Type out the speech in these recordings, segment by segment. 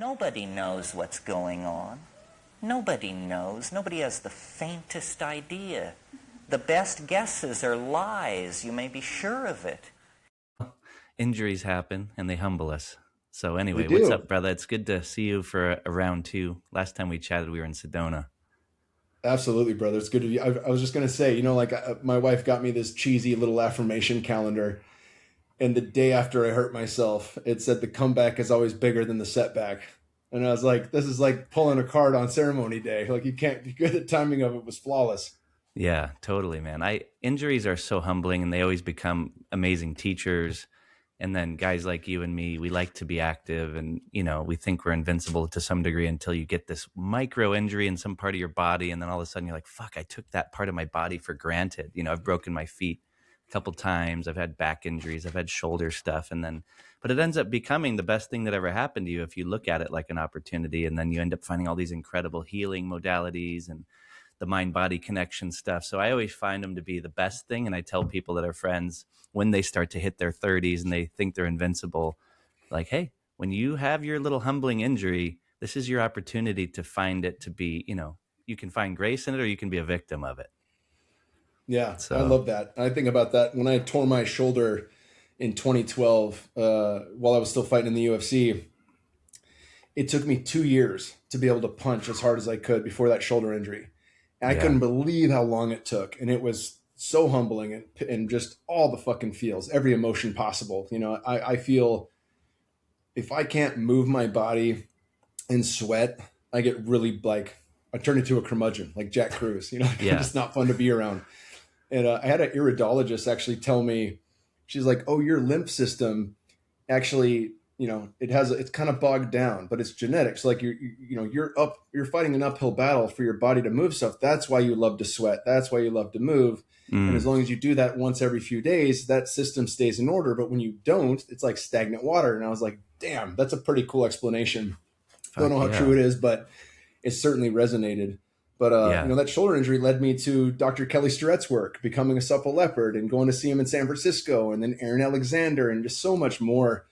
Nobody knows what's going on. Nobody knows. Nobody has the faintest idea. The best guesses are lies. You may be sure of it. Injuries happen and they humble us. So anyway, what's up, brother? It's good to see you for a round two. Last time we chatted, we were in Sedona. Absolutely, brother. It's good to be. I was just going to say, my wife got me this cheesy little affirmation calendar. And the day after I hurt myself, it said the comeback is always bigger than the setback. And I was like, this is like pulling a card on ceremony day. Like the timing of it was flawless. Yeah, totally, man. Injuries are so humbling and they always become amazing teachers. And then guys like you and me, we like to be active and, we think we're invincible to some degree until you get this micro injury in some part of your body. And then all of a sudden you're like, fuck, I took that part of my body for granted. I've broken my feet a couple times. I've had back injuries. I've had shoulder stuff. But it ends up becoming the best thing that ever happened to you if you look at it like an opportunity. And then you end up finding all these incredible healing modalities and the mind-body connection stuff. So I always find them to be the best thing. And I tell people that are friends when they start to hit their 30s and they think they're invincible, like, hey, when you have your little humbling injury, this is your opportunity to find it to be, you can find grace in it or you can be a victim of it. Yeah, so I love that. I think about that when I tore my shoulder in 2012 while I was still fighting in the UFC. It took me 2 years to be able to punch as hard as I could before that shoulder injury. And I couldn't believe how long it took. And it was so humbling and just all the fucking feels, every emotion possible. I feel if I can't move my body and sweat, I get really I turn into a curmudgeon, like Jack Cruz, It's not fun to be around. And I had an iridologist actually tell me, she's like, oh, your lymph system actually, it's kind of bogged down, but it's genetics. Like you're fighting an uphill battle for your body to move stuff. That's why you love to sweat. That's why you love to move. And as long as you do that once every few days, that system stays in order. But when you don't, it's like stagnant water. And I was like, damn, that's a pretty cool explanation. Don't know how true it is, but it certainly resonated. But, that shoulder injury led me to Dr. Kelly Starrett's work, becoming a supple leopard and going to see him in San Francisco, and then Aaron Alexander, and just so much more.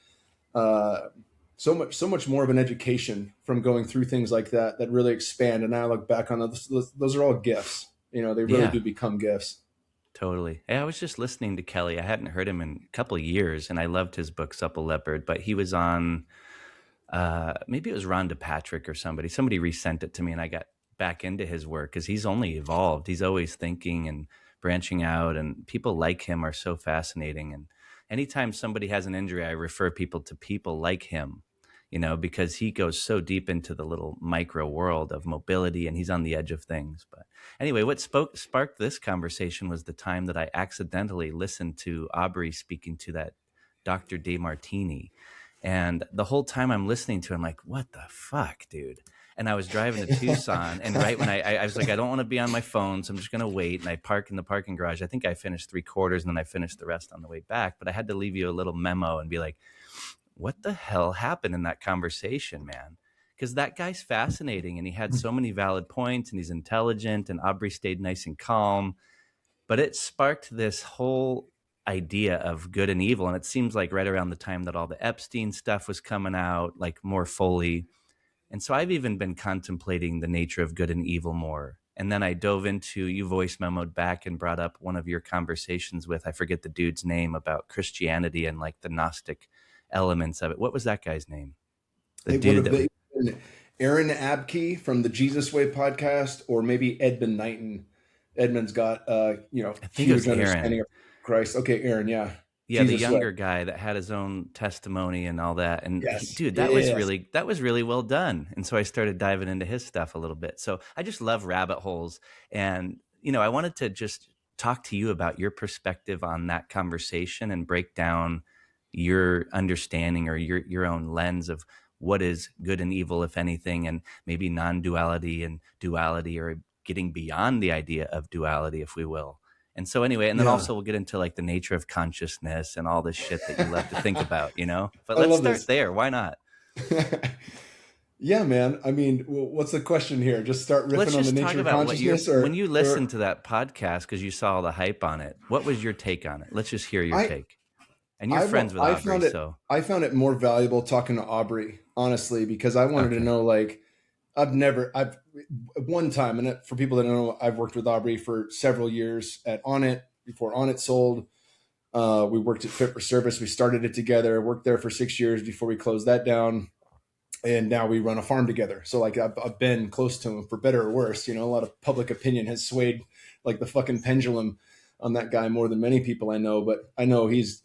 So much more of an education from going through things like that really expand. And now I look back on those are all gifts. They really do become gifts. Totally. Hey, I was just listening to Kelly. I hadn't heard him in a couple of years, and I loved his book, Supple Leopard, but he was on, maybe it was Rhonda Patrick or somebody. Somebody resent it to me, and I got back into his work because he's only evolved. He's always thinking and branching out, and people like him are so fascinating. And anytime somebody has an injury, I refer people to people like him, because he goes so deep into the little micro world of mobility and he's on the edge of things. But anyway, what sparked this conversation was the time that I accidentally listened to Aubrey speaking to that Dr. DeMartini. And the whole time I'm listening to him, I'm like, what the fuck, dude? And I was driving to Tucson, and right when I was like, I don't want to be on my phone, so I'm just going to wait. And I park in the parking garage. I think I finished 3/4, and then I finished the rest on the way back. But I had to leave you a little memo and be like, what the hell happened in that conversation, man? Because that guy's fascinating, and he had so many valid points, and he's intelligent, and Aubrey stayed nice and calm. But it sparked this whole idea of good and evil. And it seems like right around the time that all the Epstein stuff was coming out, like more fully. And so I've even been contemplating the nature of good and evil more. And then I dove into, you voice memoed back and brought up one of your conversations with, I forget the dude's name, about Christianity and like the Gnostic elements of it. What was that guy's name? It would have been Aaron Abke from the Jesus Way podcast, or maybe Edmund Knighton. Edmund's got, I think it was understanding of Christ. Okay, Aaron, yeah. Yeah, Jesus, the younger guy that had his own testimony and all that. And dude, that was really well done. And so I started diving into his stuff a little bit. So I just love rabbit holes. And, I wanted to just talk to you about your perspective on that conversation and break down your understanding or your own lens of what is good and evil, if anything, and maybe non-duality and duality, or getting beyond the idea of duality, if we will. And so anyway, and then also we'll get into like the nature of consciousness and all this shit that you love to think about, But let's start there. Why not? Yeah, man. I mean, what's the question here? Just start riffing on the nature of consciousness? When you listened to that podcast, because you saw all the hype on it, what was your take on it? Let's just hear your take. And you're friends with Aubrey, so. I found it more valuable talking to Aubrey, honestly, because I wanted to know, like, I've one time, and for people that don't know, I've worked with Aubrey for several years at Onnit, before Onnit sold. We worked at Fit for Service. We started it together, worked there for 6 years before we closed that down. And now we run a farm together. So like I've been close to him for better or worse. You know, a lot of public opinion has swayed like the fucking pendulum on that guy more than many people I know. But I know he's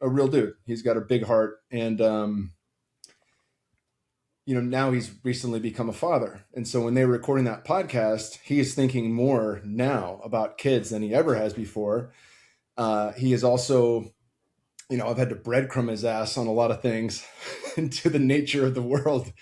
a real dude. He's got a big heart. And, you know, now he's recently become a father. And so when they were recording that podcast, he is thinking more now about kids than he ever has before. He is also, you know, I've had to breadcrumb his ass on a lot of things into the nature of the world.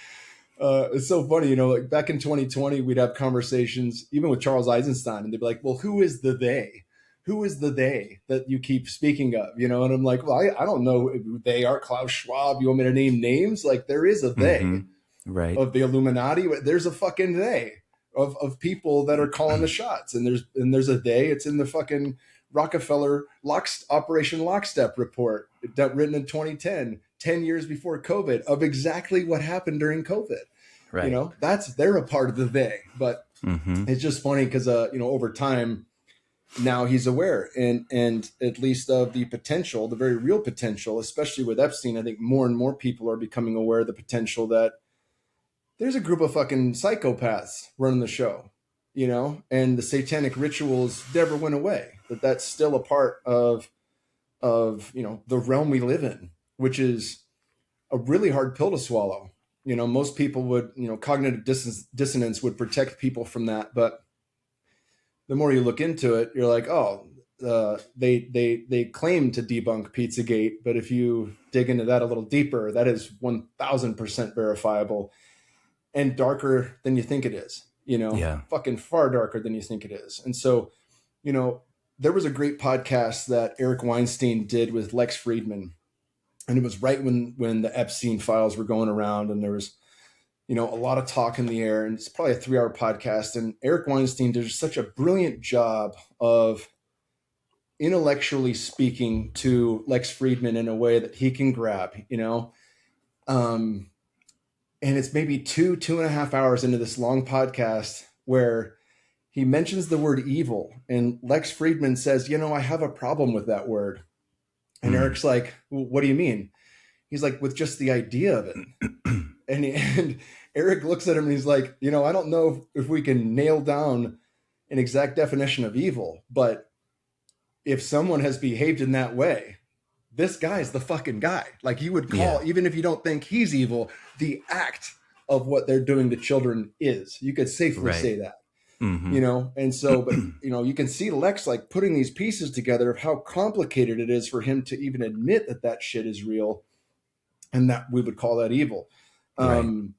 It's so funny, you know, like back in 2020, we'd have conversations, even with Charles Eisenstein, and they'd be like, well, who is the they? Who is the they that you keep speaking of? You know, and I'm like, well, I don't know who they are. Klaus Schwab, you want me to name names? Like there is a they right. of the Illuminati. There's a fucking they of people that are calling the shots. And there's a they, it's in the fucking Rockefeller Operation Lockstep report written in 2010, 10 years before COVID, of exactly what happened during COVID. Right. You know, they're a part of the they, but it's just funny because, you know, over time now he's aware and at least of the potential, the very real potential, especially with Epstein. I think more and more people are becoming aware of the potential that there's a group of fucking psychopaths running the show, you know, and the satanic rituals never went away. That's still a part of, you know, the realm we live in, which is a really hard pill to swallow. You know, most people would, you know, cognitive dissonance would protect people from that. But the more you look into it, you're like, oh, they claim to debunk Pizzagate. But if you dig into that a little deeper, that is 1000% verifiable and darker than you think it is, you know, fucking far darker than you think it is. And so, you know, there was a great podcast that Eric Weinstein did with Lex Friedman. And it was right when the Epstein files were going around and there was, you know, a lot of talk in the air, and it's probably a 3-hour podcast. And Eric Weinstein did such a brilliant job of intellectually speaking to Lex Friedman in a way that he can grab, you know, and it's maybe 2.5 hours into this long podcast where he mentions the word evil, and Lex Friedman says, you know, I have a problem with that word. And Eric's like, well, what do you mean? He's like, with just the idea of it. And Eric looks at him and he's like, you know, I don't know if we can nail down an exact definition of evil, but if someone has behaved in that way, this guy's the fucking guy. Like you would call, even if you don't think he's evil, the act of what they're doing to children is. You could safely say that. You know, and so, but you know, you can see Lex like putting these pieces together of how complicated it is for him to even admit that that shit is real and that we would call that evil. You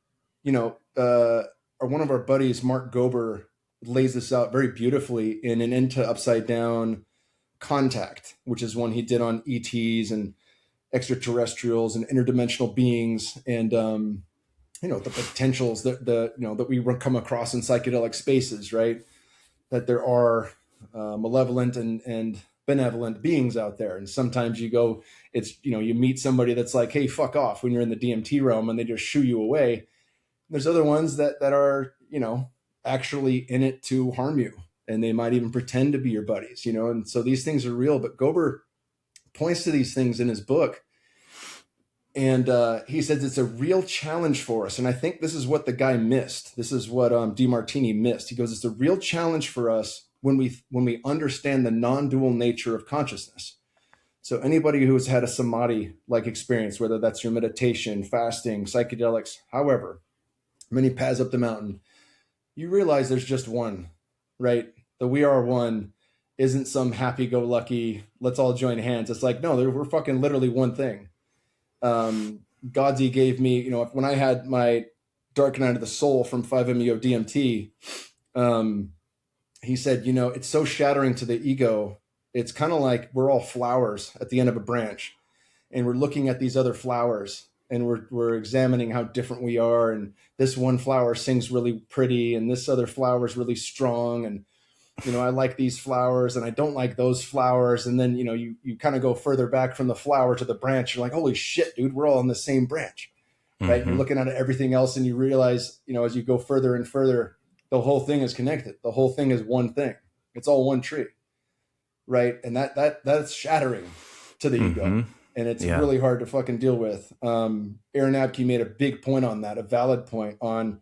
know, one of our buddies, Mark Gober, lays this out very beautifully in an Into Upside Down Contact, which is one he did on ETs and extraterrestrials and interdimensional beings and, you know, the potentials that you know, that we come across in psychedelic spaces, right? That there are malevolent and benevolent beings out there. And sometimes you go, it's, you know, you meet somebody that's like, hey, fuck off when you're in the DMT realm and they just shoo you away. There's other ones that are, you know, actually in it to harm you. And they might even pretend to be your buddies, you know? And so these things are real, but Gober points to these things in his book. And he says it's a real challenge for us. And I think this is what the guy missed. This is what DeMartini missed. He goes, it's a real challenge for us when we understand the non-dual nature of consciousness. So anybody who has had a samadhi-like experience, whether that's your meditation, fasting, psychedelics, however, many paths up the mountain, you realize there's just one, right? The we are one isn't some happy-go-lucky, let's all join hands. It's like, no, we're fucking literally one thing. Godzi gave me, you know, when I had my dark night of the soul from 5-MeO DMT, he said, you know, it's so shattering to the ego. It's kind of like we're all flowers at the end of a branch and we're looking at these other flowers and we're examining how different we are. And this one flower sings really pretty and this other flower is really strong. And I like these flowers and I don't like those flowers. And then, you kind of go further back from the flower to the branch. You're like, holy shit, dude, we're all on the same branch, right? And you're looking at everything else and you realize, as you go further and further, the whole thing is connected. The whole thing is one thing. It's all one tree, right? And that's shattering to the ego. And it's really hard to fucking deal with. Aaron Abke made a big point on that, a valid point on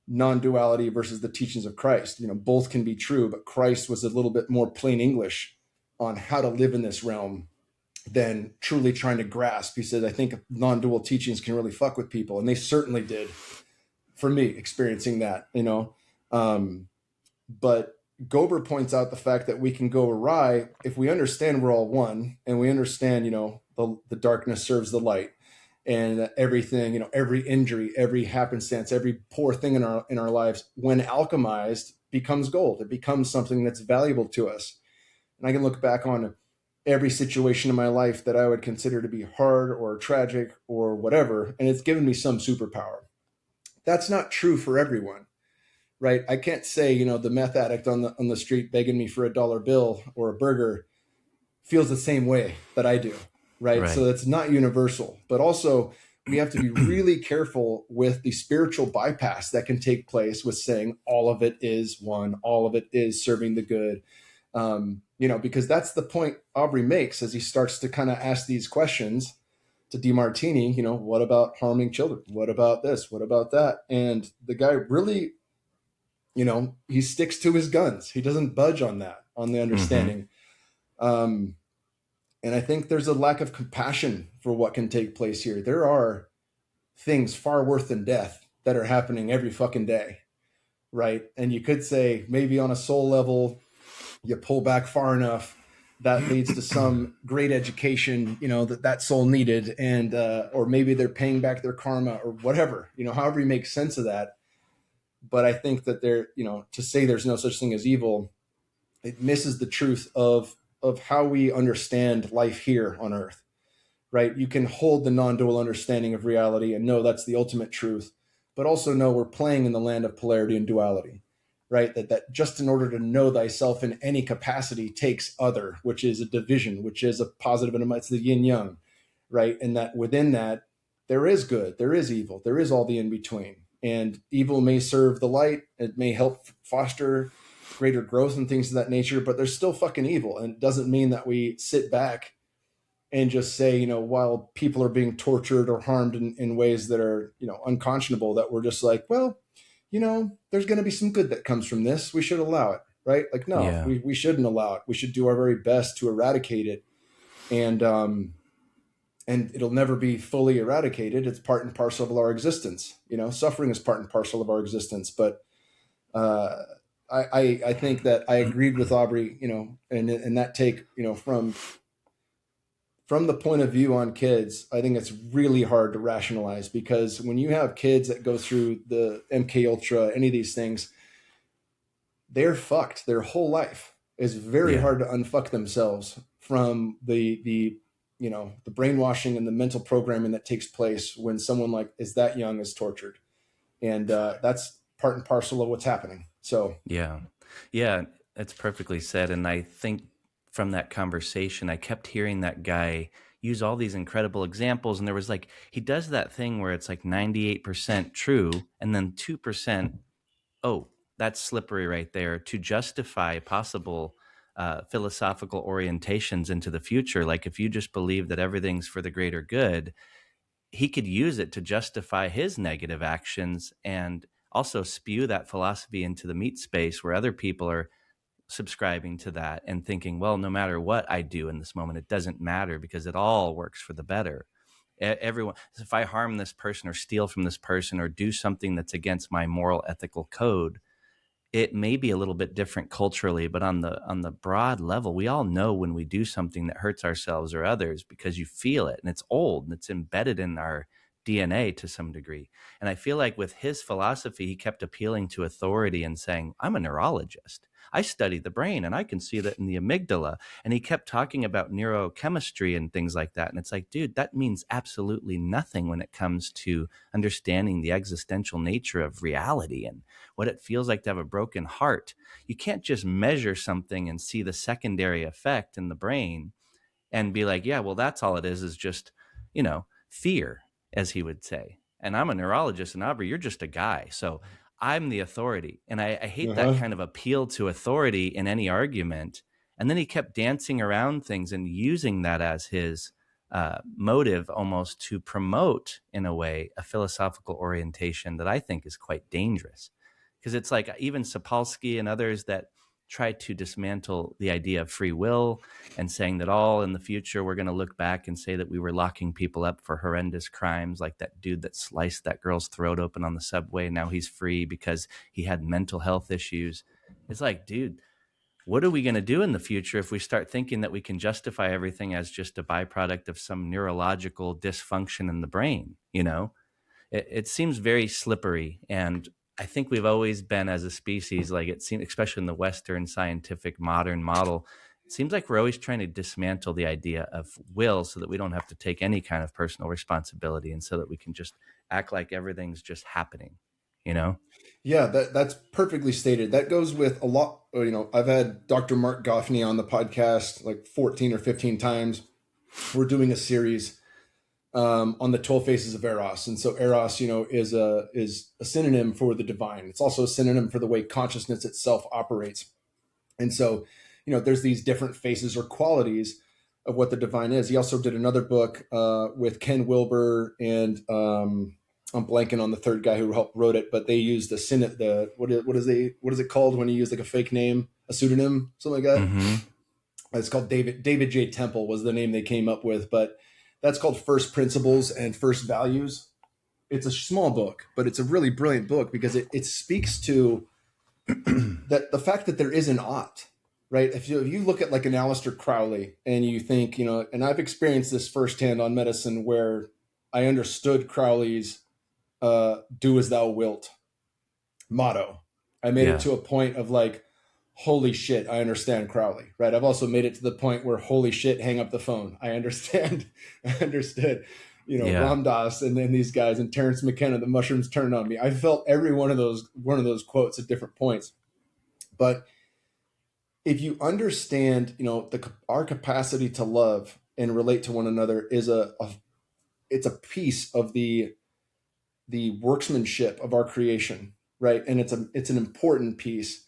non-duality versus the teachings of Christ. Both can be true, but Christ was a little bit more plain English on how to live in this realm than truly trying to grasp. He said, I think non-dual teachings can really fuck with people. And they certainly did for me, experiencing that, but Gober points out the fact that we can go awry if we understand we're all one, and we understand, the darkness serves the light, and everything, every injury, every happenstance, every poor thing in our lives, when alchemized, becomes gold. It becomes something that's valuable to us. And I can look back on every situation in my life that I would consider to be hard or tragic or whatever, and it's given me some superpower. That's not true for everyone. Right. I can't say, the meth addict on the street begging me for $1 bill or a burger feels the same way that I do. Right. So that's not universal. But also, we have to be really careful with the spiritual bypass that can take place with saying all of it is one, all of it is serving the good. Because that's the point Aubrey makes as he starts to kind of ask these questions to DeMartini, what about harming children? What about this? What about that? And the guy really, he sticks to his guns. He doesn't budge on that, on the understanding. And I think there's a lack of compassion for what can take place here. There are things far worse than death that are happening every fucking day, right? And you could say maybe on a soul level, you pull back far enough, that leads to some great education, that soul needed. And, or maybe they're paying back their karma or whatever, however you make sense of that. But I think that to say there's no such thing as evil, it misses the truth of how we understand life here on earth, right? You can hold the non-dual understanding of reality and know that's the ultimate truth, but also know we're playing in the land of polarity and duality, right? That just in order to know thyself in any capacity takes other, which is a division, which is a positive and it's the yin yang, right? And that within that, there is good, there is evil, there is all the in between. And evil may serve the light. It may help foster greater growth and things of that nature, but there's still fucking evil. And it doesn't mean that we sit back and just say, while people are being tortured or harmed in ways that are, unconscionable, that we're just like, well, there's going to be some good that comes from this. We should allow it, right? Like, no, we shouldn't allow it. We should do our very best to eradicate it. And it'll never be fully eradicated. It's part and parcel of our existence. Suffering is part and parcel of our existence. But I think that I agreed with Aubrey, and that take, from the point of view on kids, I think it's really hard to rationalize, because when you have kids that go through the MK Ultra, any of these things, they're fucked. Their whole life is very hard to unfuck themselves from the brainwashing and the mental programming that takes place when someone is that young is tortured. And that's part and parcel of what's happening. So, yeah, that's perfectly said. And I think from that conversation, I kept hearing that guy use all these incredible examples. And there was he does that thing where it's 98% true. And then 2%, oh, that's slippery right there, to justify possible philosophical orientations into the future. Like if you just believe that everything's for the greater good, he could use it to justify his negative actions and also spew that philosophy into the meat space where other people are subscribing to that and thinking, well, no matter what I do in this moment, it doesn't matter because it all works for the better. Everyone, if I harm this person or steal from this person or do something that's against my moral ethical code, it may be a little bit different culturally, but on the broad level, we all know when we do something that hurts ourselves or others because you feel it, and it's old and it's embedded in our DNA to some degree. And I feel like with his philosophy, he kept appealing to authority and saying, I'm a neurologist. I study the brain and I can see that in the amygdala. And he kept talking about neurochemistry and things like that. And it's like, dude, that means absolutely nothing when it comes to understanding the existential nature of reality and what it feels like to have a broken heart. You can't just measure something and see the secondary effect in the brain and be like, yeah, well, that's all it is just, fear, as he would say. And I'm a neurologist, and Aubrey, you're just a guy. So I'm the authority. And I hate that kind of appeal to authority in any argument. And then he kept dancing around things and using that as his motive almost to promote, in a way, a philosophical orientation that I think is quite dangerous. Because it's like even Sapolsky and others that try to dismantle the idea of free will and saying that all in the future we're going to look back and say that we were locking people up for horrendous crimes, like that dude that sliced that girl's throat open on the subway. Now he's free because he had mental health issues. It's like, dude, what are we going to do in the future if we start thinking that we can justify everything as just a byproduct of some neurological dysfunction in the brain? It seems very slippery. And I think we've always been, as a species, like it seems, especially in the Western scientific modern model, it seems like we're always trying to dismantle the idea of will so that we don't have to take any kind of personal responsibility and so that we can just act like everything's just happening, Yeah, that's perfectly stated. That goes with a lot. I've had Dr. Mark Goffney on the podcast like 14 or 15 times. We're doing a series on the 12 faces of Eros. And so Eros, is a synonym for the divine. It's also a synonym for the way consciousness itself operates. And so, there's these different faces or qualities of what the divine is. He also did another book with Ken Wilber and I'm blanking on the third guy who helped wrote it, but they used what is it called when you use like a fake name, a pseudonym, something like that. Mm-hmm. It's called David J. Temple was the name they came up with, but that's called First Principles and First Values. It's a small book, but it's a really brilliant book because it speaks to that the fact that there is an ought, right? If you look at like an Aleister Crowley and you think, and I've experienced this firsthand on medicine where I understood Crowley's do as thou wilt motto. I made it to a point of like, holy shit, I understand Crowley, right? I've also made it to the point where holy shit, hang up the phone. I understood, Ram Dass and then these guys and Terrence McKenna, the mushrooms turned on me. I felt every one of those quotes at different points. But if you understand, our capacity to love and relate to one another is it's a piece of the workmanship of our creation, right? And it's an important piece.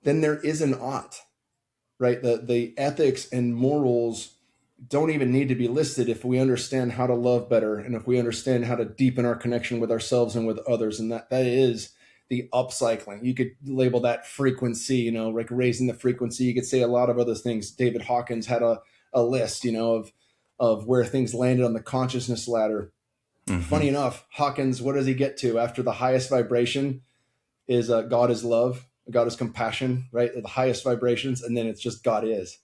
Then there is an ought, right? The ethics and morals don't even need to be listed if we understand how to love better and if we understand how to deepen our connection with ourselves and with others. And that is the upcycling. You could label that frequency, like raising the frequency. You could say a lot of other things. David Hawkins had a list, of where things landed on the consciousness ladder. Mm-hmm. Funny enough, Hawkins, what does he get to after the highest vibration is God is love. God is compassion, right? The highest vibrations. And then it's just God is.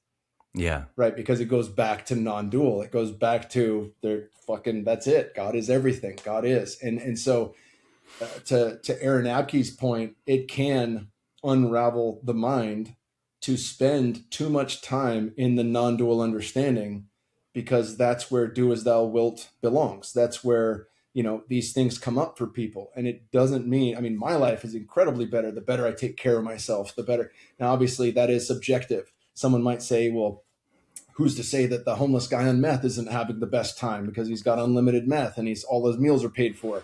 Yeah. Right. Because it goes back to non-dual. It goes back to that's it. God is everything. God is. And so to Aaron Abke's point, it can unravel the mind to spend too much time in the non-dual understanding because that's where do as thou wilt belongs. That's where these things come up for people. And it doesn't mean, my life is incredibly better. The better I take care of myself, the better. Now, obviously that is subjective. Someone might say, well, who's to say that the homeless guy on meth isn't having the best time because he's got unlimited meth and all his meals are paid for.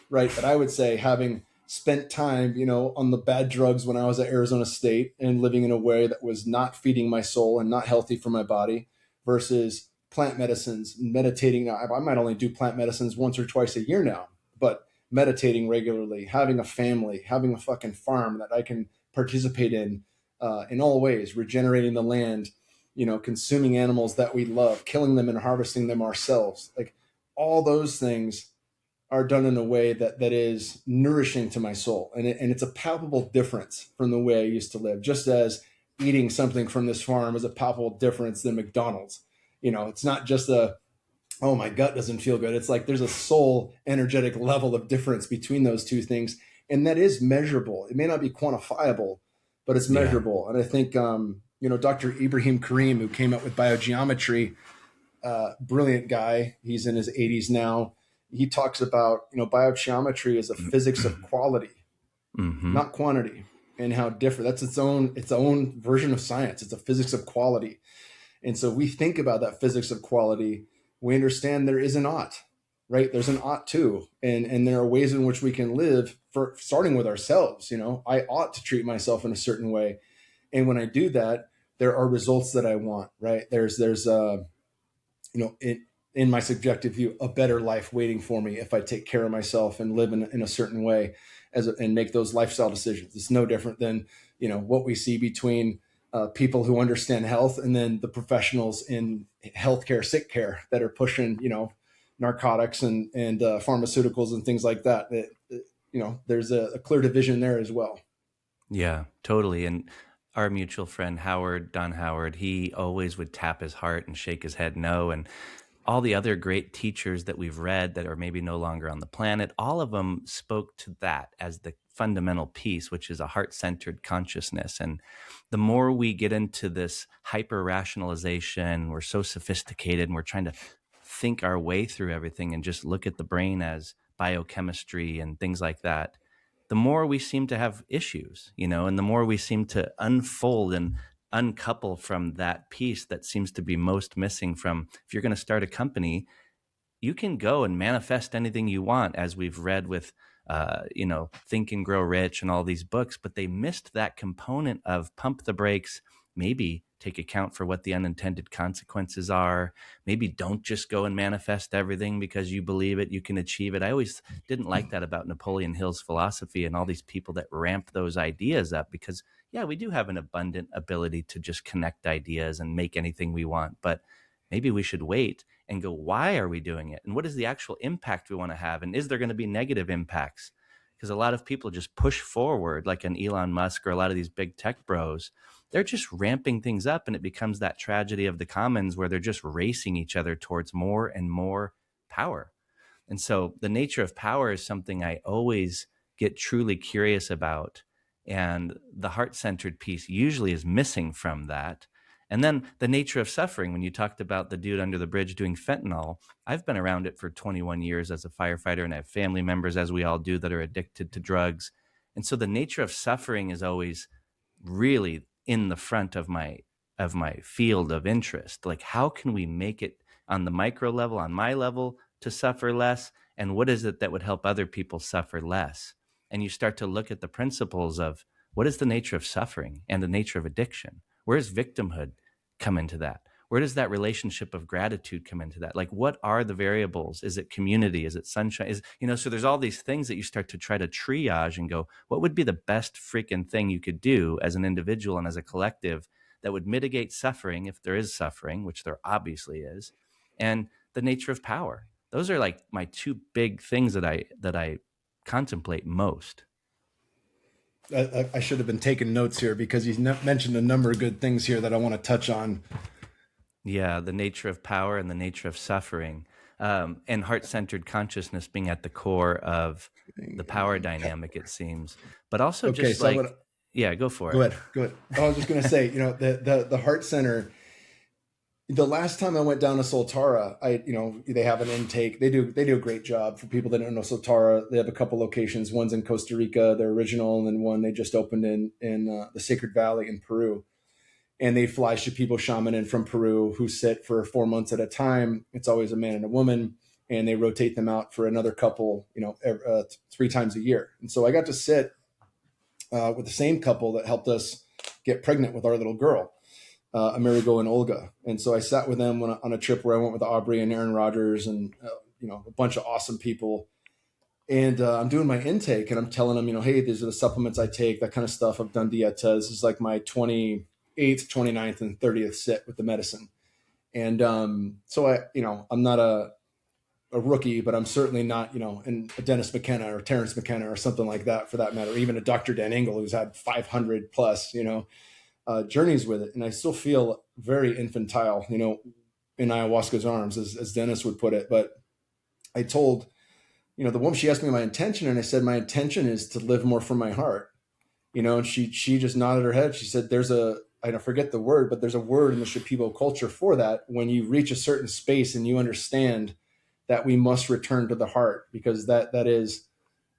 Right. But I would say having spent time, on the bad drugs when I was at Arizona State and living in a way that was not feeding my soul and not healthy for my body versus plant medicines, meditating. Now, I might only do plant medicines once or twice a year now, but meditating regularly, having a family, having a fucking farm that I can participate in all ways, regenerating the land, consuming animals that we love, killing them and harvesting them ourselves. Like all those things are done in a way that is nourishing to my soul. And it's a palpable difference from the way I used to live, just as eating something from this farm is a palpable difference than McDonald's. It's not just oh, my gut doesn't feel good. It's like there's a soul energetic level of difference between those two things. And that is measurable. It may not be quantifiable, but it's measurable. And I think, Dr. Ibrahim Karim, who came up with biogeometry, brilliant guy. He's in his 80s now. He talks about, biogeometry is a physics of quality, not quantity, and how different. That's its own version of science. It's a physics of quality. And so we think about that physics of quality. We understand there is an ought, right? There's an ought too. And there are ways in which we can live, for starting with ourselves. I ought to treat myself in a certain way. And when I do that, there are results that I want, right? There's in my subjective view, a better life waiting for me if I take care of myself and live in a certain way and make those lifestyle decisions. It's no different than, what we see between people who understand health and then the professionals in healthcare, sick care that are pushing, narcotics and pharmaceuticals and things like that. There's a clear division there as well. Yeah, totally. And our mutual friend, Don Howard, he always would tap his heart and shake his head no. And all the other great teachers that we've read that are maybe no longer on the planet, all of them spoke to that as the fundamental piece, which is a heart-centered consciousness. And the more we get into this hyper-rationalization, we're so sophisticated and we're trying to think our way through everything and just look at the brain as biochemistry and things like that, the more we seem to have issues, and the more we seem to unfold and uncouple from that piece that seems to be most missing from, if you're going to start a company, you can go and manifest anything you want, as we've read with, Think and Grow Rich and all these books, but they missed that component of pump the brakes, maybe take account for what the unintended consequences are. Maybe don't just go and manifest everything because you believe it, you can achieve it. I always didn't like that about Napoleon Hill's philosophy and all these people that ramp those ideas up, because yeah, we do have an abundant ability to just connect ideas and make anything we want, but maybe we should wait and go, why are we doing it? And what is the actual impact we want to have? And is there going to be negative impacts? Because a lot of people just push forward, like an Elon Musk or a lot of these big tech bros. They're just ramping things up, and it becomes that tragedy of the commons where they're just racing each other towards more and more power. And so the nature of power is something I always get truly curious about. And the heart-centered piece usually is missing from that. And then the nature of suffering, when you talked about the dude under the bridge doing fentanyl, I've been around it for 21 years as a firefighter, and I have family members, as we all do, that are addicted to drugs. And so the nature of suffering is always really in the front of my field of interest. Like, how can we make it on the micro level, on my level, to suffer less? And what is it that would help other people suffer less? And you start to look at the principles of what is the nature of suffering and the nature of addiction. Where does victimhood come into that? Where does that relationship of gratitude come into that? Like, what are the variables? Is it community? Is it sunshine? So there's all these things that you start to try to triage and go, what would be the best freaking thing you could do as an individual and as a collective that would mitigate suffering, if there is suffering, which there obviously is, and the nature of power. Those are like my two big things that I contemplate most. I should have been taking notes here, because you mentioned a number of good things here that I want to touch on. Yeah, the nature of power and the nature of suffering, and heart-centered consciousness being at the core of the power dynamic, it seems. But also just yeah, go for it. Go ahead. I was just going to say, the heart center. The last time I went down to Soltara, they have an intake. They do a great job. For people that don't know Soltara, they have a couple locations. One's in Costa Rica, their original, and then one they just opened in the Sacred Valley in Peru. And they fly people shaman in from Peru who sit for 4 months at a time. It's always a man and a woman, and they rotate them out for another couple, 3 times a year. And so I got to sit with the same couple that helped us get pregnant with our little girl, Amerigo and Olga. And so I sat with them on a trip where I went with Aubrey and Aaron Rodgers and, a bunch of awesome people. And I'm doing my intake, and I'm telling them, hey, these are the supplements I take, that kind of stuff. I've done dieta. This is like my 28th, 29th, and 30th sit with the medicine. And so I'm not a rookie, but I'm certainly not, a Dennis McKenna or Terrence McKenna or something like that, for that matter, or even a Dr. Dan Engel, who's had 500 plus, journeys with it. And I still feel very infantile, in ayahuasca's arms, as Dennis would put it. But I told, the woman, she asked me my intention, and I said, my intention is to live more from my heart. And she just nodded her head. She said, I forget the word, but there's a word in the Shipibo culture for that. When you reach a certain space and you understand that we must return to the heart, because that is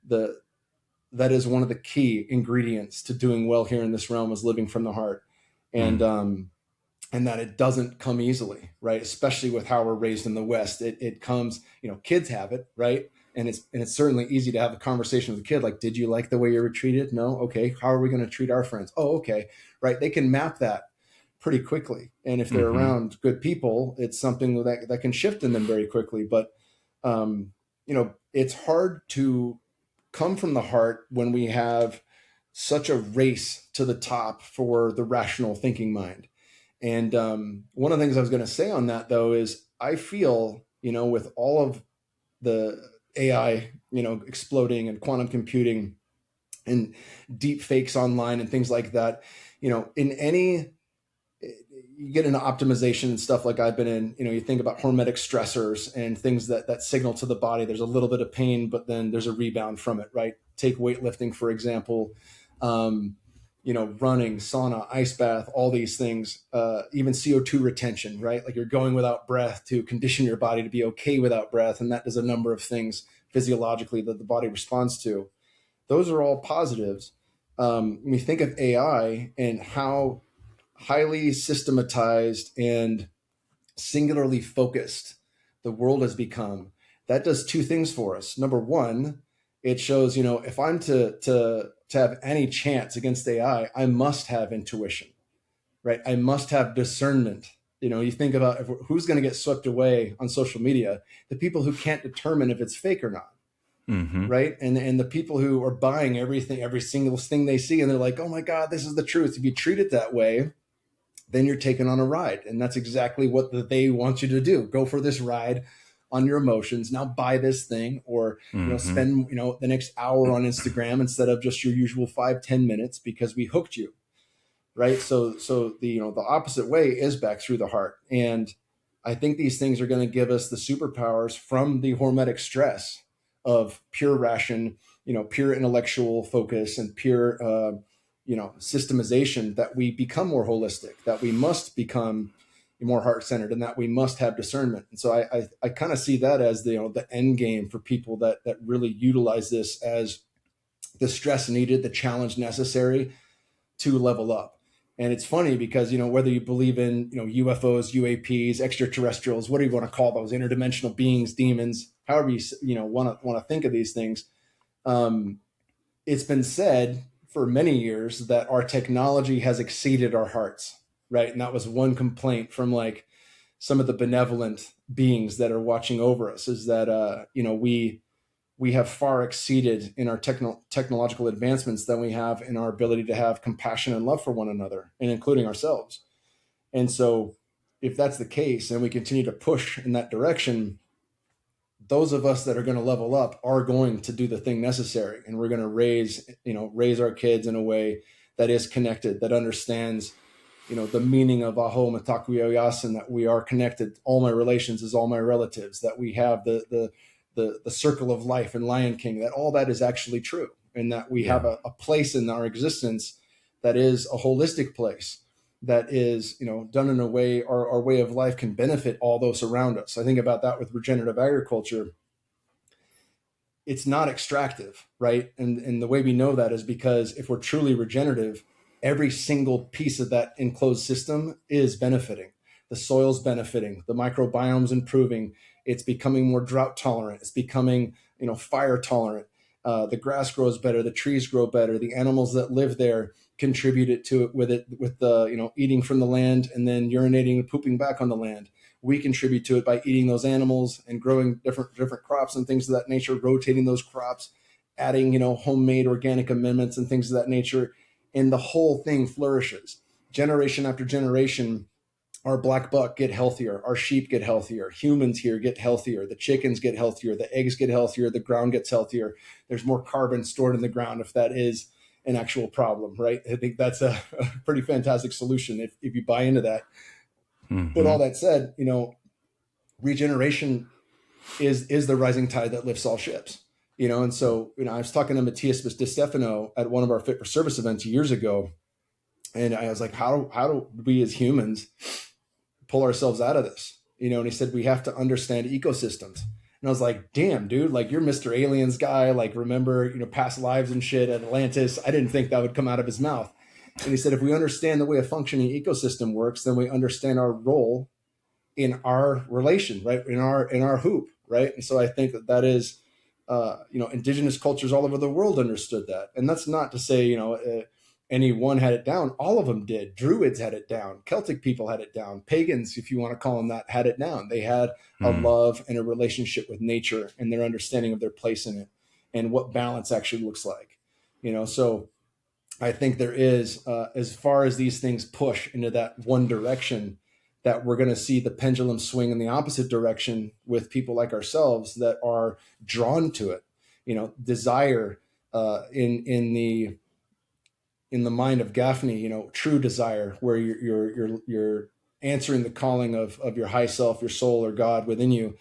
one of the key ingredients to doing well here in this realm, is living from the heart. And that it doesn't come easily, right? Especially with how we're raised in the West. It comes, kids have it, right? And it's certainly easy to have a conversation with a kid, like, did you like the way you were treated? No. Okay. How are we going to treat our friends? Oh, okay. Right. They can map that pretty quickly. And if they're around good people, it's something that can shift in them very quickly. But, it's hard to come from the heart when we have such a race to the top for the rational thinking mind. And one of the things I was going to say on that, though, is I feel, with all of the AI, exploding, and quantum computing and deep fakes online and things like that, you get into optimization and stuff like I've been in, you think about hormetic stressors and things that signal to the body. There's a little bit of pain, but then there's a rebound from it, right? Take weightlifting, for example. Running, sauna, ice bath, all these things, even CO2 retention, right? Like you're going without breath to condition your body to be okay without breath. And that does a number of things physiologically that the body responds to. Those are all positives. When you think of AI and how highly systematized and singularly focused the world has become, that does two things for us. Number one, it shows, if I'm to have any chance against AI, I must have intuition, right? I must have discernment. You think about who's going to get swept away on social media, the people who can't determine if it's fake or not, right? And the people who are buying everything, every single thing they see, and they're like, oh my God, this is the truth. If you treat it that way, then you're taken on a ride. And that's exactly what they want you to do. Go for this ride on your emotions. Now buy this thing, or spend the next hour on Instagram instead of just your usual 5-10 minutes, because we hooked you, right? So the opposite way is back through the heart. And I think these things are going to give us the superpowers from the hormetic stress of pure ration, pure intellectual focus, and pure systemization, that we become more holistic, that we must become more heart-centered, and that we must have discernment. And so I kind of see that as the end game for people that really utilize this as the stress needed, the challenge necessary to level up. And it's funny because, whether you believe in, UFOs, UAPs, extraterrestrials, what do you want to call those, interdimensional beings, demons, however you want to think of these things. It's been said for many years that our technology has exceeded our hearts, right? And that was one complaint from like some of the benevolent beings that are watching over us, is that, we have far exceeded in our technological advancements than we have in our ability to have compassion and love for one another, and including ourselves. And so if that's the case and we continue to push in that direction, those of us that are going to level up are going to do the thing necessary. And we're going to raise our kids in a way that is connected, that understands, the meaning of aho mataku yasin, that we are connected. All my relations is all my relatives, that we have the circle of life in Lion King, that all that is actually true. And that we have a place in our existence that is a holistic place, that is, done in a way, our way of life can benefit all those around us. I think about that with regenerative agriculture. It's not extractive, right? And the way we know that is because if we're truly regenerative, every single piece of that enclosed system is benefiting. The soil's benefiting, the microbiome's improving, it's becoming more drought tolerant, it's becoming, fire tolerant. The grass grows better, the trees grow better, the animals that live there contributed to it with the eating from the land and then urinating and pooping back on the land. We contribute to it by eating those animals and growing different crops and things of that nature, rotating those crops, adding homemade organic amendments and things of that nature, and the whole thing flourishes. Generation after generation, our black buck get healthier, our sheep get healthier, humans here get healthier, the chickens get healthier, the eggs get healthier, the ground gets healthier. There's more carbon stored in the ground if that is an actual problem, right? I think that's a pretty fantastic solution if you buy into that. But all that said, regeneration is the rising tide that lifts all ships. And so, I was talking to Matthias DiStefano at one of our Fit for Service events years ago. And I was like, how do we as humans pull ourselves out of this? And he said, we have to understand ecosystems. And I was like, damn, dude, like you're Mr. Aliens guy. Like, remember, past lives and shit at Atlantis. I didn't think that would come out of his mouth. And he said, if we understand the way a functioning ecosystem works, then we understand our role in our relation, right? In our hoop, right? And so I think that is, indigenous cultures all over the world understood that. And that's not to say, any one had it down. All of them did. Druids had it down. Celtic people had it down. Pagans, if you want to call them that, had it down. They had a love and a relationship with nature and their understanding of their place in it and what balance actually looks like. So I think there is, as far as these things push into that one direction, that we're going to see the pendulum swing in the opposite direction with people like ourselves that are drawn to it. Desire in the mind of Gaffney, true desire, where you're answering the calling of your high self, your soul, or God within you.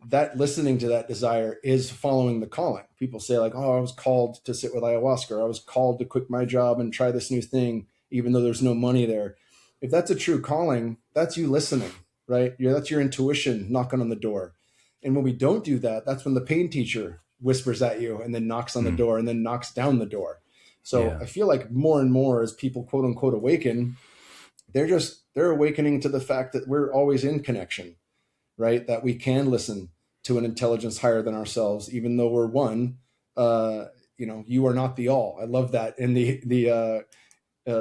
That listening to that desire is following the calling. People say like, oh, I was called to sit with ayahuasca, or I was called to quit my job and try this new thing, even though there's no money there. If that's a true calling, that's you listening, right? That's your intuition knocking on the door. And when we don't do that, that's when the pain teacher whispers at you and then knocks on the door and then knocks down the door. So I feel like more and more as people quote unquote awaken, they're awakening to the fact that we're always in connection, right? That we can listen to an intelligence higher than ourselves, even though we're one. You are not the all. I love that in the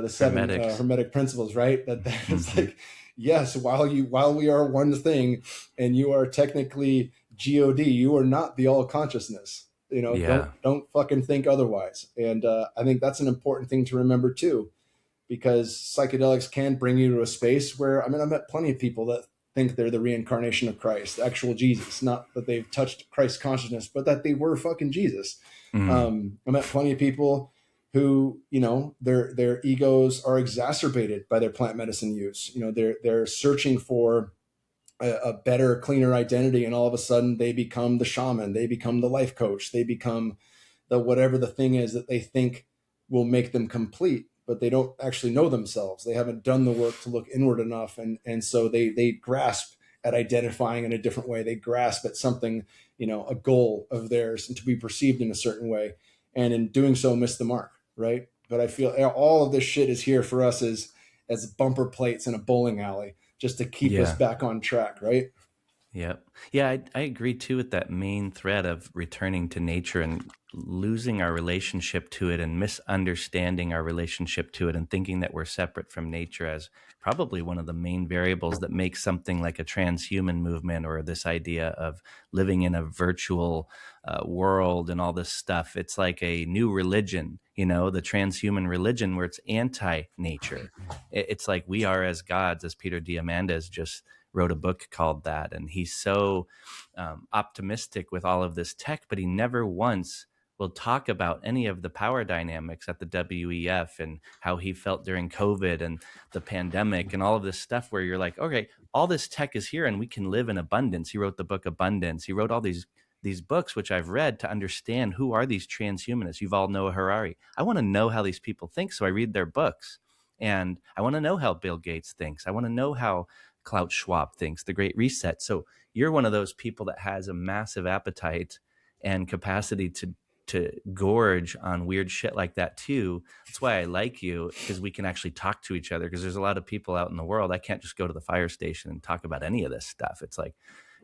seven hermetic principles, right? That is like, yes, while we are one thing and you are technically God, you are not the all consciousness. Don't fucking think otherwise. And I think that's an important thing to remember too, because psychedelics can bring you to a space where, I met plenty of people that think they're the reincarnation of Christ, the actual Jesus, not that they've touched Christ consciousness, but that they were fucking Jesus. I met plenty of people who, their egos are exacerbated by their plant medicine use. They're searching for a better, cleaner identity, and all of a sudden they become the shaman, they become the life coach, they become the whatever the thing is that they think will make them complete, but they don't actually know themselves. They haven't done the work to look inward enough, and so they grasp at identifying in a different way. They grasp at something, a goal of theirs, and to be perceived in a certain way, and in doing so miss the mark, right? But I feel all of this shit is here for us as bumper plates in a bowling alley, just to keep us back on track, right? Yep. Yeah, I agree too with that main thread of returning to nature and losing our relationship to it and misunderstanding our relationship to it and thinking that we're separate from nature as probably one of the main variables that makes something like a transhuman movement or this idea of living in a virtual world and all this stuff. It's like a new religion, the transhuman religion where it's anti-nature. It's like we are as gods, as Peter Diamandis just wrote a book called that. And he's so optimistic with all of this tech, but he never once will talk about any of the power dynamics at the WEF and how he felt during COVID and the pandemic and all of this stuff where you're like, okay, all this tech is here and we can live in abundance. He wrote the book Abundance. He wrote all these books, which I've read to understand who are these transhumanists. Yuval Noah Harari. I want to know how these people think. So I read their books and I want to know how Bill Gates thinks. I want to know how Klaus Schwab thinks, the Great Reset. So you're one of those people that has a massive appetite and capacity to gorge on weird shit like that too. That's why I like you, because we can actually talk to each other, because there's a lot of people out in the world. I can't just go to the fire station and talk about any of this stuff. It's like,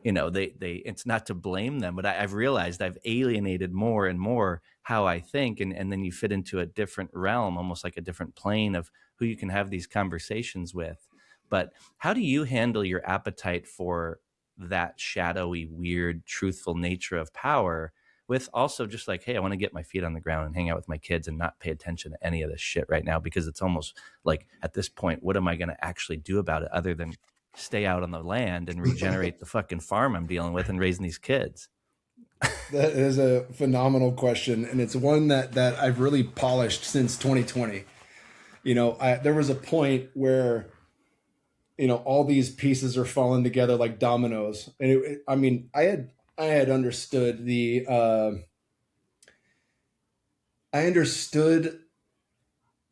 it's not to blame them, but I've realized I've alienated more and more how I think. And then you fit into a different realm, almost like a different plane of who you can have these conversations with. But how do you handle your appetite for that shadowy, weird, truthful nature of power with also just like, hey, I want to get my feet on the ground and hang out with my kids and not pay attention to any of this shit right now, because it's almost like at this point, what am I going to actually do about it other than stay out on the land and regenerate the fucking farm I'm dealing with and raising these kids? That is a phenomenal question. And it's one that I've really polished since 2020. There was a point where, all these pieces are falling together like dominoes. And I had understood the I understood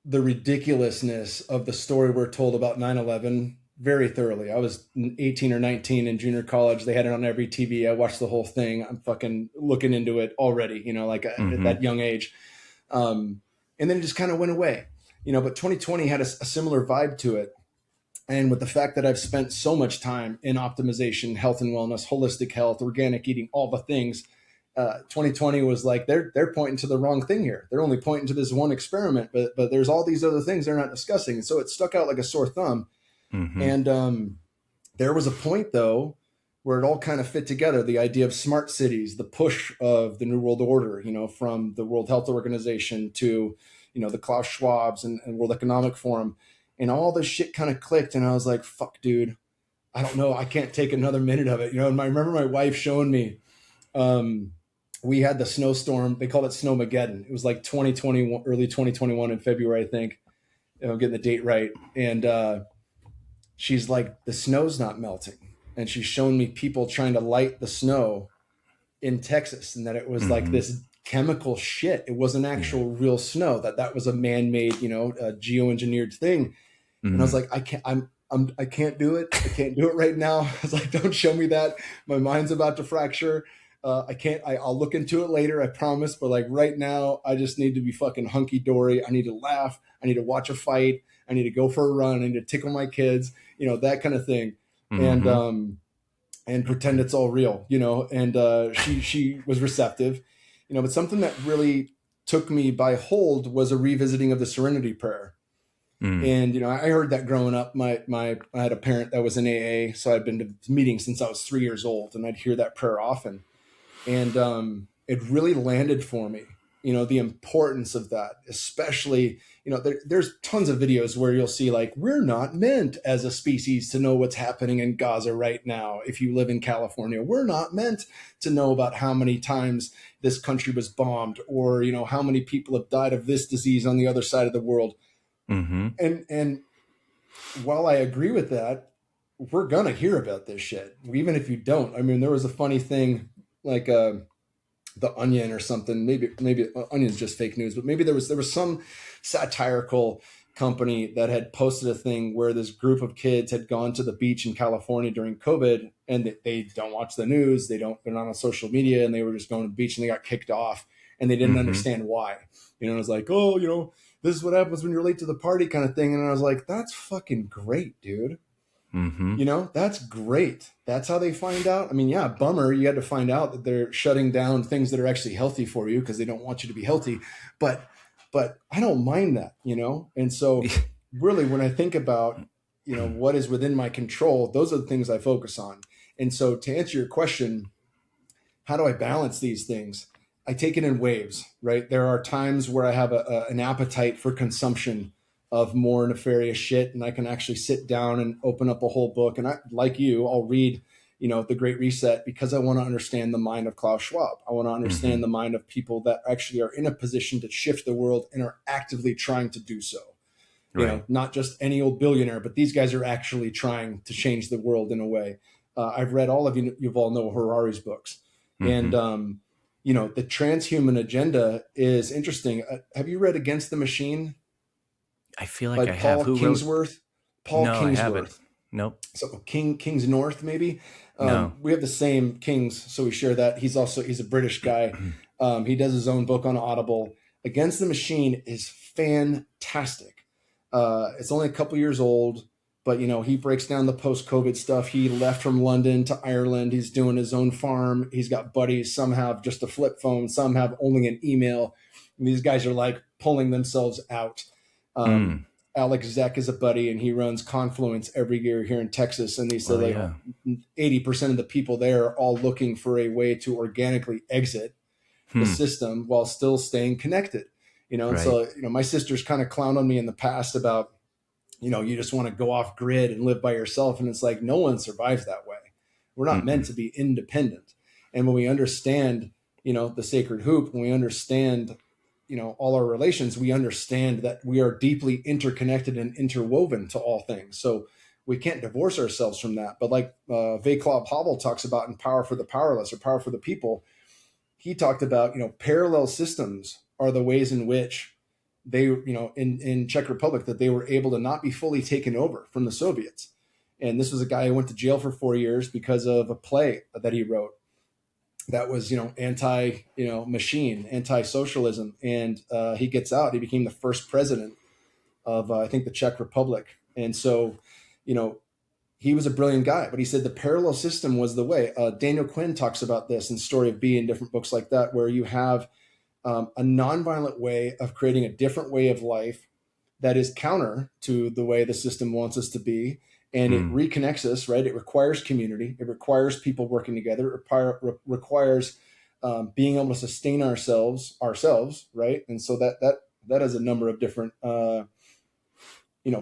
the ridiculousness of the story we're told about 9/11 very thoroughly. I was 18 or 19 in junior college. They had it on every TV. I watched the whole thing. I'm fucking looking into it already, you know, like at that young age. And then it just kind of went away, you know, but 2020 had a similar vibe to it. And with the fact that I've spent so much time in optimization, health and wellness, holistic health, organic eating, all the things, 2020 was like, they're pointing to the wrong thing here. They're only pointing to this one experiment, but there's all these other things they're not discussing. And so it stuck out like a sore thumb. And there was a point though, where it all kind of fit together. The idea of smart cities, the push of the New World Order, you know, from the World Health Organization to, you know, the Klaus Schwabs and World Economic Forum, and all this shit kind of clicked. And I was like, fuck, dude, I don't know. I can't take another minute of it. You know, and I remember my wife showing me, we had the snowstorm. They called it Snowmageddon. It was like 2021, early 2021 in February, I think. I'm getting the date right. And she's like, the snow's not melting. And she's shown me people trying to light the snow in Texas, and that it was like this chemical shit. It wasn't actual real snow, that was a man-made, you know, geoengineered thing. And I was like, I can't do it. I can't do it right now. I was like, don't show me that. My mind's about to fracture. I'll look into it later, I promise. But like right now, I just need to be fucking hunky dory. I need to laugh. I need to watch a fight. I need to go for a run. I need to tickle my kids, you know, that kind of thing. And pretend it's all real, you know, and she was receptive, you know, but something that really took me by hold was a revisiting of the Serenity Prayer. And, you know, I heard that growing up. I had a parent that was in AA, so I'd been to meetings since I was 3 years old, and I'd hear that prayer often. And it really landed for me, you know, the importance of that, especially, you know, there's tons of videos where you'll see like, we're not meant as a species to know what's happening in Gaza right now. If you live in California, we're not meant to know about how many times this country was bombed, or, you know, how many people have died of this disease on the other side of the world. And while I agree with that, we're going to hear about this shit, even if you don't. I mean, there was a funny thing like The Onion or something. Maybe Onion's just fake news, but maybe there was some satirical company that had posted a thing where this group of kids had gone to the beach in California during COVID, and they don't watch the news. They're not on social media, and they were just going to the beach, and they got kicked off, and they didn't understand why. You know, it was like, oh, you know, this is what happens when you're late to the party kind of thing. And I was like, that's fucking great, dude. You know, that's great. That's how they find out. I mean, yeah, bummer. You had to find out that they're shutting down things that are actually healthy for you because they don't want you to be healthy. But I don't mind that, you know? And so really when I think about, you know, what is within my control, those are the things I focus on. And so to answer your question, how do I balance these things? I take it in waves, right? There are times where I have an appetite for consumption of more nefarious shit, and I can actually sit down and open up a whole book. And I, like you, I'll read, you know, The Great Reset, because I want to understand the mind of Klaus Schwab. I want to understand the mind of people that actually are in a position to shift the world and are actively trying to do so. You know, not just any old billionaire, but these guys are actually trying to change the world in a way. I've read all of Yuval Noah Harari's books, and you know, the transhuman agenda is interesting. Have you read Against the Machine? I feel like I have. Paul Kingsworth? Paul Kingsworth. I haven't. Nope. So King's North, maybe. No. We have the same Kings, so we share that. He's a British guy. He does his own book on Audible. Against the Machine is fantastic. It's only a couple years old, but you know, he breaks down the post-COVID stuff. He left from London to Ireland. He's doing his own farm. He's got buddies. Some have just a flip phone. Some have only an email. And these guys are like pulling themselves out. Alex Zeck is a buddy, and he runs Confluence every year here in Texas. And he said 80% of the people there are all looking for a way to organically exit the system while still staying connected. You know, and so, you know, my sister's kind of clowned on me in the past about, you know, you just want to go off grid and live by yourself. And it's like, no one survives that way. We're not meant to be independent. And when we understand, you know, the sacred hoop, when we understand, you know, all our relations, we understand that we are deeply interconnected and interwoven to all things. So we can't divorce ourselves from that. But like Vaclav Havel talks about in Power for the Powerless, or Power for the People, he talked about, you know, parallel systems are the ways in which they, in Czech Republic, that they were able to not be fully taken over from the Soviets. And this was a guy who went to jail for 4 years because of a play that he wrote that was, anti, machine, anti-socialism. And he gets out. He became the first president of, I think, the Czech Republic. And so, he was a brilliant guy, but he said the parallel system was the way. Daniel Quinn talks about this in Story of B and different books like that, where you have a nonviolent way of creating a different way of life that is counter to the way the system wants us to be. And it reconnects us, right? It requires community. It requires people working together. It requires being able to sustain ourselves, right? And so that has a number of different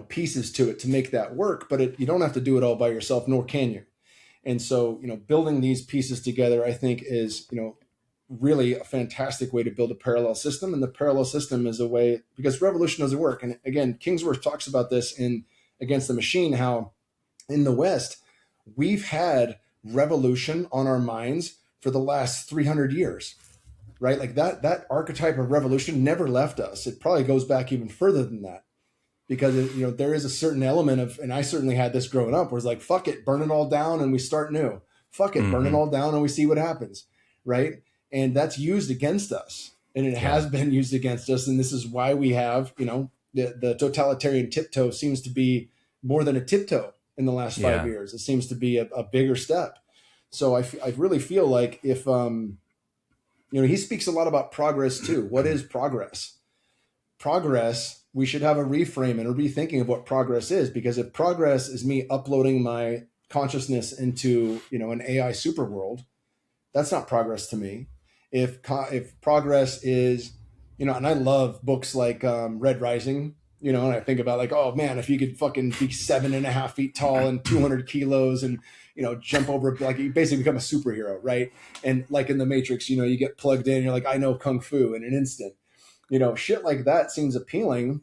pieces to it to make that work, but you don't have to do it all by yourself, nor can you. And so, building these pieces together, I think is, really a fantastic way to build a parallel system. And the parallel system is a way, because revolution doesn't work. And again, Kingsworth talks about this in Against the Machine, how in the West, we've had revolution on our minds for the last 300 years, right? Like that archetype of revolution never left us. It probably goes back even further than that. Because there is a certain element of, and I certainly had this growing up, where it's like, fuck it, burn it all down and we start new. Fuck it, burn it all down and we see what happens, right? And that's used against us, and it has been used against us. And this is why we have, the totalitarian tiptoe seems to be more than a tiptoe in the last 5 years. It seems to be a bigger step. So I really feel like if, he speaks a lot about progress too. What is progress? Progress, we should have a reframe and a rethinking of what progress is, because if progress is me uploading my consciousness into, an AI super world, that's not progress to me. If progress is, and I love books like Red Rising, and I think about like, oh man, if you could fucking be 7.5 feet tall and 200 kilos and, jump over, like you basically become a superhero, right? And like in the Matrix, you get plugged in, you're like, I know Kung Fu in an instant. Shit like that seems appealing,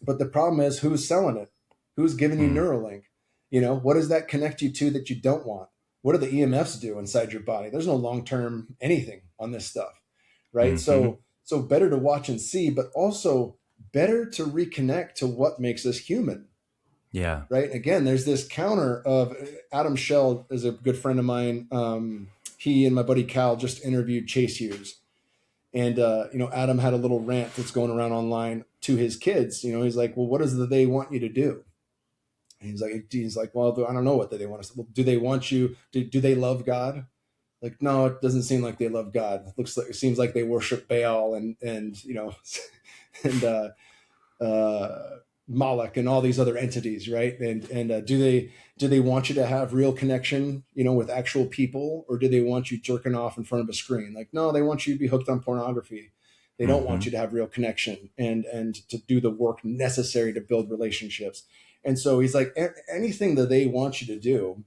but the problem is who's selling it? Who's giving you Neuralink? What does that connect you to that you don't want? What do the EMFs do inside your body? There's no long-term anything on this stuff, right? So better to watch and see, but also better to reconnect to what makes us human. Yeah. Right. Again, there's this counter of Adam Shell is a good friend of mine. He and my buddy Cal just interviewed Chase Hughes. And, Adam had a little rant that's going around online to his kids. He's like, well, what is it they want you to do? And he's like, well, I don't know what they want us to. Well, do they want you? Do they love God? Like, no, it doesn't seem like they love God. It seems like they worship Baal and Moloch and all these other entities, right? And do they want you to have real connection, with actual people, or do they want you jerking off in front of a screen? Like, no, they want you to be hooked on pornography. They don't want you to have real connection and to do the work necessary to build relationships. And so he's like, anything that they want you to do,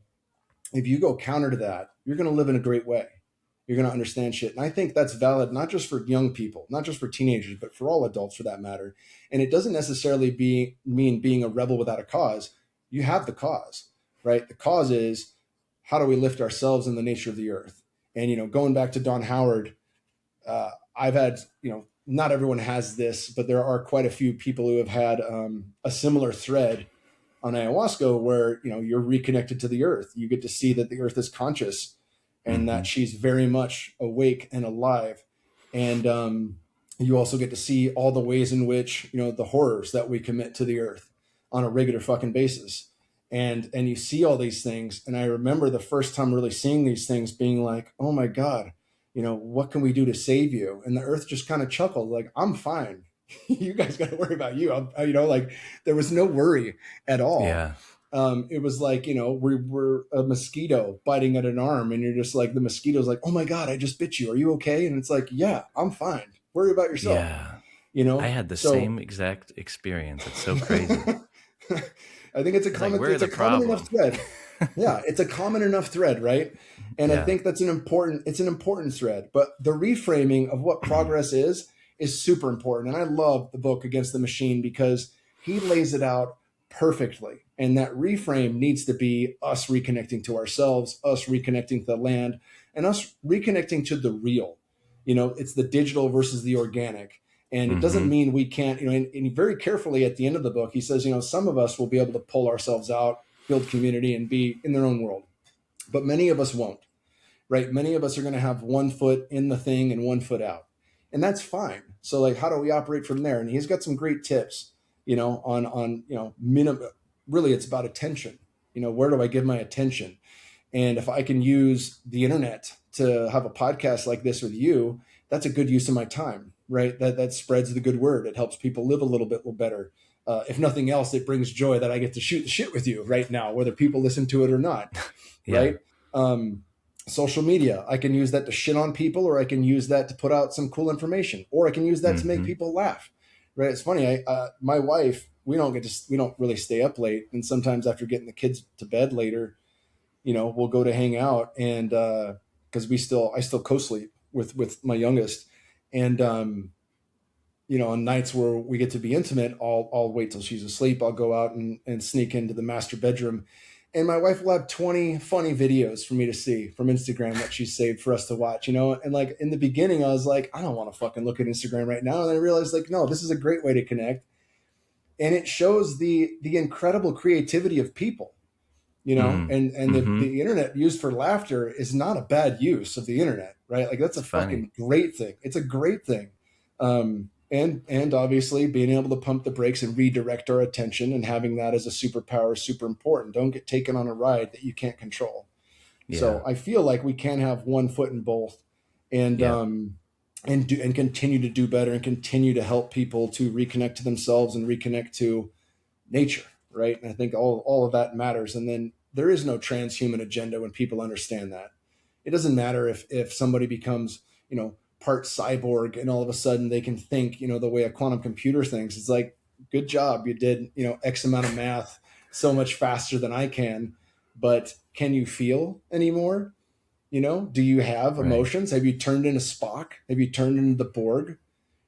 if you go counter to that, you're going to live in a great way. You're going to understand shit. And I think that's valid, not just for young people, not just for teenagers, but for all adults for that matter. And it doesn't necessarily mean being a rebel without a cause. You have the cause, right? The cause is, how do we lift ourselves in the nature of the earth? And, going back to Don Howard, I've had, not everyone has this, but there are quite a few people who have had a similar thread on ayahuasca where, you're reconnected to the earth. You get to see that the earth is conscious and that she's very much awake and alive. And you also get to see all the ways in which, the horrors that we commit to the earth on a regular fucking basis. And you see all these things. And I remember the first time really seeing these things being like, oh my God, what can we do to save you? And the earth just kind of chuckled like, I'm fine. You guys got to worry about you. Like there was no worry at all. Yeah. It was like, we're a mosquito biting at an arm and you're just like, the mosquito's like, oh my God, I just bit you. Are you okay? And it's like, yeah, I'm fine. Worry about yourself. Yeah. I had the same exact experience. It's so crazy. I think it's a common enough thread. Yeah. It's a common enough thread. Right. And I think that's an important thread, but the reframing of what progress is super important. And I love the book Against the Machine because he lays it out perfectly. And that reframe needs to be us reconnecting to ourselves, us reconnecting to the land, and us reconnecting to the real. It's the digital versus the organic. And it doesn't mean we can't, and very carefully at the end of the book, he says, some of us will be able to pull ourselves out, build community, and be in their own world. But many of us won't, right? Many of us are going to have one foot in the thing and one foot out. And that's fine. So like, how do we operate from there? And he's got some great tips, on minimum, really it's about attention. Where do I give my attention? And if I can use the internet to have a podcast like this with you, that's a good use of my time, right? That spreads the good word. It helps people live a little bit better. If nothing else, it brings joy that I get to shoot the shit with you right now, whether people listen to it or not, right? Social media, I can use that to shit on people, or I can use that to put out some cool information, or I can use that to make people laugh, right? It's funny. My wife, we don't really stay up late. And sometimes after getting the kids to bed later, we'll go to hang out, and because I still co-sleep with my youngest, and on nights where we get to be intimate, I'll wait till she's asleep. I'll go out and sneak into the master bedroom, and my wife will have 20 funny videos for me to see from Instagram that she's saved for us to watch. And like in the beginning, I was like, I don't want to fucking look at Instagram right now, and then I realized like, no, this is a great way to connect, and it shows the incredible creativity of people. The internet used for laughter is not a bad use of the internet, right? Like that's a fucking great thing. It's a great thing. And obviously being able to pump the brakes and redirect our attention and having that as a superpower is super important. Don't get taken on a ride that you can't control. Yeah. So I feel like we can have one foot in both, and continue to do better and continue to help people to reconnect to themselves and reconnect to nature. Right. And I think all of that matters. And then there is no transhuman agenda when people understand that. It doesn't matter if somebody becomes, part cyborg and all of a sudden they can think, the way a quantum computer thinks. It's like, good job. You did, X amount of math so much faster than I can. But can you feel anymore? Do you have emotions? Have you turned into Spock? Have you turned into the Borg?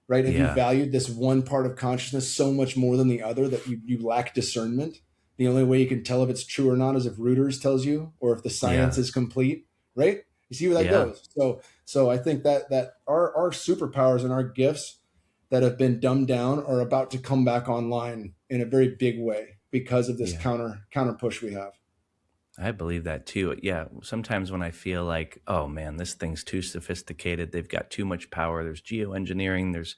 Right? Have you valued this one part of consciousness so much more than the other that you lack discernment? The only way you can tell if it's true or not is if Reuters tells you, or if the science is complete, right? You see where that goes. So I think that our superpowers and our gifts that have been dumbed down are about to come back online in a very big way because of this counter push we have. I believe that too. Yeah. Sometimes when I feel like, oh man, this thing's too sophisticated, they've got too much power, there's geoengineering, there's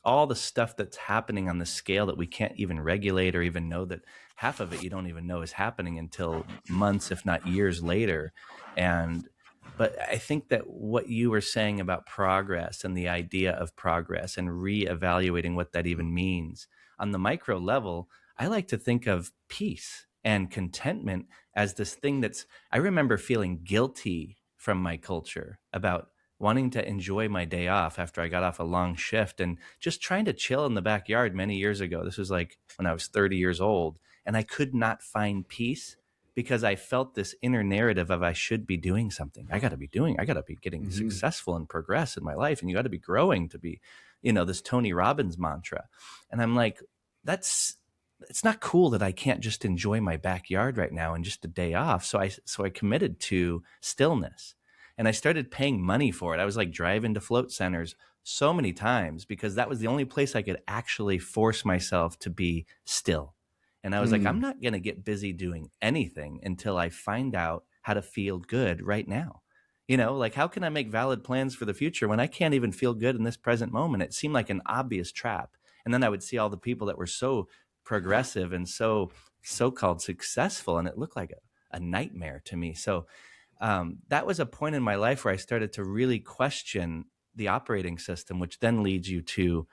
all the stuff that's happening on the scale that we can't even regulate, or even know that half of it you don't even know is happening until months, if not years later. But I think that what you were saying about progress and the idea of progress and reevaluating what that even means on the micro level, I like to think of peace and contentment as this thing I remember feeling guilty from my culture about wanting to enjoy my day off after I got off a long shift and just trying to chill in the backyard many years ago. This was like when I was 30 years old, and I could not find peace because I felt this inner narrative of I should be doing something. I got to be getting successful and progress in my life. And you got to be growing to be, this Tony Robbins mantra. And I'm like, it's not cool that I can't just enjoy my backyard right now and just a day off. So I committed to stillness, and I started paying money for it. I was like driving to float centers so many times because that was the only place I could actually force myself to be still. And I was like, I'm not going to get busy doing anything until I find out how to feel good right now. Like, how can I make valid plans for the future when I can't even feel good in this present moment? It seemed like an obvious trap. And then I would see all the people that were so progressive and so-called successful, and it looked like a nightmare to me. So that was a point in my life where I started to really question the operating system, which then leads you to,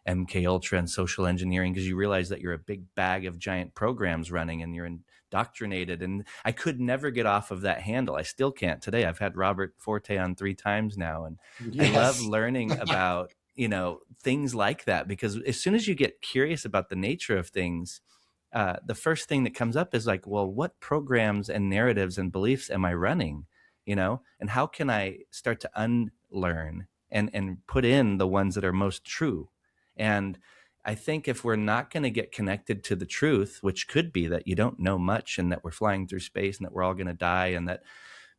MK Ultra and social engineering, because you realize that you're a big bag of giant programs running and you're indoctrinated. And I could never get off of that handle. I still can't today. I've had Robert Forte on 3 times now, and I love learning about things like that, because as soon as you get curious about the nature of things, the first thing that comes up is like, well, what programs and narratives and beliefs am I running, and how can I start to unlearn and put in the ones that are most true? And I think if we're not going to get connected to the truth, which could be that you don't know much and that we're flying through space and that we're all going to die, and that,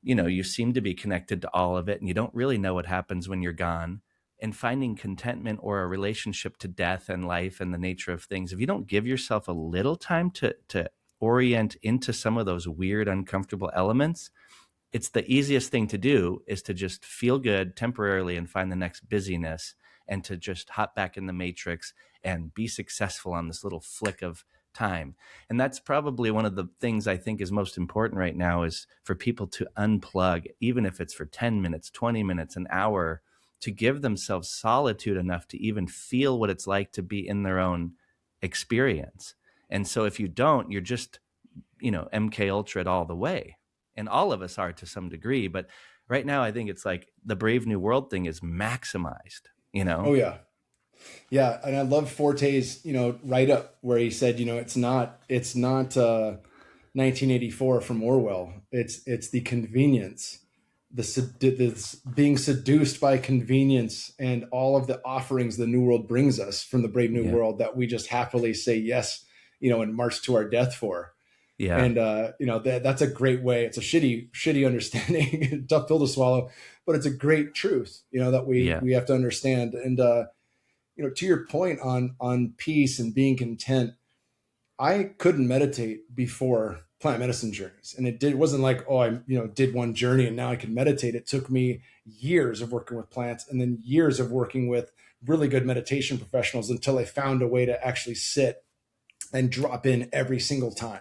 you seem to be connected to all of it and you don't really know what happens when you're gone, and finding contentment or a relationship to death and life and the nature of things, if you don't give yourself a little time to orient into some of those weird, uncomfortable elements, it's the easiest thing to do is to just feel good temporarily and find the next busyness, and to just hop back in the matrix and be successful on this little flick of time. And that's probably one of the things I think is most important right now, is for people to unplug, even if it's for 10 minutes, 20 minutes, an hour, to give themselves solitude enough to even feel what it's like to be in their own experience. And so if you don't, you're just, MK Ultra it all the way. And all of us are to some degree. But right now, I think it's like the Brave New World thing is maximized, Oh yeah. Yeah. And I love Forte's, write up where he said, it's not 1984 from Orwell. It's the convenience, the being seduced by convenience and all of the offerings the New World brings us from the Brave New World that we just happily say yes, and march to our death for. Yeah. And, that's a great way. It's a shitty understanding, tough pill to swallow, but it's a great truth, that we have to understand. And, to your point on peace and being content, I couldn't meditate before plant medicine journeys. And it wasn't like, oh, I, did one journey and now I can meditate. It took me years of working with plants and then years of working with really good meditation professionals until I found a way to actually sit and drop in every single time,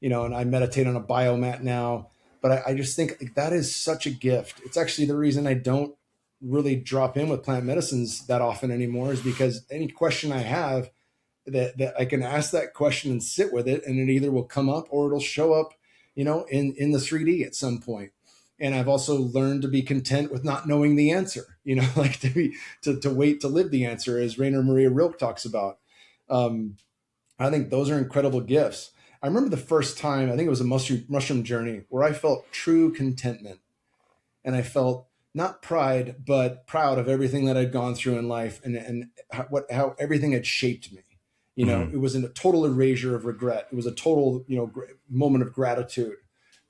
and I meditate on a biomat now, but I just think that is such a gift. It's actually the reason I don't really drop in with plant medicines that often anymore, is because any question I have, that I can ask that question and sit with it, and it either will come up or it'll show up, in the 3D at some point. And I've also learned to be content with not knowing the answer, like to wait to live the answer, as Rainer Maria Rilke talks about. I think those are incredible gifts. I remember the first time, I think it was a mushroom journey, where I felt true contentment, and I felt not pride, but proud of everything that I'd gone through in life and how everything had shaped me. It was a total erasure of regret. It was a total, moment of gratitude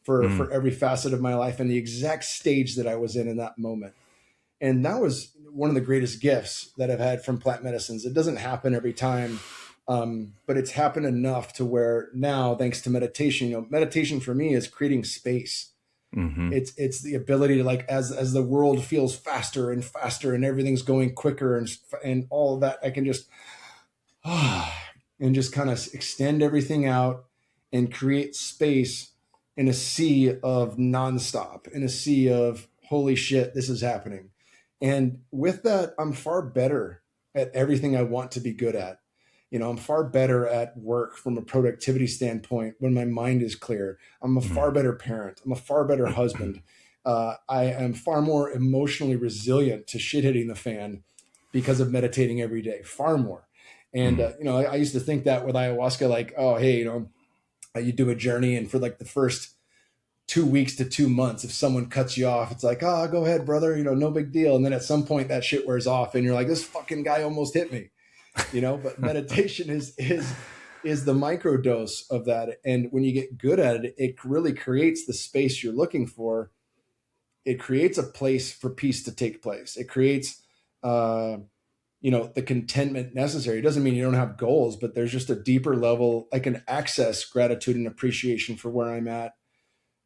for every facet of my life and the exact stage that I was in that moment. And that was one of the greatest gifts that I've had from plant medicines. It doesn't happen every time, but it's happened enough to where now, thanks to meditation, meditation for me is creating space. Mm-hmm. It's the ability to, like, as the world feels faster and faster and everything's going quicker and all of that, I can just and just kind of extend everything out and create space in a sea of nonstop, in a sea of holy shit, this is happening. And with that, I'm far better at everything I want to be good at. I'm far better at work from a productivity standpoint when my mind is clear. I'm a far better parent. I'm a far better husband. I am far more emotionally resilient to shit hitting the fan because of meditating every day, far more. And, I used to think that with ayahuasca, like, oh, hey, you do a journey and for like the first 2 weeks to 2 months, if someone cuts you off, it's like, oh, go ahead, brother, no big deal. And then at some point that shit wears off and you're like, this fucking guy almost hit me. But meditation is the microdose of that. And when you get good at it, it really creates the space you're looking for. It creates a place for peace to take place. It creates, the contentment necessary. It doesn't mean you don't have goals, but there's just a deeper level. I can access gratitude and appreciation for where I'm at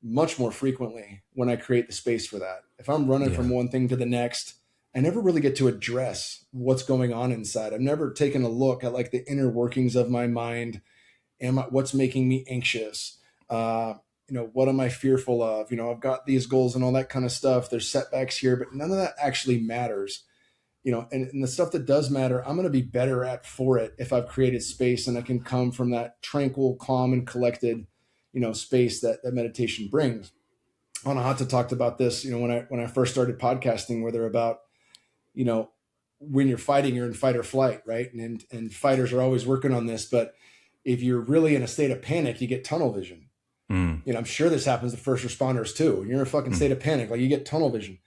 much more frequently when I create the space for that. If I'm running from one thing to the next, I never really get to address what's going on inside. I've never taken a look at like the inner workings of my mind and what's making me anxious. What am I fearful of? I've got these goals and all that kind of stuff. There's setbacks here, but none of that actually matters. And the stuff that does matter, I'm going to be better at for it if I've created space and I can come from that tranquil, calm, and collected, space that meditation brings. Anahata talked about this, when I first started podcasting, where they're about, when you're fighting, you're in fight or flight, right? And fighters are always working on this, but if you're really in a state of panic, you get tunnel vision. I'm sure this happens to first responders too. You're in a fucking state of panic, like you get tunnel vision.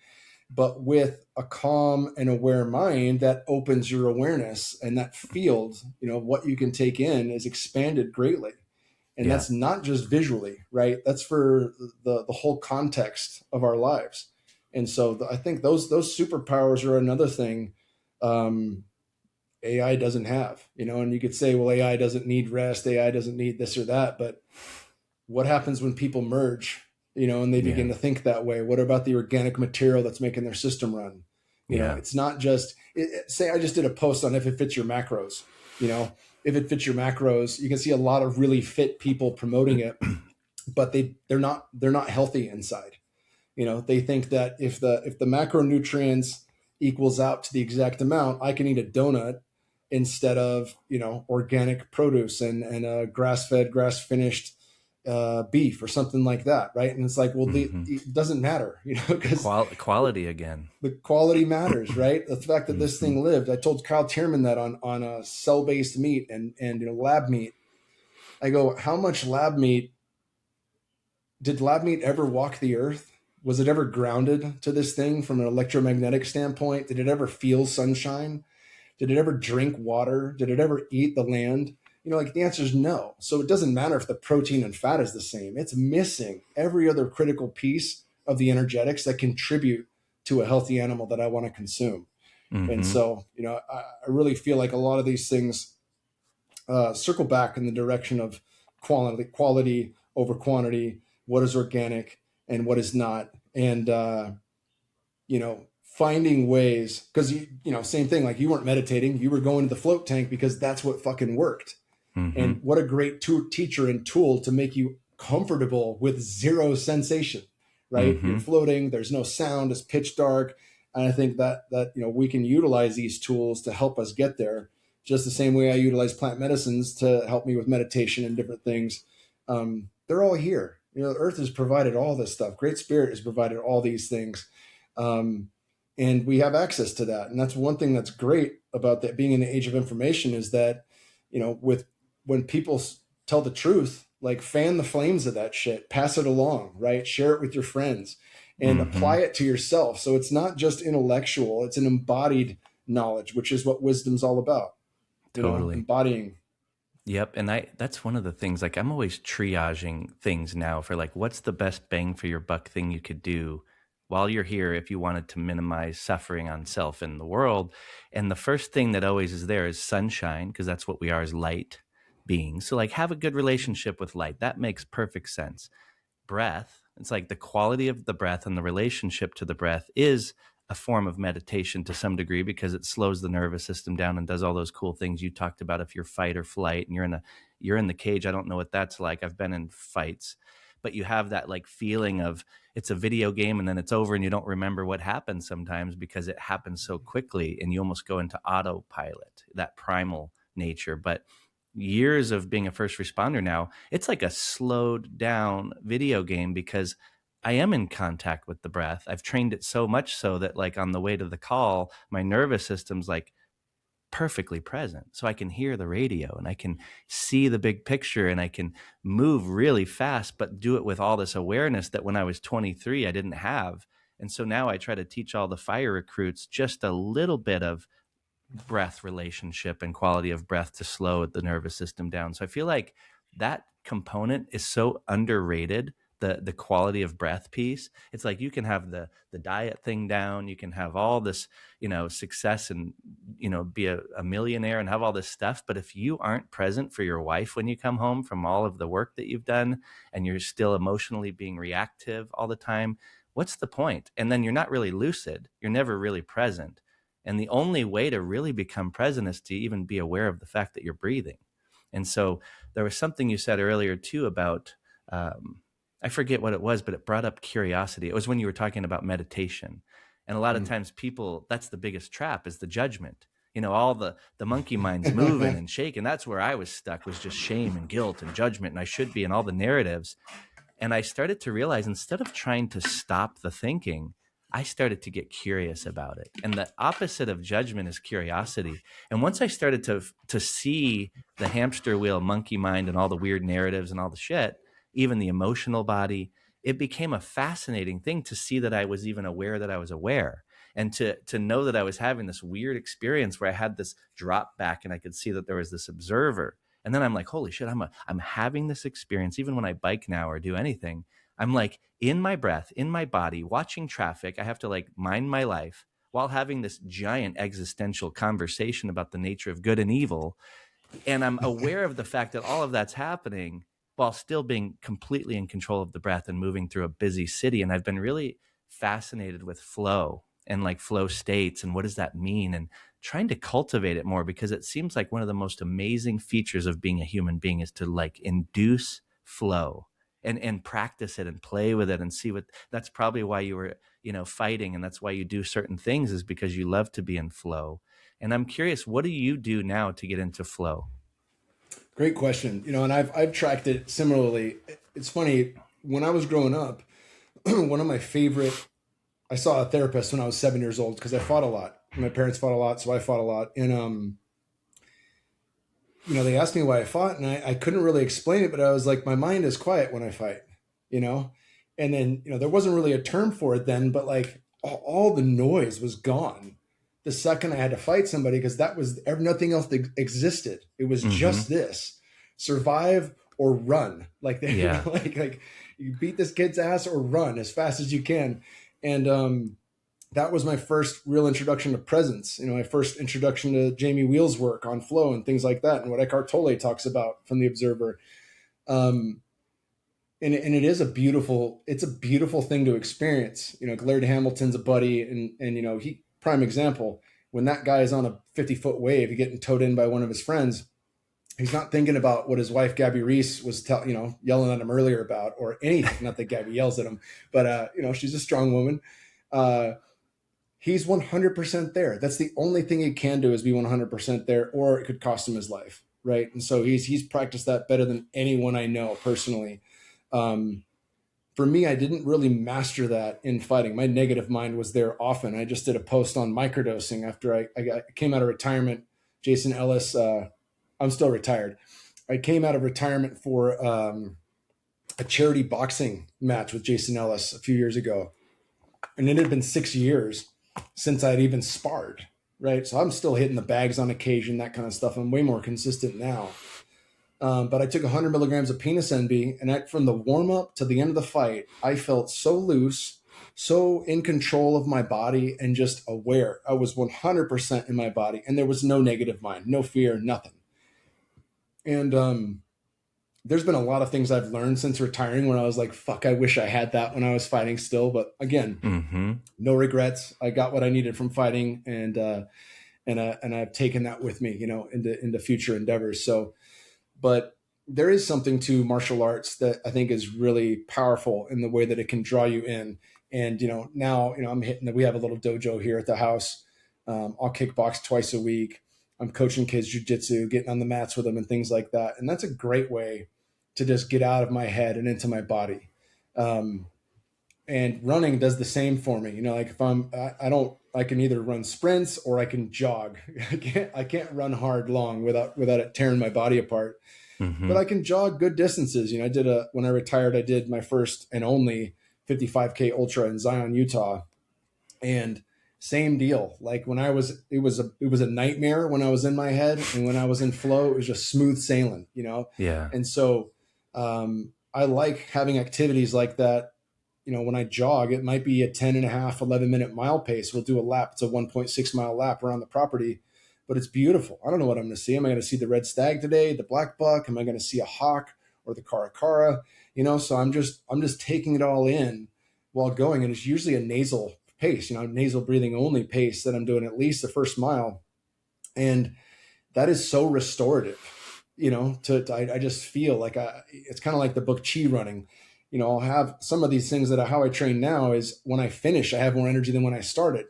But with a calm and aware mind, that opens your awareness, and that field, what you can take in is expanded greatly. And that's not just visually, right? That's for the whole context of our lives. And so I think those superpowers are another thing AI doesn't have, and you could say, well, AI doesn't need rest, AI doesn't need this or that, but what happens when people merge, and they begin to think that way? What about the organic material that's making their system run? It's not just say I just did a post on if it fits your macros, if it fits your macros, you can see a lot of really fit people promoting it, but they're not healthy inside. They think that if the macronutrients equals out to the exact amount, I can eat a donut instead of, organic produce and a grass-fed, grass-finished beef or something like that, right? And it's like, well, it doesn't matter, because quality again. The quality matters, right? The fact that this thing lived. I told Kyle Tierman that on a cell-based meat and lab meat. I go, how much did lab meat ever walk the earth? Was it ever grounded to this thing from an electromagnetic standpoint? Did it ever feel sunshine? Did it ever drink water? Did it ever eat the land? The answer is no. So it doesn't matter if the protein and fat is the same. It's missing every other critical piece of the energetics that contribute to a healthy animal that I want to consume. And so, I really feel like a lot of these things circle back in the direction of quality over quantity, what is organic and what is not. And, finding ways, because, same thing, like you weren't meditating, you were going to the float tank because that's what fucking worked. And what a great teacher and tool to make you comfortable with zero sensation, right? You're floating, there's no sound, it's pitch dark. And I think that we can utilize these tools to help us get there, just the same way I utilize plant medicines to help me with meditation and different things. They're all here. The earth has provided all this stuff. Great Spirit has provided all these things. And we have access to that. And that's one thing that's great about that being in the age of information is that, when people tell the truth, like fan the flames of that shit, pass it along, right? Share it with your friends and apply it to yourself. So it's not just intellectual, it's an embodied knowledge, which is what wisdom's all about. Totally. Embodying. Yep. And that's one of the things, like I'm always triaging things now for like, what's the best bang for your buck thing you could do while you're here if you wanted to minimize suffering on self and the world. And the first thing that always is there is sunshine, because that's what we are, as light beings. So like have a good relationship with light. That makes perfect sense. Breath, it's like the quality of the breath and the relationship to the breath is a form of meditation to some degree, because it slows the nervous system down and does all those cool things you talked about. If you're fight or flight and you're in the cage, I don't know what that's like. I've been in fights, but you have that like feeling of it's a video game and then it's over and you don't remember what happened sometimes because it happens so quickly and you almost go into autopilot, that primal nature. But years of being a first responder now, it's like a slowed down video game because I am in contact with the breath. I've trained it so much so that like on the way to the call, my nervous system's like perfectly present. So I can hear the radio and I can see the big picture and I can move really fast, but do it with all this awareness that when I was 23, I didn't have. And so now I try to teach all the fire recruits just a little bit of breath relationship and quality of breath to slow the nervous system down. So I feel like that component is so underrated, the quality of breath piece. It's like you can have the diet thing down, you can have all this, success and, be a millionaire and have all this stuff. But if you aren't present for your wife when you come home from all of the work that you've done and you're still emotionally being reactive all the time, what's the point? And then you're not really lucid. You're never really present. And the only way to really become present is to even be aware of the fact that you're breathing. And so there was something you said earlier too about, I forget what it was, but it brought up curiosity. It was when you were talking about meditation. And a lot of times people, that's the biggest trap, is the judgment. All the monkey mind's moving and shaking. That's where I was stuck, was just shame and guilt and judgment. And I should be in all the narratives. And I started to realize, instead of trying to stop the thinking, I started to get curious about it. And the opposite of judgment is curiosity. And once I started to see the hamster wheel, monkey mind, and all the weird narratives and all the shit, even the emotional body, it became a fascinating thing to see that I was even aware that I was aware. And to know that I was having this weird experience where I had this drop back and I could see that there was this observer. And then I'm like, holy shit, I'm having this experience. Even when I bike now or do anything, I'm like in my breath, in my body, watching traffic. I have to like mind my life while having this giant existential conversation about the nature of good and evil. And I'm aware of the fact that all of that's happening while still being completely in control of the breath and moving through a busy city. And I've been really fascinated with flow and like flow states and what does that mean, and trying to cultivate it more, because it seems like one of the most amazing features of being a human being is to like induce flow and practice it and play with it and see what. That's probably why you were, fighting, and that's why you do certain things, is because you love to be in flow. And I'm curious, what do you do now to get into flow? Great question. And I've tracked it similarly. It's funny, when I was growing up, one of my favorite, I saw a therapist when I was 7 years old because I fought a lot. My parents fought a lot, so I fought a lot. And, they asked me why I fought, and I couldn't really explain it, but I was like, my mind is quiet when I fight, And then, there wasn't really a term for it then, but like all the noise was gone the second I had to fight somebody, because that was nothing else that existed. It was just this: survive or run. Like, Yeah. like you beat this kid's ass or run as fast as you can. And that was my first real introduction to presence. My first introduction to Jamie Wheel's work on flow and things like that, and what Eckhart Tolle talks about from The Observer. And it is a beautiful thing to experience. Laird Hamilton's a buddy, and he, prime example, when that guy is on a 50-foot wave, getting towed in by one of his friends, he's not thinking about what his wife, Gabby Reese, was yelling at him earlier about, or anything. Not that Gabby yells at him, but she's a strong woman. He's 100% there. That's the only thing he can do, is be 100% there, or it could cost him his life. Right. And so he's practiced that better than anyone I know personally. For me, I didn't really master that in fighting. My negative mind was there often. I just did a post on microdosing after I came out of retirement. Jason Ellis, I'm still retired. I came out of retirement for a charity boxing match with Jason Ellis a few years ago. And it had been 6 years since I'd even sparred, right? So I'm still hitting the bags on occasion, that kind of stuff. I'm way more consistent now. But I took 100 milligrams of penis NB, and from the warm up to the end of the fight, I felt so loose, so in control of my body, and just aware. I was 100% in my body, and there was no negative mind, no fear, nothing. And there's been a lot of things I've learned since retiring when I was like, fuck, I wish I had that when I was fighting still. But again, no regrets. I got what I needed from fighting, and I've taken that with me, into future endeavors. So, but there is something to martial arts that I think is really powerful in the way that it can draw you in. And, now, we have a little dojo here at the house. I'll kickbox twice a week. I'm coaching kids jujitsu, getting on the mats with them and things like that. And that's a great way to just get out of my head and into my body. And running does the same for me. Like if I can either run sprints or I can jog. I can't run hard long without it tearing my body apart. But I can jog good distances. When I retired, I did my first and only 55K ultra in Zion, Utah. And same deal. Like it was a nightmare when I was in my head, and when I was in flow, it was just smooth sailing, Yeah. And so, I like having activities like that. When I jog, it might be a 10.5, 11-minute mile pace. We'll do a lap. It's a 1.6 mile lap around the property, but it's beautiful. I don't know what I'm going to see. Am I going to see the red stag today, the black buck? Am I going to see a hawk or the caracara? So I'm just taking it all in while going. And it's usually a nasal pace, nasal breathing only pace that I'm doing at least the first mile. And that is so restorative, I just feel like it's kind of like the book Chi Running. I'll have some of these things how I train now is when I finish, I have more energy than when I started.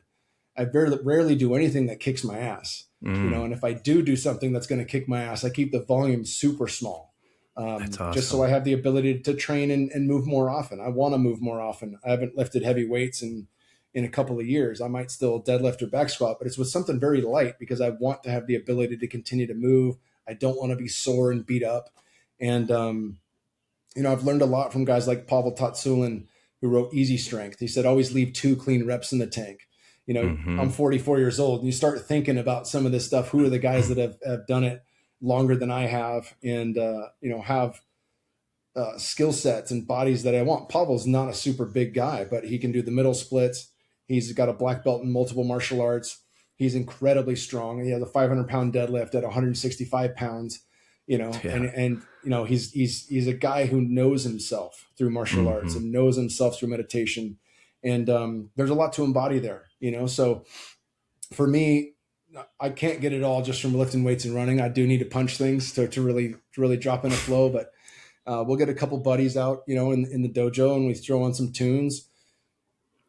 I very rarely do anything that kicks my ass, and if I do something that's going to kick my ass, I keep the volume super small. That's awesome. Just so I have the ability to train and move more often. I want to move more often. I haven't lifted heavy weights in a couple of years. I might still deadlift or back squat, but it's with something very light because I want to have the ability to continue to move. I don't want to be sore and beat up. And, I've learned a lot from guys like Pavel Tatsulin, who wrote Easy Strength. He said, always leave 2 clean reps in the tank. I'm 44 years old, and you start thinking about some of this stuff. Who are the guys that have done it longer than I have, and have skill sets and bodies that I want. Pavel's not a super big guy, but he can do the middle splits. He's got a black belt in multiple martial arts. He's incredibly strong. He has a 500-pound deadlift at 165 pounds, and he's a guy who knows himself through martial arts and knows himself through meditation. And there's a lot to embody there, So for me, I can't get it all just from lifting weights and running. I do need to punch things to really drop in a flow, but we'll get a couple buddies out, in the dojo, and we throw on some tunes,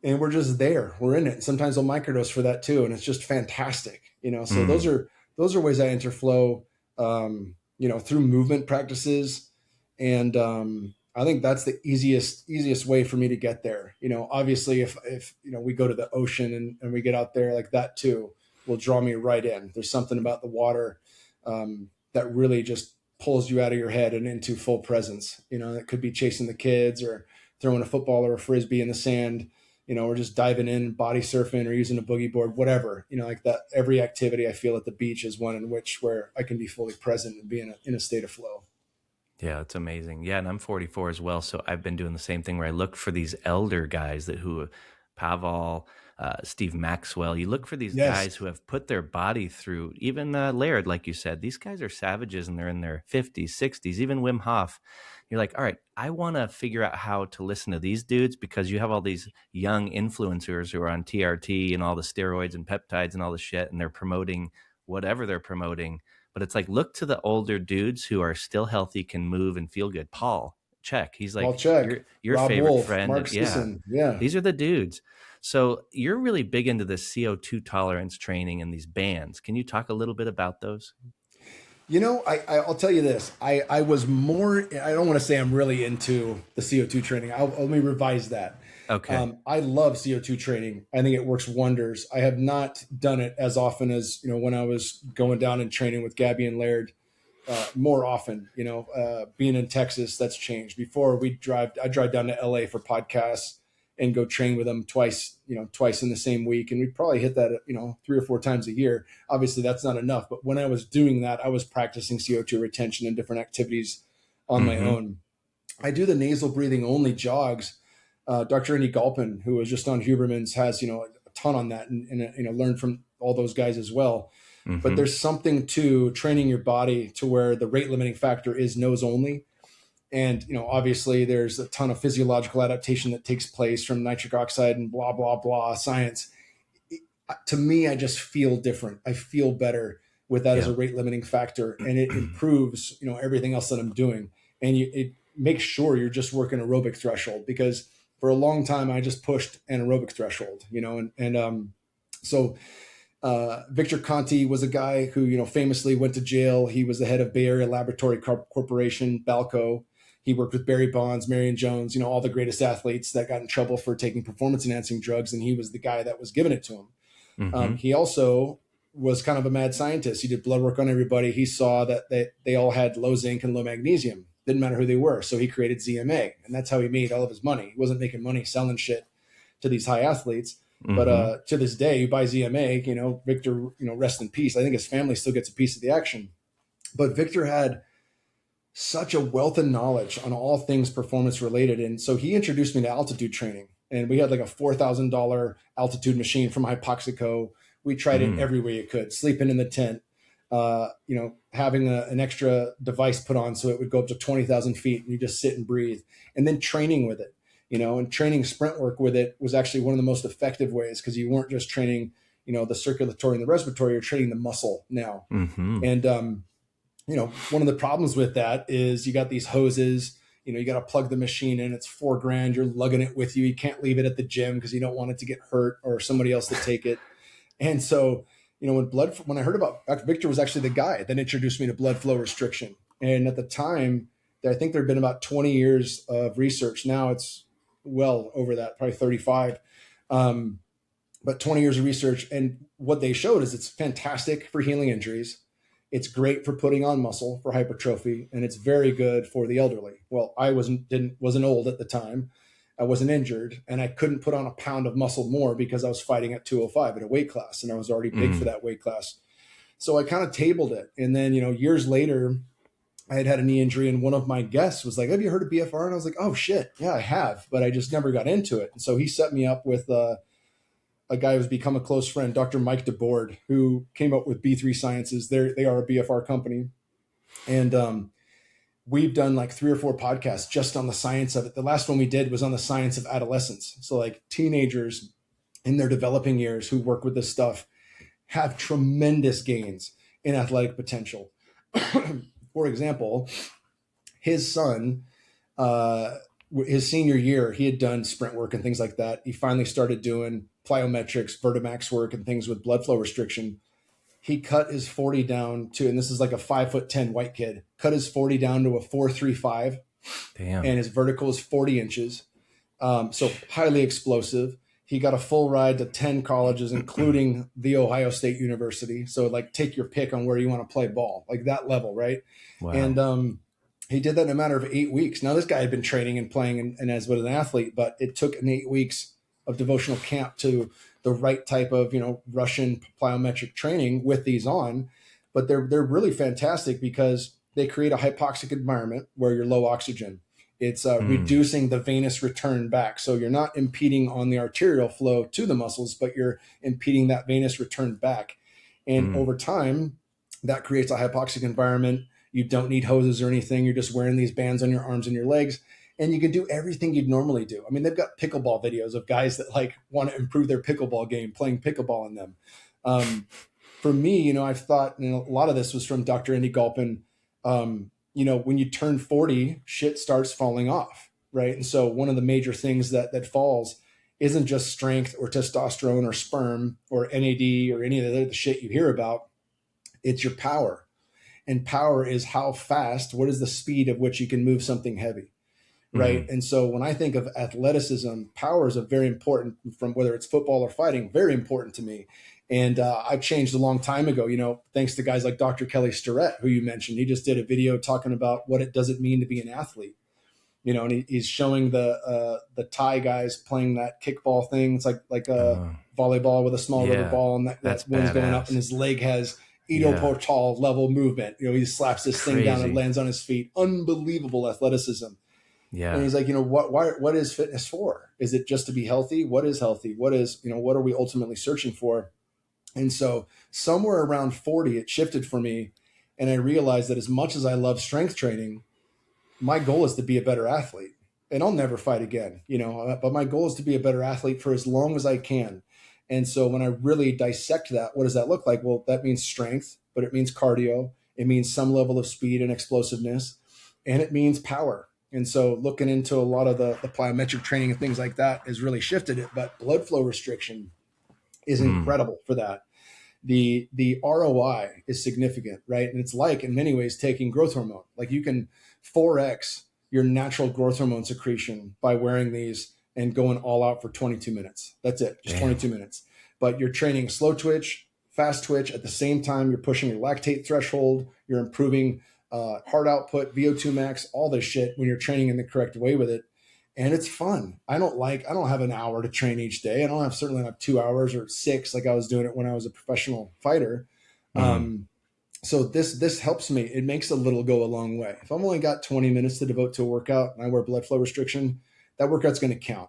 and we're just there. We're in it. Sometimes I'll microdose for that too, and it's just fantastic, So those are ways I enter flow, through movement practices, and I think that's the easiest way for me to get there. Obviously, if we go to the ocean and we get out there, like that too will draw me right in. There's something about the water that really just pulls you out of your head and into full presence. It could be chasing the kids or throwing a football or a frisbee in the sand, or just diving in, body surfing, or using a boogie board, whatever, like that. Every activity I feel at the beach is one in where I can be fully present and be in a state of flow. Yeah, it's amazing. Yeah, and I'm 44 as well, so I've been doing the same thing where I look for these elder guys who Pavel, Steve Maxwell. You look for these guys who have put their body through, even Laird, like you said. These guys are savages, and they're in their 50s, 60s, even Wim Hof. You're like, all right, I want to figure out how to listen to these dudes, because you have all these young influencers who are on TRT and all the steroids and peptides and all the shit, and they're promoting whatever they're promoting. But it's like, look to the older dudes who are still healthy, can move and feel good. Paul, check. He's like, your Rob favorite Wolf, friend. Mark Sisson. Yeah. These are the dudes. So you're really big into the CO2 tolerance training and these bands. Can you talk a little bit about those? I'll tell you this. I was more, I don't want to say I'm really into the CO2 training. Let me revise that. Okay. I love CO2 training. I think it works wonders. I have not done it as often as, when I was going down and training with Gabby and Laird, more often, being in Texas, that's changed. Before I drive down to LA for podcasts and go train with them twice in the same week. And we probably hit that, 3 or 4 times a year. Obviously that's not enough, but when I was doing that, I was practicing CO2 retention and different activities on my own. I do the nasal breathing only jogs. Dr. Andy Galpin, who was just on Huberman's, has, a ton on that and learned from all those guys as well. But there's something to training your body to where the rate limiting factor is nose only. And, obviously there's a ton of physiological adaptation that takes place from nitric oxide and blah, blah, blah science. To me, I just feel different. I feel better with that as a rate limiting factor, and it improves, everything else that I'm doing. And it makes sure you're just working aerobic threshold, because for a long time, I just pushed anaerobic threshold, so Victor Conti was a guy who, famously went to jail. He was the head of Bay Area Laboratory Corporation, Balco. He worked with Barry Bonds, Marion Jones, all the greatest athletes that got in trouble for taking performance enhancing drugs. And he was the guy that was giving it to him. He also was kind of a mad scientist. He did blood work on everybody. He saw that they all had low zinc and low magnesium. Didn't matter who they were. So he created ZMA, and that's how he made all of his money. He wasn't making money selling shit to these high athletes. But to this day, you buy ZMA, Victor, rest in peace. I think his family still gets a piece of the action. But Victor had such a wealth of knowledge on all things performance related. And so he introduced me to altitude training. And we had like a $4,000 altitude machine from Hypoxico. We tried it every way you could, sleeping in the tent, having an extra device put on so it would go up to 20,000 feet and you just sit and breathe, and then training with it, and training sprint work with it was actually one of the most effective ways, because you weren't just training, the circulatory and the respiratory, you're training the muscle now. And, one of the problems with that is you got these hoses, you got to plug the machine in, it's $4,000, you're lugging it with you. You can't leave it at the gym because you don't want it to get hurt or somebody else to take it. And so, when I heard about Victor was actually the guy that introduced me to blood flow restriction. And at the time, I think there'd been about 20 years of research. Now it's well over that, probably 35. But 20 years of research. And what they showed is it's fantastic for healing injuries. It's great for putting on muscle for hypertrophy, and it's very good for the elderly. Well, I wasn't old at the time. I wasn't injured, and I couldn't put on a pound of muscle more because I was fighting at 205 at a weight class, and I was already big for that weight class. So I kind of tabled it. And then, years later, I had a knee injury, and one of my guests was like, have you heard of BFR? And I was like, oh shit. Yeah, I have, but I just never got into it. And so he set me up with a guy who's become a close friend, Dr. Mike DeBoard, who came up with B3 Sciences. They are a BFR company. And we've done like 3 or 4 podcasts just on the science of it. The last one we did was on the science of adolescence. So like teenagers in their developing years who work with this stuff have tremendous gains in athletic potential. For example, his son, his senior year, he had done sprint work and things like that. He finally started doing plyometrics, Vertimax work, and things with blood flow restriction. He cut his 40 down to, and this is like a 5'10" white kid, cut his 40 down to a 4.35. Damn. And his vertical is 40 inches. So highly explosive. He got a full ride to 10 colleges, including the Ohio State University. So like take your pick on where you want to play ball, like that level, right? Wow. And he did that in a matter of 8 weeks. Now this guy had been training and playing and as with an athlete, but it took an 8 weeks of devotional camp to the right type of, Russian plyometric training with these on. But they're really fantastic because they create a hypoxic environment where you're low oxygen. It's reducing the venous return back. So you're not impeding on the arterial flow to the muscles, but you're impeding that venous return back. And over time, that creates a hypoxic environment. You don't need hoses or anything. You're just wearing these bands on your arms and your legs. And you can do everything you'd normally do. I mean, they've got pickleball videos of guys that like want to improve their pickleball game, playing pickleball in them. For me, I've thought, a lot of this was from Dr. Andy Galpin. When you turn 40, shit starts falling off, right? And so one of the major things that falls isn't just strength or testosterone or sperm or NAD or any of the shit you hear about. It's your power. And power is how fast, what is the speed of which you can move something heavy, right? And so when I think of athleticism, power is a very important, from whether it's football or fighting, very important to me. And I've changed a long time ago, thanks to guys like Dr. Kelly Starrett, who you mentioned. He just did a video talking about what it does mean to be an athlete, and he's showing the Thai guys playing that kickball thing. It's like a volleyball with a small rubber ball, and that one's going up, and his leg has Ido Portal level movement. He slaps this thing down and lands on his feet. Unbelievable athleticism. Yeah. And he's like, what is fitness for? Is it just to be healthy? What is healthy? What is, what are we ultimately searching for? And so somewhere around 40, it shifted for me. And I realized that as much as I love strength training, my goal is to be a better athlete. And I'll never fight again, but my goal is to be a better athlete for as long as I can. And so when I really dissect that, what does that look like? Well, that means strength, but it means cardio. It means some level of speed and explosiveness, and it means power. And so looking into a lot of the plyometric training and things like that has really shifted it. But blood flow restriction is incredible for that. The ROI is significant, right? And it's like, in many ways, taking growth hormone. Like you can 4x your natural growth hormone secretion by wearing these and going all out for 22 minutes. That's it, just 22 minutes. But you're training slow twitch, fast twitch. At the same time, you're pushing your lactate threshold. You're improving heart output, VO2 max, all this shit when you're training in the correct way with it. And it's fun. I don't have an hour to train each day. I don't certainly have 2 hours or 6 like I was doing it when I was a professional fighter. So this helps me. It makes a little go a long way. If I've only got 20 minutes to devote to a workout and I wear blood flow restriction, that workout's going to count.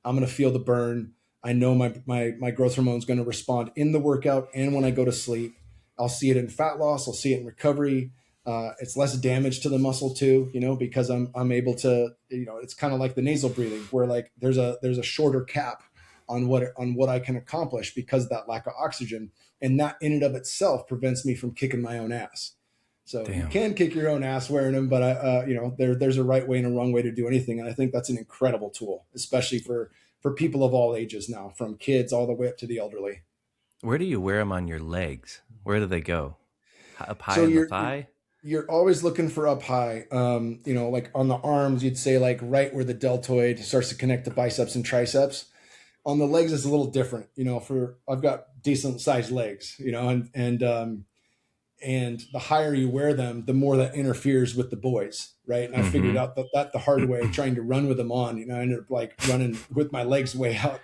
I'm going to feel the burn. I know my growth hormone is going to respond in the workout and when I go to sleep. I'll see it in fat loss. I'll see it in recovery. It's less damage to the muscle too, because I'm able to, it's kind of like the nasal breathing where like there's a shorter cap on what I can accomplish because of that lack of oxygen. And that in and of itself prevents me from kicking my own ass. So you can kick your own ass wearing them, but there's a right way and a wrong way to do anything. And I think that's an incredible tool, especially for people of all ages now, from kids all the way up to the elderly. Where do you wear them on your legs? Where do they go? Up high on the thigh? You're always looking for up high. Like on the arms, you'd say like right where the deltoid starts to connect to biceps and triceps. On the legs, it's a little different. I've got decent sized legs, and the higher you wear them, the more that interferes with the boys, right? And I figured out that the hard way, trying to run with them on. I ended up like running with my legs way out.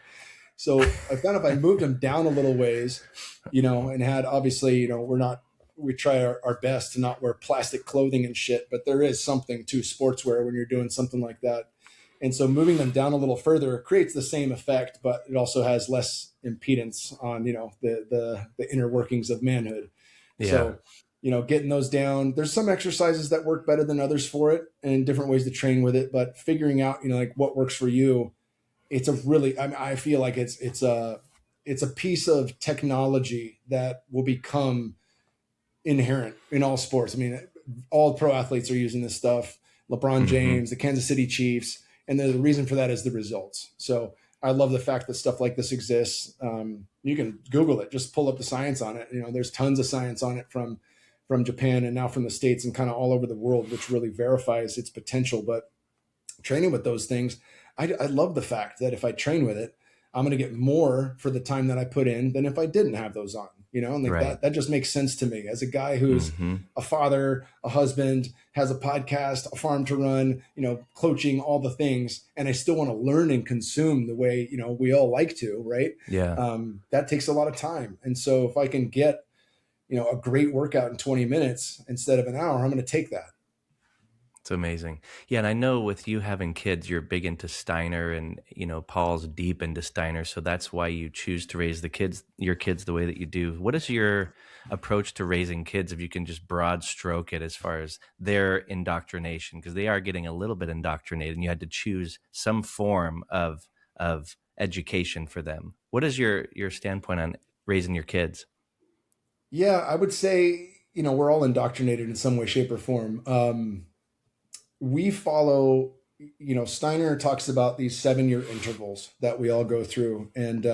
So I found if I moved them down a little ways, and had obviously, we're not we try our best to not wear plastic clothing and shit, but there is something to sportswear when you're doing something like that. And so moving them down a little further creates the same effect, but it also has less impedance on, the inner workings of manhood. Yeah. So, getting those down, there's some exercises that work better than others for it and different ways to train with it, but figuring out, like what works for you, it's a really, I feel like it's a piece of technology that will become inherent in all sports. I mean, all pro athletes are using this stuff. LeBron James, the Kansas City Chiefs, and the reason for that is the results. So I love the fact that stuff like this exists. You can Google it, just pull up the science on it. There's tons of science on it from Japan and now from the States and kind of all over the world, which really verifies its potential. But training with those things, I love the fact that if I train with it, I'm going to get more for the time that I put in than if I didn't have those on, and like right. that just makes sense to me as a guy who's a father, a husband, has a podcast, a farm to run, coaching, all the things. And I still want to learn and consume the way, we all like to, right? Yeah. That takes a lot of time. And so if I can get, a great workout in 20 minutes instead of an hour, I'm going to take that. It's amazing. Yeah. And I know with you having kids, you're big into Steiner and, Paul's deep into Steiner. So that's why you choose to raise your kids the way that you do. What is your approach to raising kids, if you can just broad stroke it as far as their indoctrination? Because they are getting a little bit indoctrinated and you had to choose some form of education for them. What is your standpoint on raising your kids? Yeah, I would say, we're all indoctrinated in some way, shape, or form. We follow, Steiner talks about these 7-year intervals that we all go through. And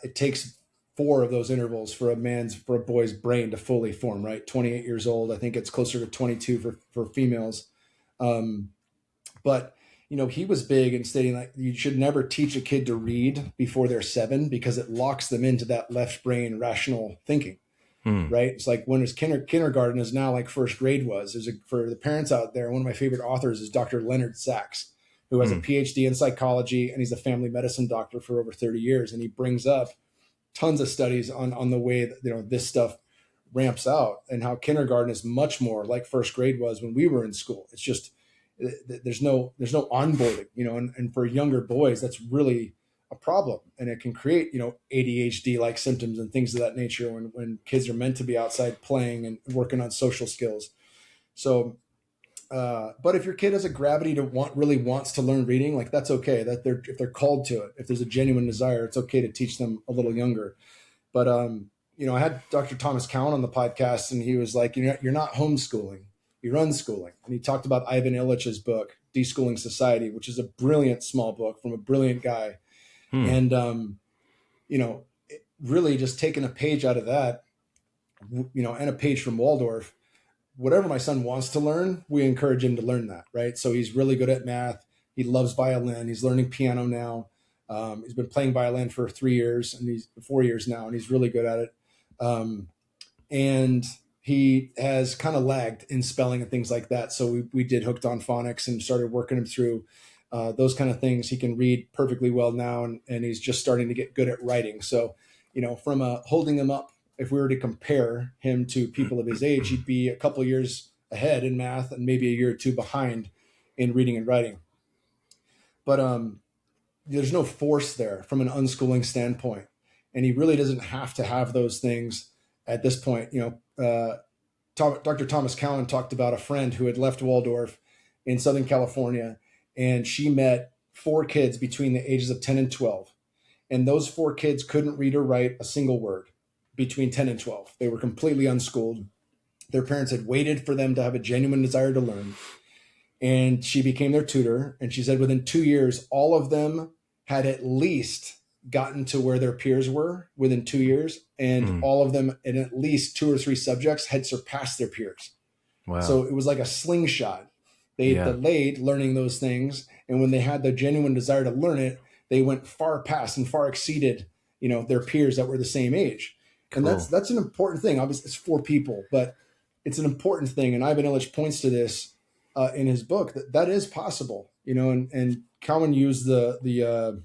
it takes 4 of those intervals for a boy's brain to fully form, right? 28 years old. I think it's closer to 22 for females. But, he was big in stating like you should never teach a kid to read before they're 7 because it locks them into that left brain rational thinking. Right. It's like when his kindergarten is now like first grade was. For the parents out there, one of my favorite authors is Dr. Leonard Sachs, who has a PhD in psychology, and he's a family medicine doctor for over 30 years. And he brings up tons of studies on the way that, this stuff ramps out and how kindergarten is much more like first grade was when we were in school. It's just, there's no onboarding, and for younger boys, that's really a problem, and it can create, ADHD like symptoms and things of that nature when kids are meant to be outside playing and working on social skills. So, but if your kid has a gravity really wants to learn reading, like that's okay. That if they're called to it, if there's a genuine desire, it's okay to teach them a little younger. But, I had Dr. Thomas Cowan on the podcast, and he was like, you're not homeschooling, you're unschooling. And he talked about Ivan Illich's book, Deschooling Society, which is a brilliant small book from a brilliant guy. And, really just taking a page out of that, and a page from Waldorf, whatever my son wants to learn, we encourage him to learn that. Right. So he's really good at math. He loves violin. He's learning piano now. He's been playing violin for 4 years now, and he's really good at it. And he has kind of lagged in spelling and things like that. So we did Hooked on Phonics and started working him through those kind of things. He can read perfectly well now, and he's just starting to get good at writing. So, from holding him up, if we were to compare him to people of his age, he'd be a couple of years ahead in math and maybe a year or 2 behind in reading and writing. But there's no force there from an unschooling standpoint. And he really doesn't have to have those things at this point. Dr. Thomas Cowan talked about a friend who had left Waldorf in Southern California, and she met 4 kids between the ages of 10 and 12. And those 4 kids couldn't read or write a single word between 10 and 12. They were completely unschooled. Their parents had waited for them to have a genuine desire to learn. And she became their tutor. And she said within 2 years, all of them had at least gotten to where their peers were within 2 years. And all of them in at least 2 or 3 subjects had surpassed their peers. Wow. So it was like a slingshot. They delayed learning those things. And when they had the genuine desire to learn it, they went far past and far exceeded, their peers that were the same age. Cool. And that's an important thing. Obviously, it's 4 people, but it's an important thing. And Ivan Illich points to this in his book that is possible, and Cowan used the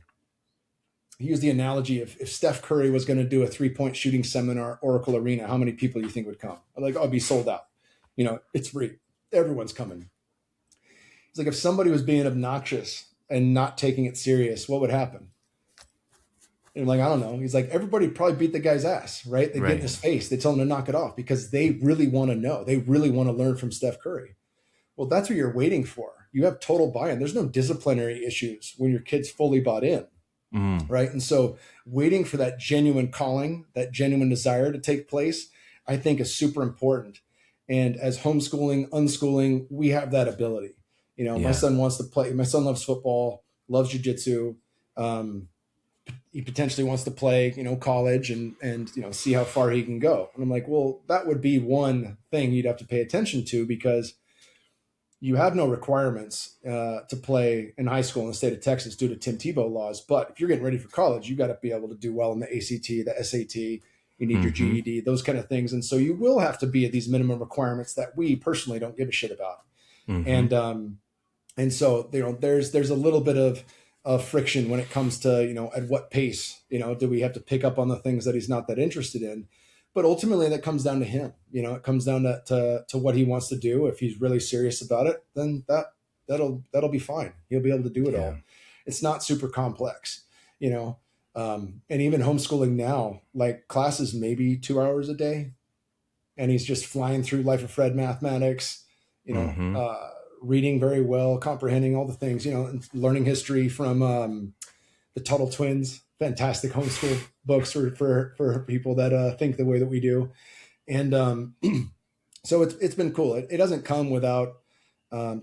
he used the analogy, if Steph Curry was going to do a 3-point shooting seminar at Oracle Arena, how many people do you think would come? I'm like, oh, it'd be sold out. It's free. Everyone's coming. It's like if somebody was being obnoxious and not taking it serious, what would happen? And I'm like, I don't know. He's like, everybody probably beat the guy's ass, right? They get in his face. They tell him to knock it off because they really want to know. They really want to learn from Steph Curry. Well, that's what you're waiting for. You have total buy-in. There's no disciplinary issues when your kid's fully bought in, right? And so waiting for that genuine calling, that genuine desire to take place, I think is super important. And as homeschooling, unschooling, we have that ability. My son wants to play. My son loves football, loves jujitsu. He potentially wants to play, college and see how far he can go. And I'm like, well, that would be one thing you'd have to pay attention to, because you have no requirements to play in high school in the state of Texas due to Tim Tebow laws. But if you're getting ready for college, you got to be able to do well in the ACT, the SAT. You need your GED, those kind of things. And so you will have to be at these minimum requirements that we personally don't give a shit about. And so, there's a little bit of friction when it comes to, at what pace, do we have to pick up on the things that he's not that interested in? But ultimately that comes down to him. It comes down to what he wants to do. If he's really serious about it, then that'll be fine. He'll be able to do it all. It's not super complex, and even homeschooling now, like classes, maybe 2 hours a day. And he's just flying through Life of Fred mathematics, reading very well, comprehending all the things, and learning history from the Tuttle twins. Fantastic homeschool books for people that think the way that we do. And so it's been cool. It doesn't come without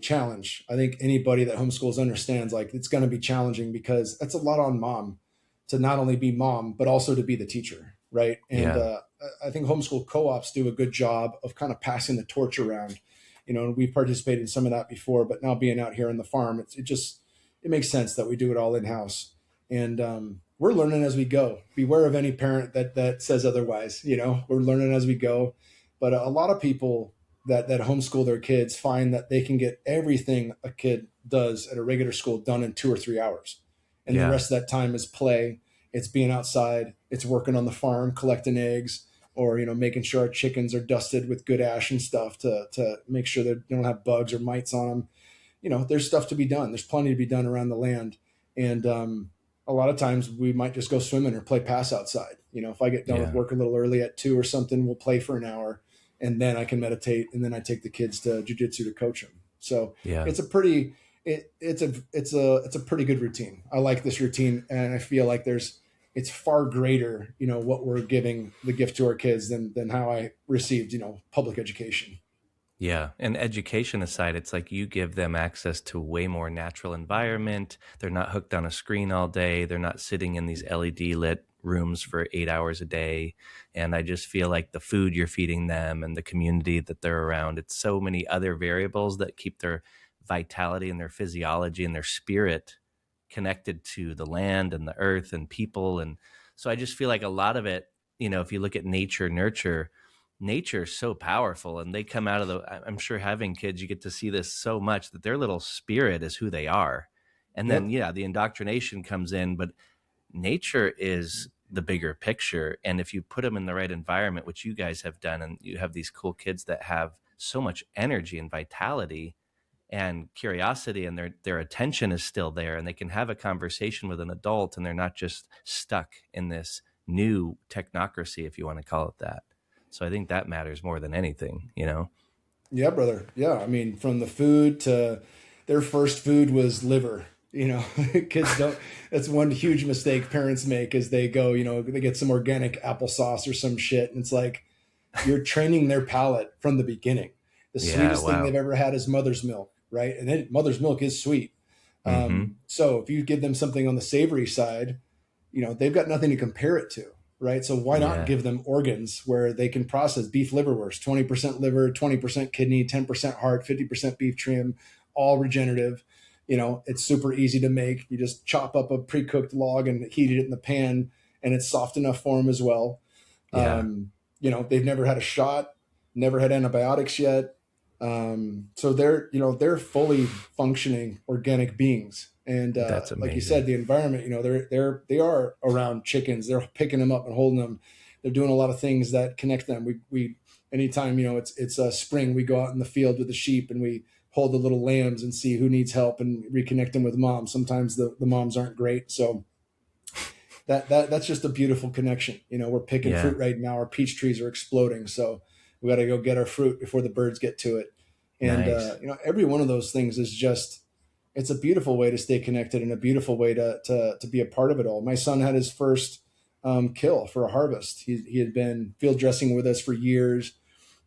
challenge. I think anybody that homeschools understands, like, it's going to be challenging because that's a lot on mom to not only be mom, but also to be the teacher. Right. And I think homeschool co-ops do a good job of kind of passing the torch around, and we participated in some of that before, but now being out here on the farm, it makes sense that we do it all in-house. And we're learning as we go. Beware of any parent that says otherwise. We're learning as we go. But a lot of people that homeschool their kids find that they can get everything a kid does at a regular school done in 2 or 3 hours. And the rest of that time is play. It's being outside. It's working on the farm, collecting eggs, or, making sure our chickens are dusted with good ash and stuff to make sure that they don't have bugs or mites on them. There's stuff to be done. There's plenty to be done around the land. And a lot of times we might just go swimming or play pass outside. If I get done with work a little early at 2 or something, we'll play for an hour, and then I can meditate, and then I take the kids to jujitsu to coach them. So it's a pretty pretty good routine. I like this routine, and I feel like it's far greater, what we're giving the gift to our kids than how I received, public education. Yeah. And education aside, it's like you give them access to way more natural environment. They're not hooked on a screen all day. They're not sitting in these LED lit rooms for 8 hours a day. And I just feel like the food you're feeding them and the community that they're around, it's so many other variables that keep their vitality and their physiology and their spirit connected to the land and the earth and people. And so I just feel like a lot of it, if you look at nature is so powerful, and they come out of I'm sure having kids, you get to see this so much, that their little spirit is who they are. And then, the indoctrination comes in, but nature is the bigger picture. And if you put them in the right environment, which you guys have done, and you have these cool kids that have so much energy and vitality and curiosity, and their attention is still there, and they can have a conversation with an adult, and they're not just stuck in this new technocracy, if you want to call it that. So I think that matters more than anything, Yeah, brother. Yeah. I mean, from the food to their first food was liver, kids don't, that's one huge mistake parents make, is they go, they get some organic applesauce or some shit. And it's like, you're training their palate from the beginning. The sweetest thing they've ever had is mother's milk. Right. And then mother's milk is sweet. So if you give them something on the savory side, they've got nothing to compare it to. Right. So why not give them organs where they can process beef liverwurst, 20% liver, 20% kidney, 10% heart, 50% beef trim, all regenerative. It's super easy to make. You just chop up a pre-cooked log and heat it in the pan, and it's soft enough for them as well. They've never had a shot, never had antibiotics yet. So they're fully functioning organic beings. And That's like you amazing. said, the environment, they are around chickens. They're picking them up and holding them. They're doing a lot of things that connect them. We anytime, it's a spring, we go out in the field with the sheep and we hold the little lambs and see who needs help and reconnect them with mom. Sometimes the moms aren't great. So that's just a beautiful connection. We're picking fruit right now. Our peach trees are exploding. So we got to go get our fruit before the birds get to it. And, Nice. every one of those things is just, it's a beautiful way to stay connected and a beautiful way to be a part of it all. My son had his first kill for a harvest. He had been field dressing with us for years.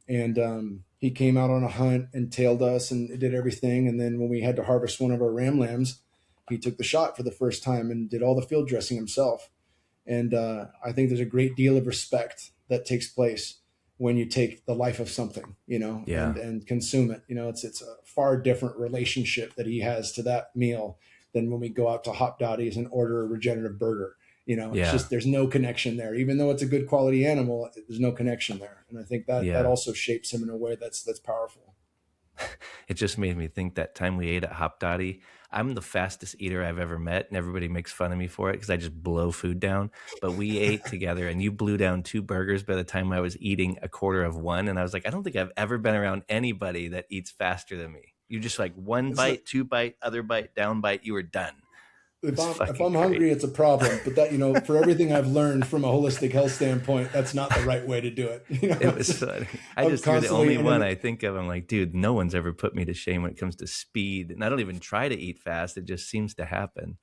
And he came out on a hunt and tailed us and did everything. And then when we had to harvest one of our ram lambs, he took the shot for the first time and did all the field dressing himself. And I think there's a great deal of respect that takes place when you take the life of something, and consume it. It's a far different relationship that he has to that meal than when we go out to Hop Dotties and order a regenerative burger. It's just, there's no connection there. Even though it's a good quality animal, there's no connection there. And I think that also shapes him in a way that's powerful. It just made me think that time we ate at Hop Dottie, I'm the fastest eater I've ever met, and everybody makes fun of me for it because I just blow food down. But we ate together, and you blew down 2 burgers by the time I was eating a quarter of one. And I was like, I don't think I've ever been around anybody that eats faster than me. You just like one bite, 2 bite, other bite, down bite, you were done. If I'm hungry, it's a problem. But that, for everything I've learned from a holistic health standpoint, that's not the right way to do it. It was funny. You're the only one I think of. I'm like, dude, no one's ever put me to shame when it comes to speed. And I don't even try to eat fast. It just seems to happen.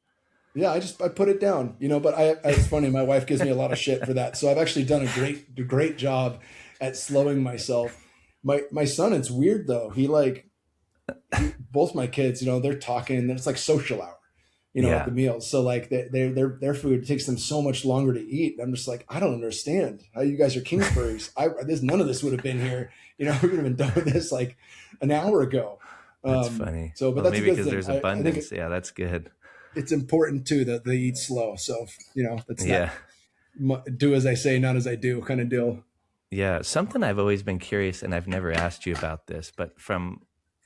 Yeah, I put it down, but it's funny. My wife gives me a lot of shit for that. So I've actually done a great job at slowing myself. My son, it's weird though. Both my kids, they're talking, it's like social hour. At the meals. So like their food takes them so much longer to eat. I'm just like, I don't understand how you guys are Kingsbury's. None of this would have been here. We would have been done with this like an hour ago. That's funny. So, but that's maybe because there's abundance. That's good. It's important too that they eat slow. So, that's not do as I say, not as I do kind of deal. Yeah. Something I've always been curious, and I've never asked you about this, but from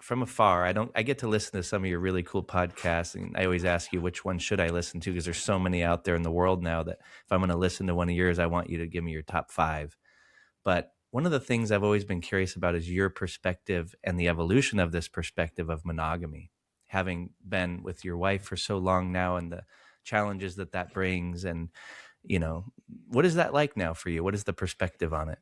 afar, I get to listen to some of your really cool podcasts, and I always ask you which one should I listen to because there's so many out there in the world now that if I'm going to listen to one of yours, I want you to give me your top 5. But one of the things I've always been curious about is your perspective and the evolution of this perspective of monogamy, having been with your wife for so long now and the challenges that brings. And, what is that like now for you? What is the perspective on it?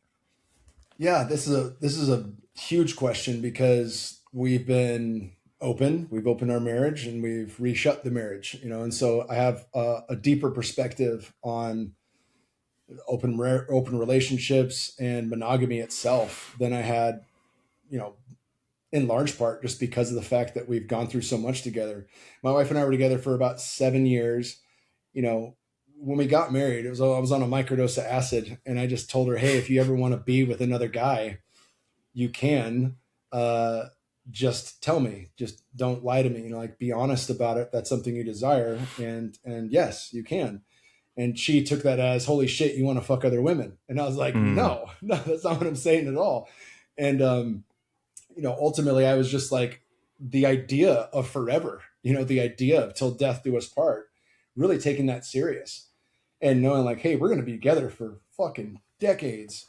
Yeah, this is a huge question because we've been open. We've opened our marriage and we've reshut the marriage, and so I have a deeper perspective on open relationships and monogamy itself than I had, in large part just because of the fact that we've gone through so much together. My wife and I were together for about 7 years. When we got married, I was on a microdose of acid, and I just told her, hey, if you ever want to be with another guy, you can. Just tell me, just don't lie to me, be honest about it. That's something you desire. And yes, you can. And she took that as, holy shit, you want to fuck other women. And I was like, no, that's not what I'm saying at all. And, ultimately I was just like, the idea of forever, the idea of till death do us part, really taking that serious and knowing like, hey, we're going to be together for fucking decades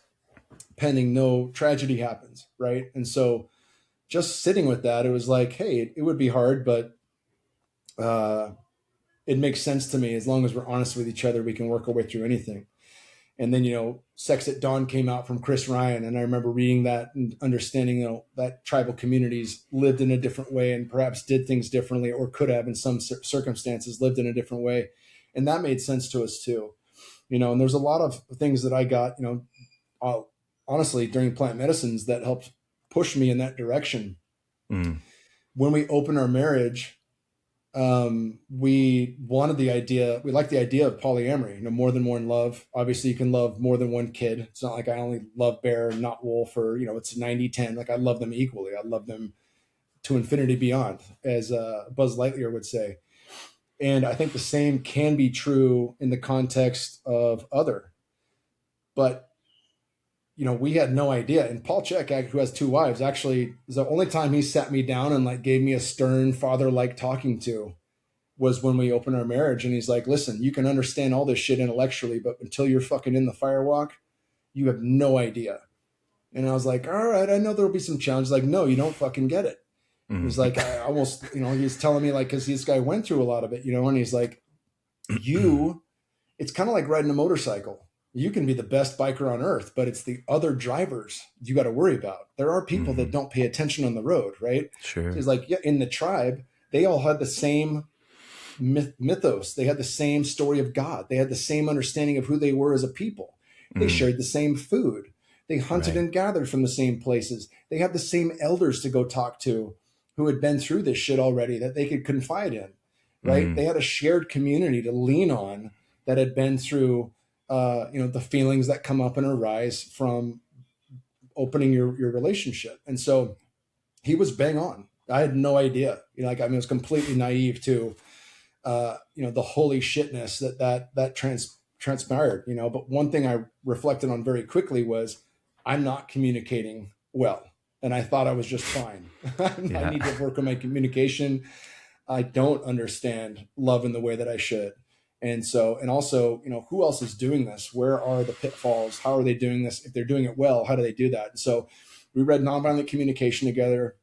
pending no tragedy happens. Right. And so just sitting with that, it was like, hey, it would be hard, but it makes sense to me. As long as we're honest with each other, we can work our way through anything. And then, Sex at Dawn came out from Chris Ryan. And I remember reading that and understanding, that tribal communities lived in a different way and perhaps did things differently, or could have in some circumstances lived in a different way. And that made sense to us too. And there's a lot of things that I got, honestly, during plant medicines that helped push me in that direction. When we opened our marriage, we liked the idea of polyamory, more than one love. Obviously you can love more than one kid. It's not like I only love bear and not wolf, or, it's 90-10. Like I love them equally. I love them to infinity beyond, as Buzz Lightyear would say. And I think the same can be true in the context of other, but we had no idea. And Paul Chek, who has 2 wives, actually is the only time he sat me down and like gave me a stern father-like talking to was when we opened our marriage. And he's like, listen, you can understand all this shit intellectually, but until you're fucking in the firewalk, you have no idea. And I was like, all right, I know there'll be some challenges. Like, no, you don't fucking get it. He's like, I almost, he's telling me like, cause this guy went through a lot of it, and he's like, it's kind of like riding a motorcycle. You can be the best biker on earth, but it's the other drivers you got to worry about. There are people that don't pay attention on the road, right? Sure. So he's like, yeah, in the tribe, they all had the same mythos. They had the same story of God. They had the same understanding of who they were as a people. They shared the same food. They hunted and gathered from the same places. They had the same elders to go talk to who had been through this shit already that they could confide in, right? They had a shared community to lean on that had been through, the feelings that come up and arise from opening your relationship. And so he was bang on. I had no idea, I was completely naive to, the holy shitness that transpired, but one thing I reflected on very quickly was I'm not communicating well. And I thought I was just fine. I need to work on my communication. I don't understand love in the way that I should. And so, and also, who else is doing this? Where are the pitfalls? How are they doing this? If they're doing it well, how do they do that? And so we read Nonviolent Communication together.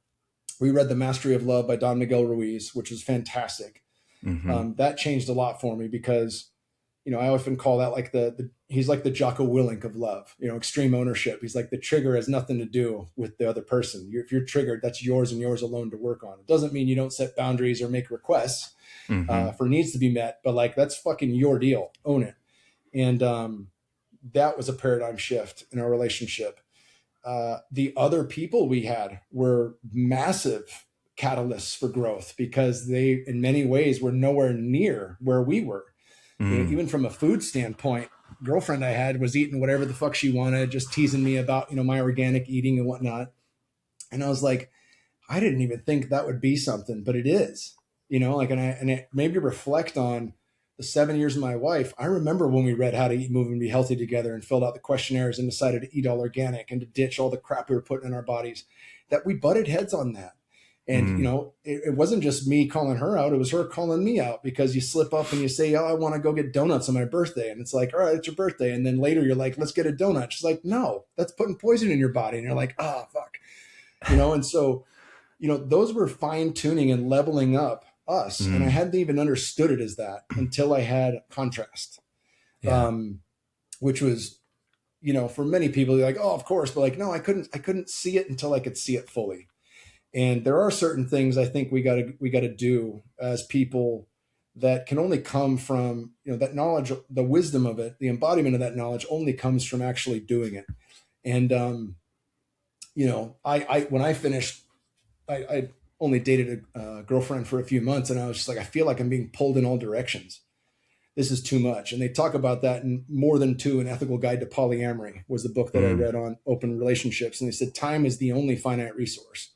We read The Mastery of Love by Don Miguel Ruiz, which was fantastic. That changed a lot for me because, I often call that like he's like the Jocko Willink of love, extreme ownership. He's like the trigger has nothing to do with the other person. If you're triggered, that's yours and yours alone to work on. It doesn't mean you don't set boundaries or make requests for needs to be met, but like, that's fucking your deal. Own it. And that was a paradigm shift in our relationship. The other people we had were massive catalysts for growth because they, in many ways, were nowhere near where we were. Even from a food standpoint, girlfriend I had was eating whatever the fuck she wanted, just teasing me about, my organic eating and whatnot. And I was like, I didn't even think that would be something, but it is, and it made me reflect on the 7 years of my wife. I remember when we read How to Eat, Move, and Be Healthy together and filled out the questionnaires and decided to eat all organic and to ditch all the crap we were putting in our bodies, that we butted heads on that. And, it wasn't just me calling her out. It was her calling me out because you slip up and you say, oh, I want to go get donuts on my birthday. And it's like, all right, it's your birthday. And then later you're like, let's get a donut. She's like, no, that's putting poison in your body. And you're like, oh, fuck. And so, those were fine tuning and leveling up us. And I hadn't even understood it as that until I had contrast, which was, for many people, like, oh, of course. But like, no, I couldn't see it until I could see it fully. And there are certain things I think we got to do as people that can only come from, that knowledge, the wisdom of it, the embodiment of that knowledge only comes from actually doing it. And, when I finished, I only dated a girlfriend for a few months, and I was just like, I feel like I'm being pulled in all directions. This is too much. And they talk about that in More Than Two, An Ethical Guide to Polyamory was the book that I read on open relationships. And they said, time is the only finite resource.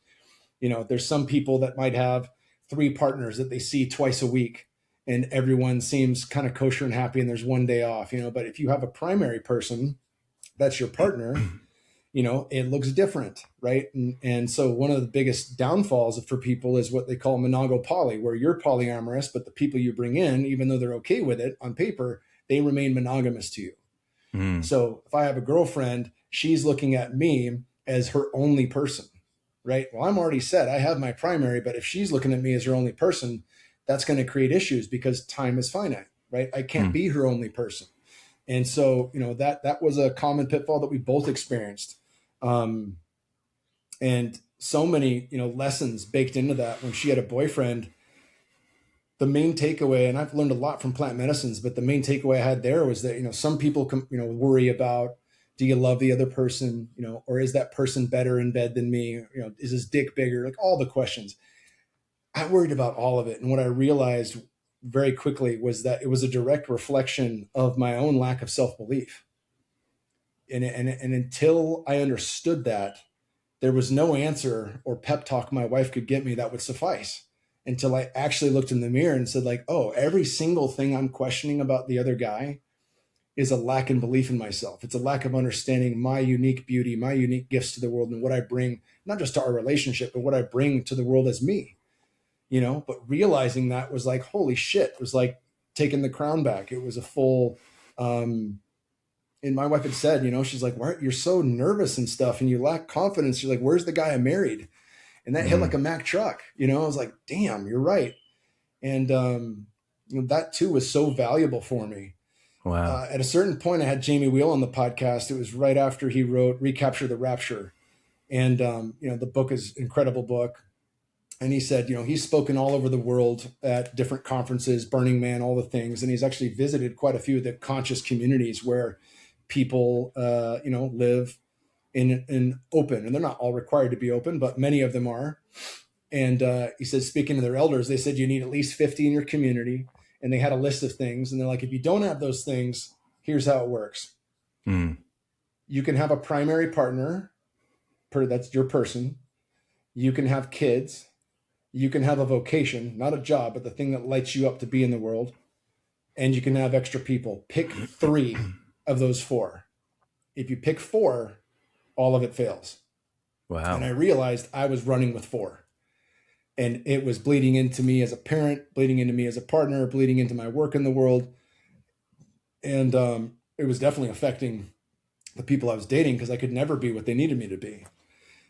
There's some people that might have 3 partners that they see twice a week and everyone seems kind of kosher and happy and there's one day off, but if you have a primary person, that's your partner, it looks different. Right. And so one of the biggest downfalls for people is what they call monogopoly, where you're polyamorous, but the people you bring in, even though they're okay with it on paper, they remain monogamous to you. So if I have a girlfriend, she's looking at me as her only person. Right. Well, I'm already set. I have my primary, but if she's looking at me as her only person, that's going to create issues because time is finite. Right. I can't be her only person. And so, that was a common pitfall that we both experienced. And so many, lessons baked into that. When she had a boyfriend, the main takeaway, and I've learned a lot from plant medicines, but the main takeaway I had there was that, some people, worry about, do you love the other person, or is that person better in bed than me? Is his dick bigger? Like all the questions. I worried about all of it. And what I realized very quickly was that it was a direct reflection of my own lack of self-belief. And until I understood that, there was no answer or pep talk my wife could get me that would suffice until I actually looked in the mirror and said like, oh, every single thing I'm questioning about the other guy is a lack in belief in myself. It's a lack of understanding my unique beauty, my unique gifts to the world, and what I bring, not just to our relationship, but what I bring to the world as me, you know. But realizing that was like, holy shit, it was like taking the crown back. It was a full, and my wife had said, you know, she's like, why you're so nervous and stuff, and you lack confidence. You're like, where's the guy I married? And that hit like a Mack truck, you know. I was like, damn, you're right. And you know, that too was so valuable for me. Wow. At a certain point, I had Jamie Wheel on the podcast. It was right after he wrote Recapture the Rapture. And, you know, the book is an incredible book. And he said, you know, he's spoken all over the world at different conferences, Burning Man, all the things. And he's actually visited quite a few of the conscious communities where people, you know, live in open. And they're not all required to be open, but many of them are. And he said, speaking to their elders, they said, you need at least 50 in your community. And they had a list of things. And they're like, if you don't have those things, here's how it works. You can have a primary partner, that's your person. You can have kids. You can have a vocation, not a job, but the thing that lights you up to be in the world. And you can have extra people. Pick 3 of those 4. If you pick 4, all of it fails. Wow. And I realized I was running with 4. And it was bleeding into me as a parent, bleeding into me as a partner, bleeding into my work in the world. And it was definitely affecting the people I was dating because I could never be what they needed me to be,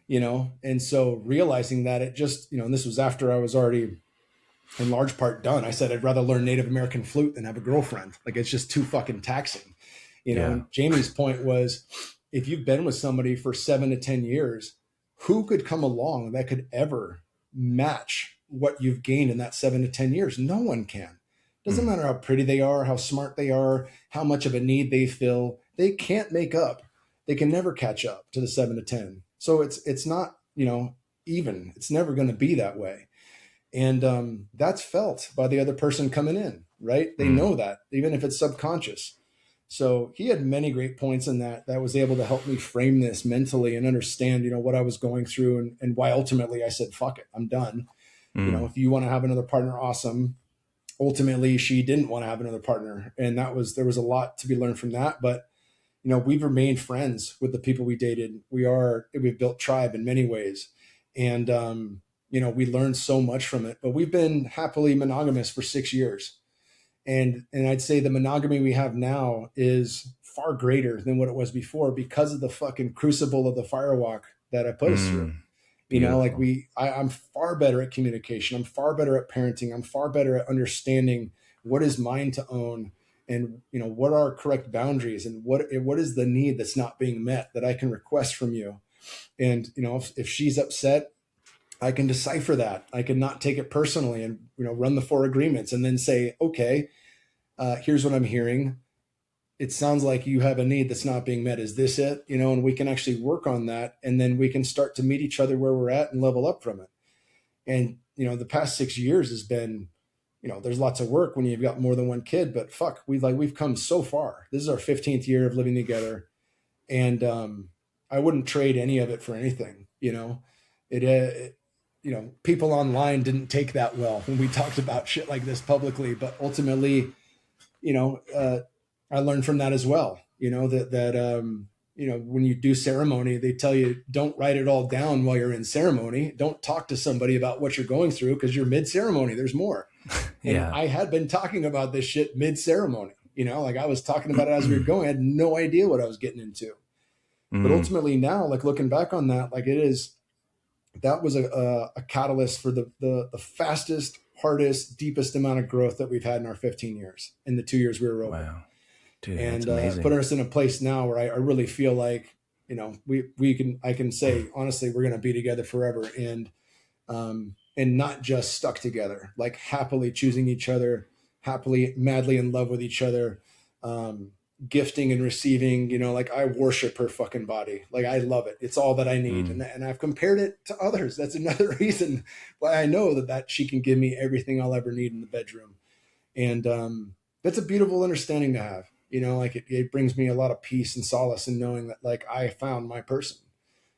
you know? And so realizing that it just, you know, and this was after I was already in large part done. I said, I'd rather learn Native American flute than have a girlfriend. Like, it's just too fucking taxing, you know? And Jamie's point was, if you've been with somebody for 7 to 10 years, who could come along that could ever match what you've gained in that 7 to 10 years? No one can. Doesn't matter how pretty they are, how smart they are, how much of a need they fill. They can't make up. They can never catch up to the 7 to 10. So it's not, you know, even. It's never going to be that way. And that's felt by the other person coming in, right? They know that, even if it's subconscious. So he had many great points in that was able to help me frame this mentally and understand, you know, what I was going through and why ultimately I said, fuck it, I'm done. You know, if you want to have another partner, awesome. Ultimately, she didn't want to have another partner. And there was a lot to be learned from that. But, you know, we've remained friends with the people we dated. We've built tribe in many ways. And, you know, we learned so much from it, but we've been happily monogamous for 6 years. And I'd say the monogamy we have now is far greater than what it was before because of the fucking crucible of the firewalk that I put us through. You know, like I'm far better at communication. I'm far better at parenting. I'm far better at understanding what is mine to own and, you know, what are correct boundaries and what is the need that's not being met that I can request from you. And, you know, if she's upset, I can decipher that. I can not take it personally and, you know, run the 4 agreements and then say, okay, here's what I'm hearing. It sounds like you have a need that's not being met. Is this it? You know, and we can actually work on that. And then we can start to meet each other where we're at and level up from it. And, you know, the past 6 years has been, you know, there's lots of work when you've got more than one kid, but fuck, we've come so far. This is our 15th year of living together. And I wouldn't trade any of it for anything, you know. You know, people online didn't take that well when we talked about shit like this publicly, but ultimately, you know, I learned from that as well, you know, that you know, when you do ceremony, they tell you don't write it all down while you're in ceremony. Don't talk to somebody about what you're going through because you're mid ceremony. There's more. And I had been talking about this shit mid ceremony, you know, like I was talking about it as we were going. I had no idea what I was getting into. But ultimately now, like looking back on that, like that was a catalyst for the fastest, hardest, deepest amount of growth that we've had in our 15 years in the 2 years we were open. Wow. Dude, and that's amazing. Putting us in a place now where I really feel like, you know, I can say, honestly, we're going to be together forever and not just stuck together, like happily choosing each other, happily, madly in love with each other, gifting and receiving, you know, like I worship her fucking body. Like I love it. It's all that I need. And I've compared it to others. That's another reason why I know that she can give me everything I'll ever need in the bedroom. And that's a beautiful understanding to have, you know, like it brings me a lot of peace and solace in knowing that like I found my person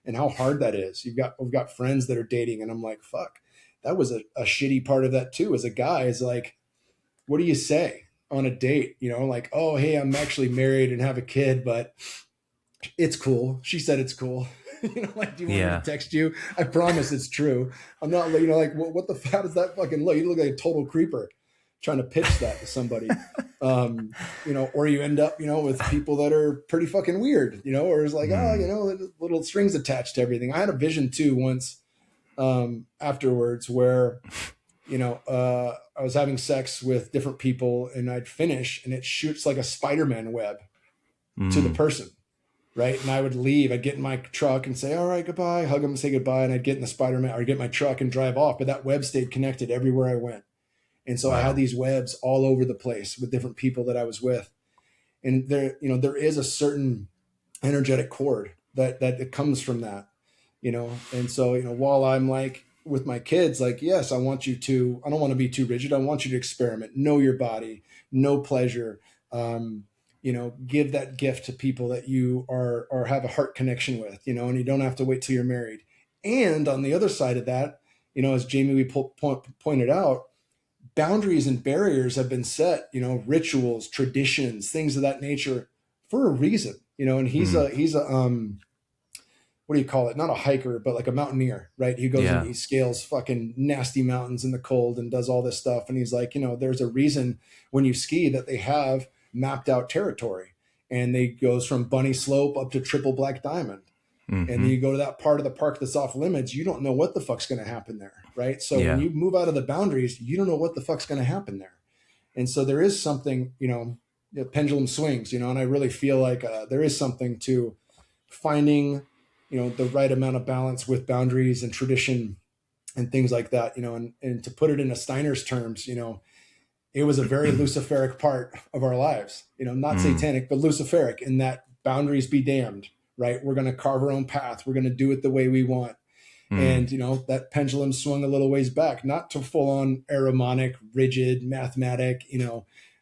and how hard that is. We've got friends that are dating and I'm like, fuck, that was a shitty part of that too. As a guy is like, what do you say? on a date, like, oh, hey, I'm actually married and have a kid, but it's cool. She said it's cool. Like, do you want me to text you? I promise it's true. I'm not, like, what the fuck does that fucking look? You look like a total creeper trying to pitch that to somebody. Or you end up, with people that are pretty fucking weird, or it's like, little strings attached to everything. I had a vision too once, afterwards where, I was having sex with different people and I'd finish and it shoots like a Spider-Man web to the person. Right. And I would leave, I'd get in my truck and say, all right, goodbye, hug them and say goodbye. And I'd get in the Spider-Man or get my truck and drive off. But that web stayed connected everywhere I went. And so I had these webs all over the place with different people that I was with. And there is a certain energetic cord that it comes from that, And so, while I'm like with my kids, like, yes, I don't want to be too rigid. I want you to experiment, know your body, know pleasure, give that gift to people that you are have a heart connection with, and you don't have to wait till you're married. And on the other side of that, as Jamie pointed out, boundaries and barriers have been set, rituals, traditions, things of that nature for a reason, and he's a what do you call it? Not a hiker, but like a mountaineer, right? He goes and he scales fucking nasty mountains in the cold and does all this stuff. And he's like, there's a reason when you ski that they have mapped out territory, and they goes from bunny slope up to triple black diamond. And then you go to that part of the park that's off limits. You don't know what the fuck's going to happen there. Right. So when you move out of the boundaries, you don't know what the fuck's going to happen there. And so there is something, the pendulum swings, and I really feel like there is something to finding, the right amount of balance with boundaries and tradition and things like that, and to put it in a Steiner's terms, it was a very Luciferic part of our lives, not satanic, but Luciferic, in that boundaries be damned, right? We're going to carve our own path. We're going to do it the way we want. And, that pendulum swung a little ways back, not to full on Ahrimanic, rigid, mathematic,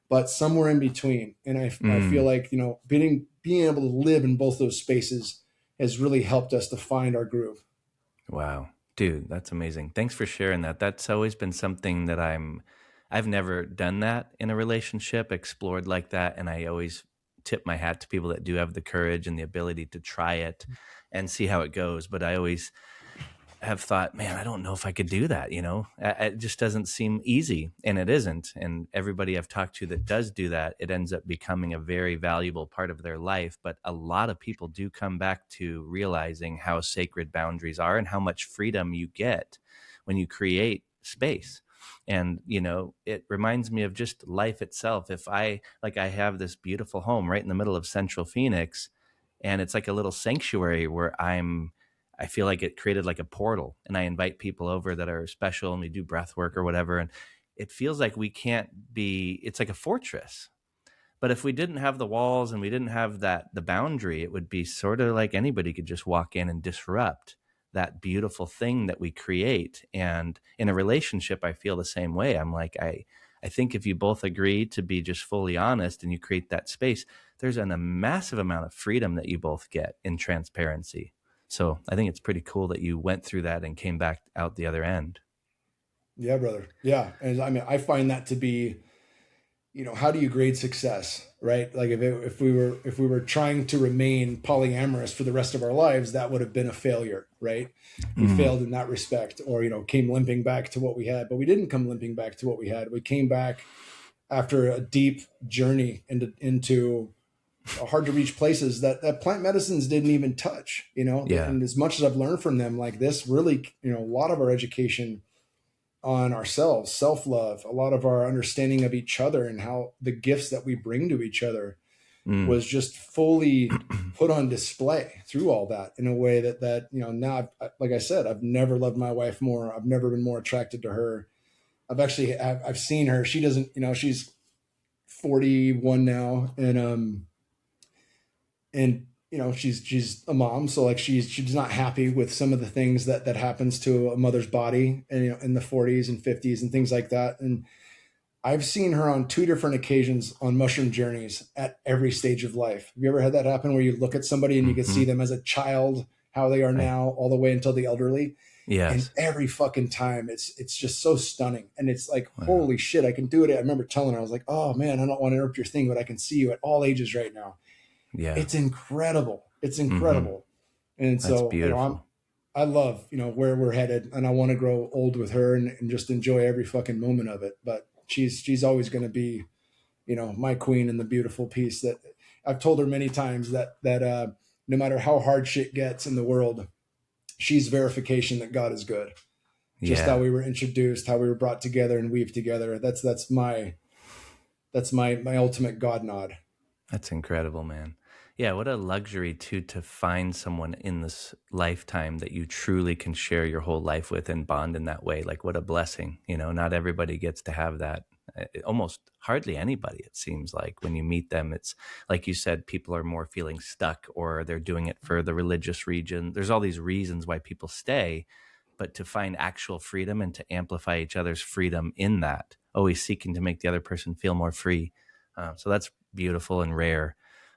but somewhere in between. And I feel like, being able to live in both those spaces has really helped us to find our groove. Wow. Dude, that's amazing. Thanks for sharing that. That's always been something that I've never done that in a relationship, explored like that. And I always tip my hat to people that do have the courage and the ability to try it and see how it goes. But I always have thought, man, I don't know if I could do that. It just doesn't seem easy, and it isn't. And everybody I've talked to that does do that, it ends up becoming a very valuable part of their life. But a lot of people do come back to realizing how sacred boundaries are and how much freedom you get when you create space. And, it reminds me of just life itself. If I have this beautiful home right in the middle of Central Phoenix, and it's like a little sanctuary where I feel like it created like a portal, and I invite people over that are special, and we do breath work or whatever. And it feels like it's like a fortress. But if we didn't have the walls and we didn't have the boundary, it would be sort of like anybody could just walk in and disrupt that beautiful thing that we create. And in a relationship, I feel the same way. I'm like, I think if you both agree to be just fully honest and you create that space, there's a massive amount of freedom that you both get in transparency. So I think it's pretty cool that you went through that and came back out the other end. Yeah, brother. Yeah. And I find that to be, how do you grade success, right? Like if we were trying to remain polyamorous for the rest of our lives, that would have been a failure, right? We failed in that respect, or, came limping back to what we had, but we didn't come limping back to what we had. We came back after a deep journey into hard to reach places that plant medicines didn't even touch, and as much as I've learned from them, like this really, a lot of our education on ourselves, self-love, a lot of our understanding of each other and how the gifts that we bring to each other was just fully put on display through all that in a way that now, like I said, I've never loved my wife more. I've never been more attracted to her. I've seen her. She doesn't, she's 41 now, and she's a mom, so like she's not happy with some of the things that happens to a mother's body, and in the 40s and 50s and things like that. And I've seen her on 2 different occasions on mushroom journeys at every stage of life. Have you ever had that happen where you look at somebody and you can see them as a child, how they are now, all the way until the elderly? And Yes. every fucking time it's just so stunning. And it's like, Wow. holy shit, I can do it. I remember telling her, I was like, oh man, I don't want to interrupt your thing, but I can see you at all ages right now. Yeah. It's incredible. It's Mm-hmm. incredible. And That's so, beautiful. I love, where we're headed, and I want to grow old with her and just enjoy every fucking moment of it. But she's always going to be, my queen and the beautiful piece that I've told her many times that no matter how hard shit gets in the world, she's verification that God is good. Just how Yeah. we were introduced, how we were brought together and weaved together. That's my ultimate God nod. That's incredible, man. Yeah, what a luxury to find someone in this lifetime that you truly can share your whole life with and bond in that way. Like, what a blessing. Not everybody gets to have that. Almost hardly anybody, it seems like. When you meet them, it's like you said, people are more feeling stuck, or they're doing it for the religious region. There's all these reasons why people stay, but to find actual freedom and to amplify each other's freedom in that, always seeking to make the other person feel more free. So that's beautiful and rare.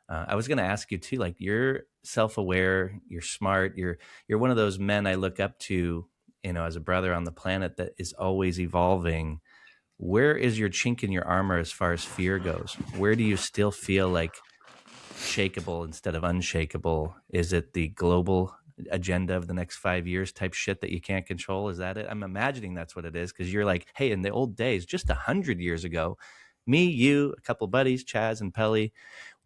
I was going to ask you too, like, you're self-aware, you're smart, you're one of those men I look up to, as a brother on the planet that is always evolving. Where is your chink in your armor as far as fear goes? Where do you still feel like shakeable instead of unshakable? Is it the global agenda of the next 5 years type shit that you can't control? Is that it? I'm imagining that's what it is, because you're like, hey, in the old days, just 100 years ago, me, you, a couple buddies, Chaz and Pelly,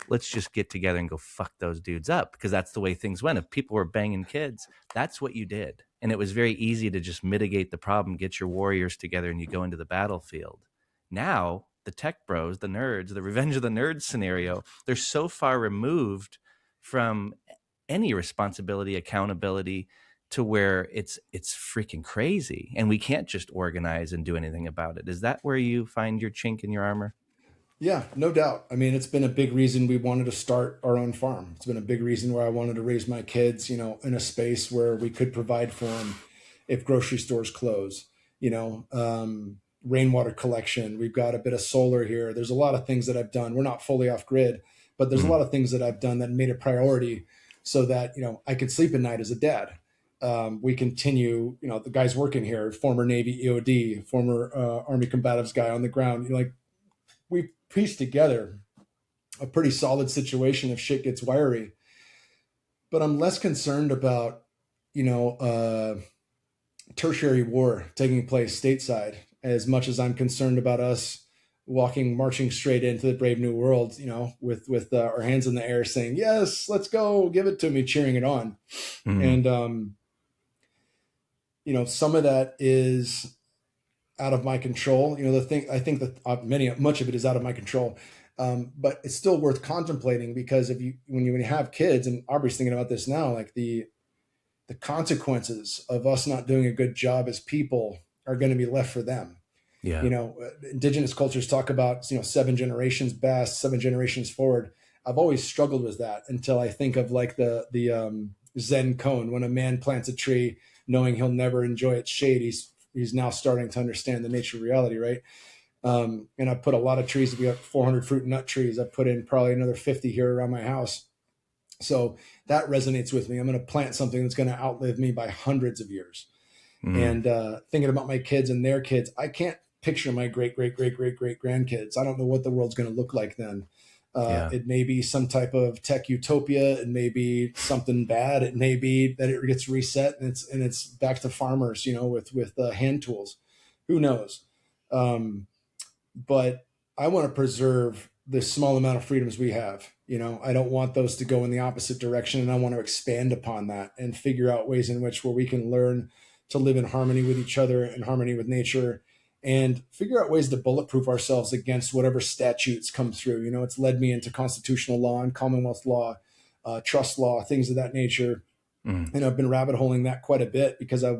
let's just get together and go fuck those dudes up, because that's the way things went. If people were banging kids, that's what you did. And it was very easy to just mitigate the problem, get your warriors together, and you go into the battlefield. Now, the tech bros, the nerds, the revenge of the nerds scenario, they're so far removed from any responsibility, accountability, to where it's freaking crazy. And we can't just organize and do anything about it. Is that where you find your chink in your armor? Yeah, no doubt. I mean, it's been a big reason we wanted to start our own farm. It's been a big reason where I wanted to raise my kids, in a space where we could provide for them if grocery stores close, rainwater collection. We've got a bit of solar here. There's a lot of things that I've done. We're not fully off grid, but there's a lot of things that I've done that made a priority so that, I could sleep at night as a dad. We continue, the guys working here, former Navy EOD, former Army combatives guy on the ground, we pieced together a pretty solid situation if shit gets wiry. But I'm less concerned about, tertiary war taking place stateside as much as I'm concerned about us marching straight into the brave new world, with our hands in the air saying, yes, let's go, give it to me, cheering it on. And, some of that is out of my control. I think that much of it is out of my control. But it's still worth contemplating, because when you have kids, and Aubrey's thinking about this now, like the consequences of us not doing a good job as people are going to be left for them. Yeah. Indigenous cultures talk about, 7 generations back, 7 generations forward. I've always struggled with that until I think of like the Zen koan, when a man plants a tree knowing he'll never enjoy its shade, he's now starting to understand the nature of reality, right? And I put a lot of trees. We have 400 fruit and nut trees. I put in probably another 50 here around my house. So that resonates with me. I'm going to plant something that's going to outlive me by hundreds of years. And thinking about my kids and their kids, I can't picture my great grandkids. I don't know what the world's going to look like then. It may be some type of tech utopia. It may be something bad. It may be that it gets reset and it's back to farmers, with hand tools. Who knows? But I want to preserve the small amount of freedoms we have. I don't want those to go in the opposite direction, and I want to expand upon that and figure out ways in which where we can learn to live in harmony with each other, in harmony with nature, and figure out ways to bulletproof ourselves against whatever statutes come through. It's led me into constitutional law and Commonwealth law, trust law, things of that nature. And I've been rabbit holing that quite a bit because I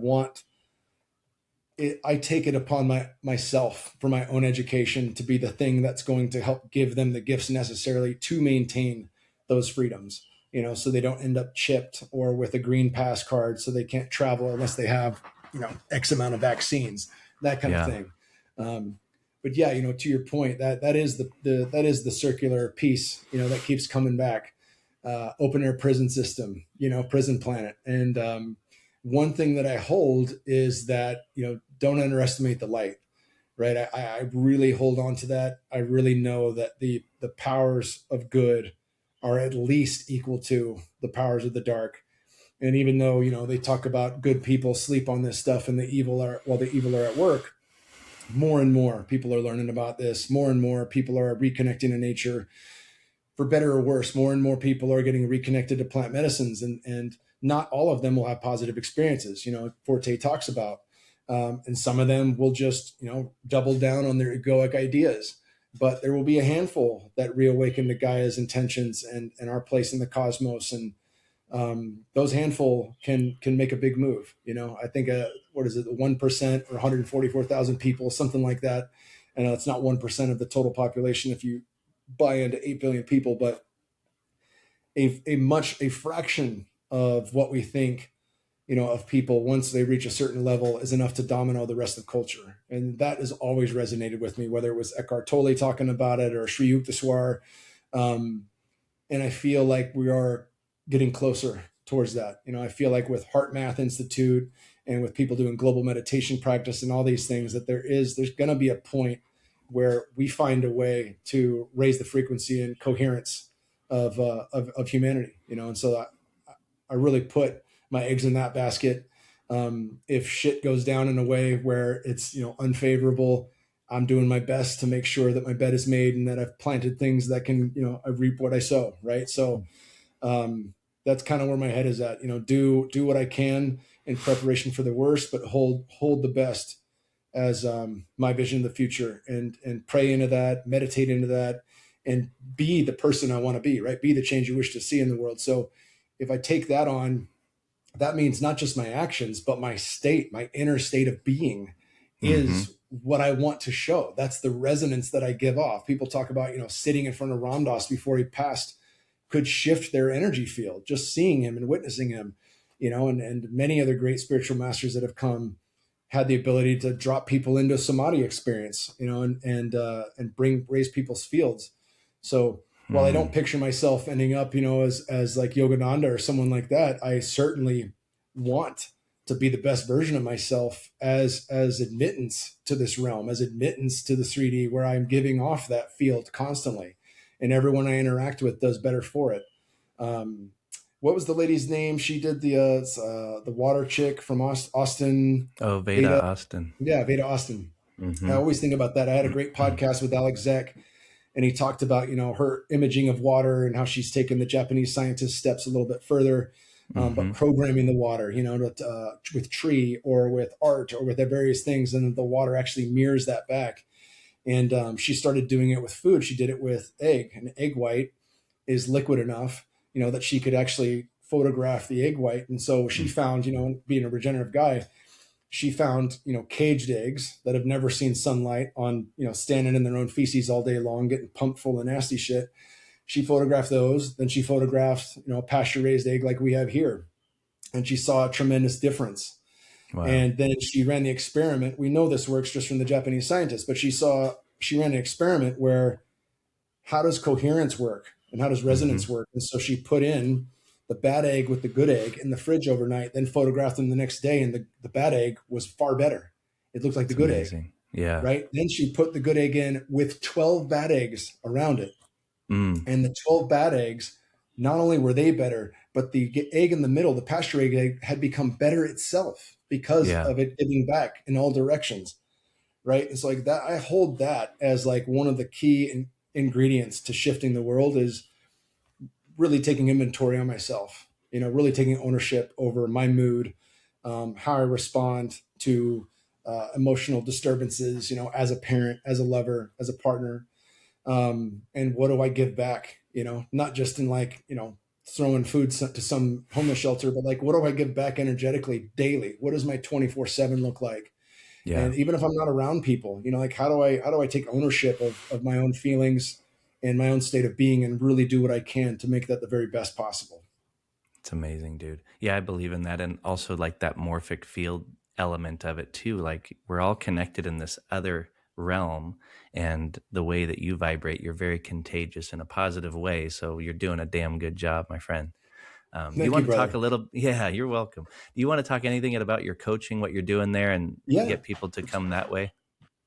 take it upon myself for my own education to be the thing that's going to help give them the gifts necessarily to maintain those freedoms, so they don't end up chipped or with a green pass card so they can't travel unless they have, X amount of vaccines, that kind of thing. But yeah, to your point, that is the circular piece, that keeps coming back. Open air prison system, prison planet. And one thing that I hold is that, don't underestimate the light, right? I really hold on to that. I really know that the powers of good are at least equal to the powers of the dark. And even though, they talk about good people sleep on this stuff and the evil are at work, more and more people are learning about this. More and more people are reconnecting to nature, for better or worse. More and more people are getting reconnected to plant medicines, and not all of them will have positive experiences. Forte talks about, and some of them will just, double down on their egoic ideas. But there will be a handful that reawaken to Gaia's intentions and our place in the cosmos. And those handful can make a big move. I think, what is it, 1% or 144,000 people, something like that. I know it's not 1% of the total population if you buy into 8 billion people, but a fraction of what we think, of people, once they reach a certain level, is enough to domino the rest of culture. And that has always resonated with me, whether it was Eckhart Tolle talking about it or Sri Yukteswar. And I feel like we are getting closer towards that. I feel like with Heart Math Institute and with people doing global meditation practice and all these things, that there's going to be a point where we find a way to raise the frequency and coherence of humanity, and so I really put my eggs in that basket. If shit goes down in a way where it's, unfavorable, I'm doing my best to make sure that my bed is made and that I've planted things that can, I reap what I sow. Right. So, that's kind of where my head is at, do what I can in preparation for the worst, but hold the best as, my vision of the future, and pray into that, meditate into that, and be the person I want to be, right? Be the change you wish to see in the world. So if I take that on, that means not just my actions, but my inner state of being is what I want to show. That's the resonance that I give off. People talk about, sitting in front of Ram Dass before he passed could shift their energy field, just seeing him and witnessing him, and many other great spiritual masters that have come had the ability to drop people into a samadhi experience, and raise people's fields. So while I don't picture myself ending up, as like Yogananda or someone like that, I certainly want to be the best version of myself as admittance to this realm, as admittance to the 3D, where I'm giving off that field constantly, and everyone I interact with does better for it. What was the lady's name? She did the water chick from Austin. Oh, Veda Austin. Yeah, Veda Austin. I always think about that. I had a great podcast with Alex Zek, and he talked about, her imaging of water and how she's taken the Japanese scientist steps a little bit further, but programming the water, with tree or with art or with the various things, and the water actually mirrors that back. And she started doing it with food. She did it with egg. An egg white is liquid enough, that she could actually photograph the egg white. And so she found, being a regenerative guy, she found, caged eggs that have never seen sunlight on, standing in their own feces all day long, getting pumped full of nasty shit. She photographed those. Then she photographed, a pasture raised egg like we have here. And she saw a tremendous difference. Wow. And then she ran the experiment. We know this works just from the Japanese scientists, but she ran an experiment where, how does coherence work and how does resonance work? And so she put in the bad egg with the good egg in the fridge overnight, then photographed them the next day. And the bad egg was far better. It looked like the good egg. Yeah. Right. Then she put the good egg in with 12 bad eggs around it. And the 12 bad eggs, not only were they better, but the egg in the middle, the pasture egg, had become better itself because of it giving back in all directions. Right. It's like that. I hold that as like one of the key ingredients to shifting the world, is really taking inventory on myself, really taking ownership over my mood, how I respond to emotional disturbances, as a parent, as a lover, as a partner. And what do I give back, not just in like, throwing food to some homeless shelter, but like, what do I give back energetically daily? What does my 24/7 look like? Yeah. And even if I'm not around people, like, how do I take ownership of my own feelings and my own state of being, and really do what I can to make that the very best possible? It's amazing, dude. Yeah, I believe in that. And also like that morphic field element of it too. Like, we're all connected in this other realm, and the way that you vibrate, you're very contagious in a positive way. So you're doing a damn good job, my friend. Do you want to talk a little? Yeah, you're welcome. Do you want to talk anything about your coaching, what you're doing there, and get people to come that way?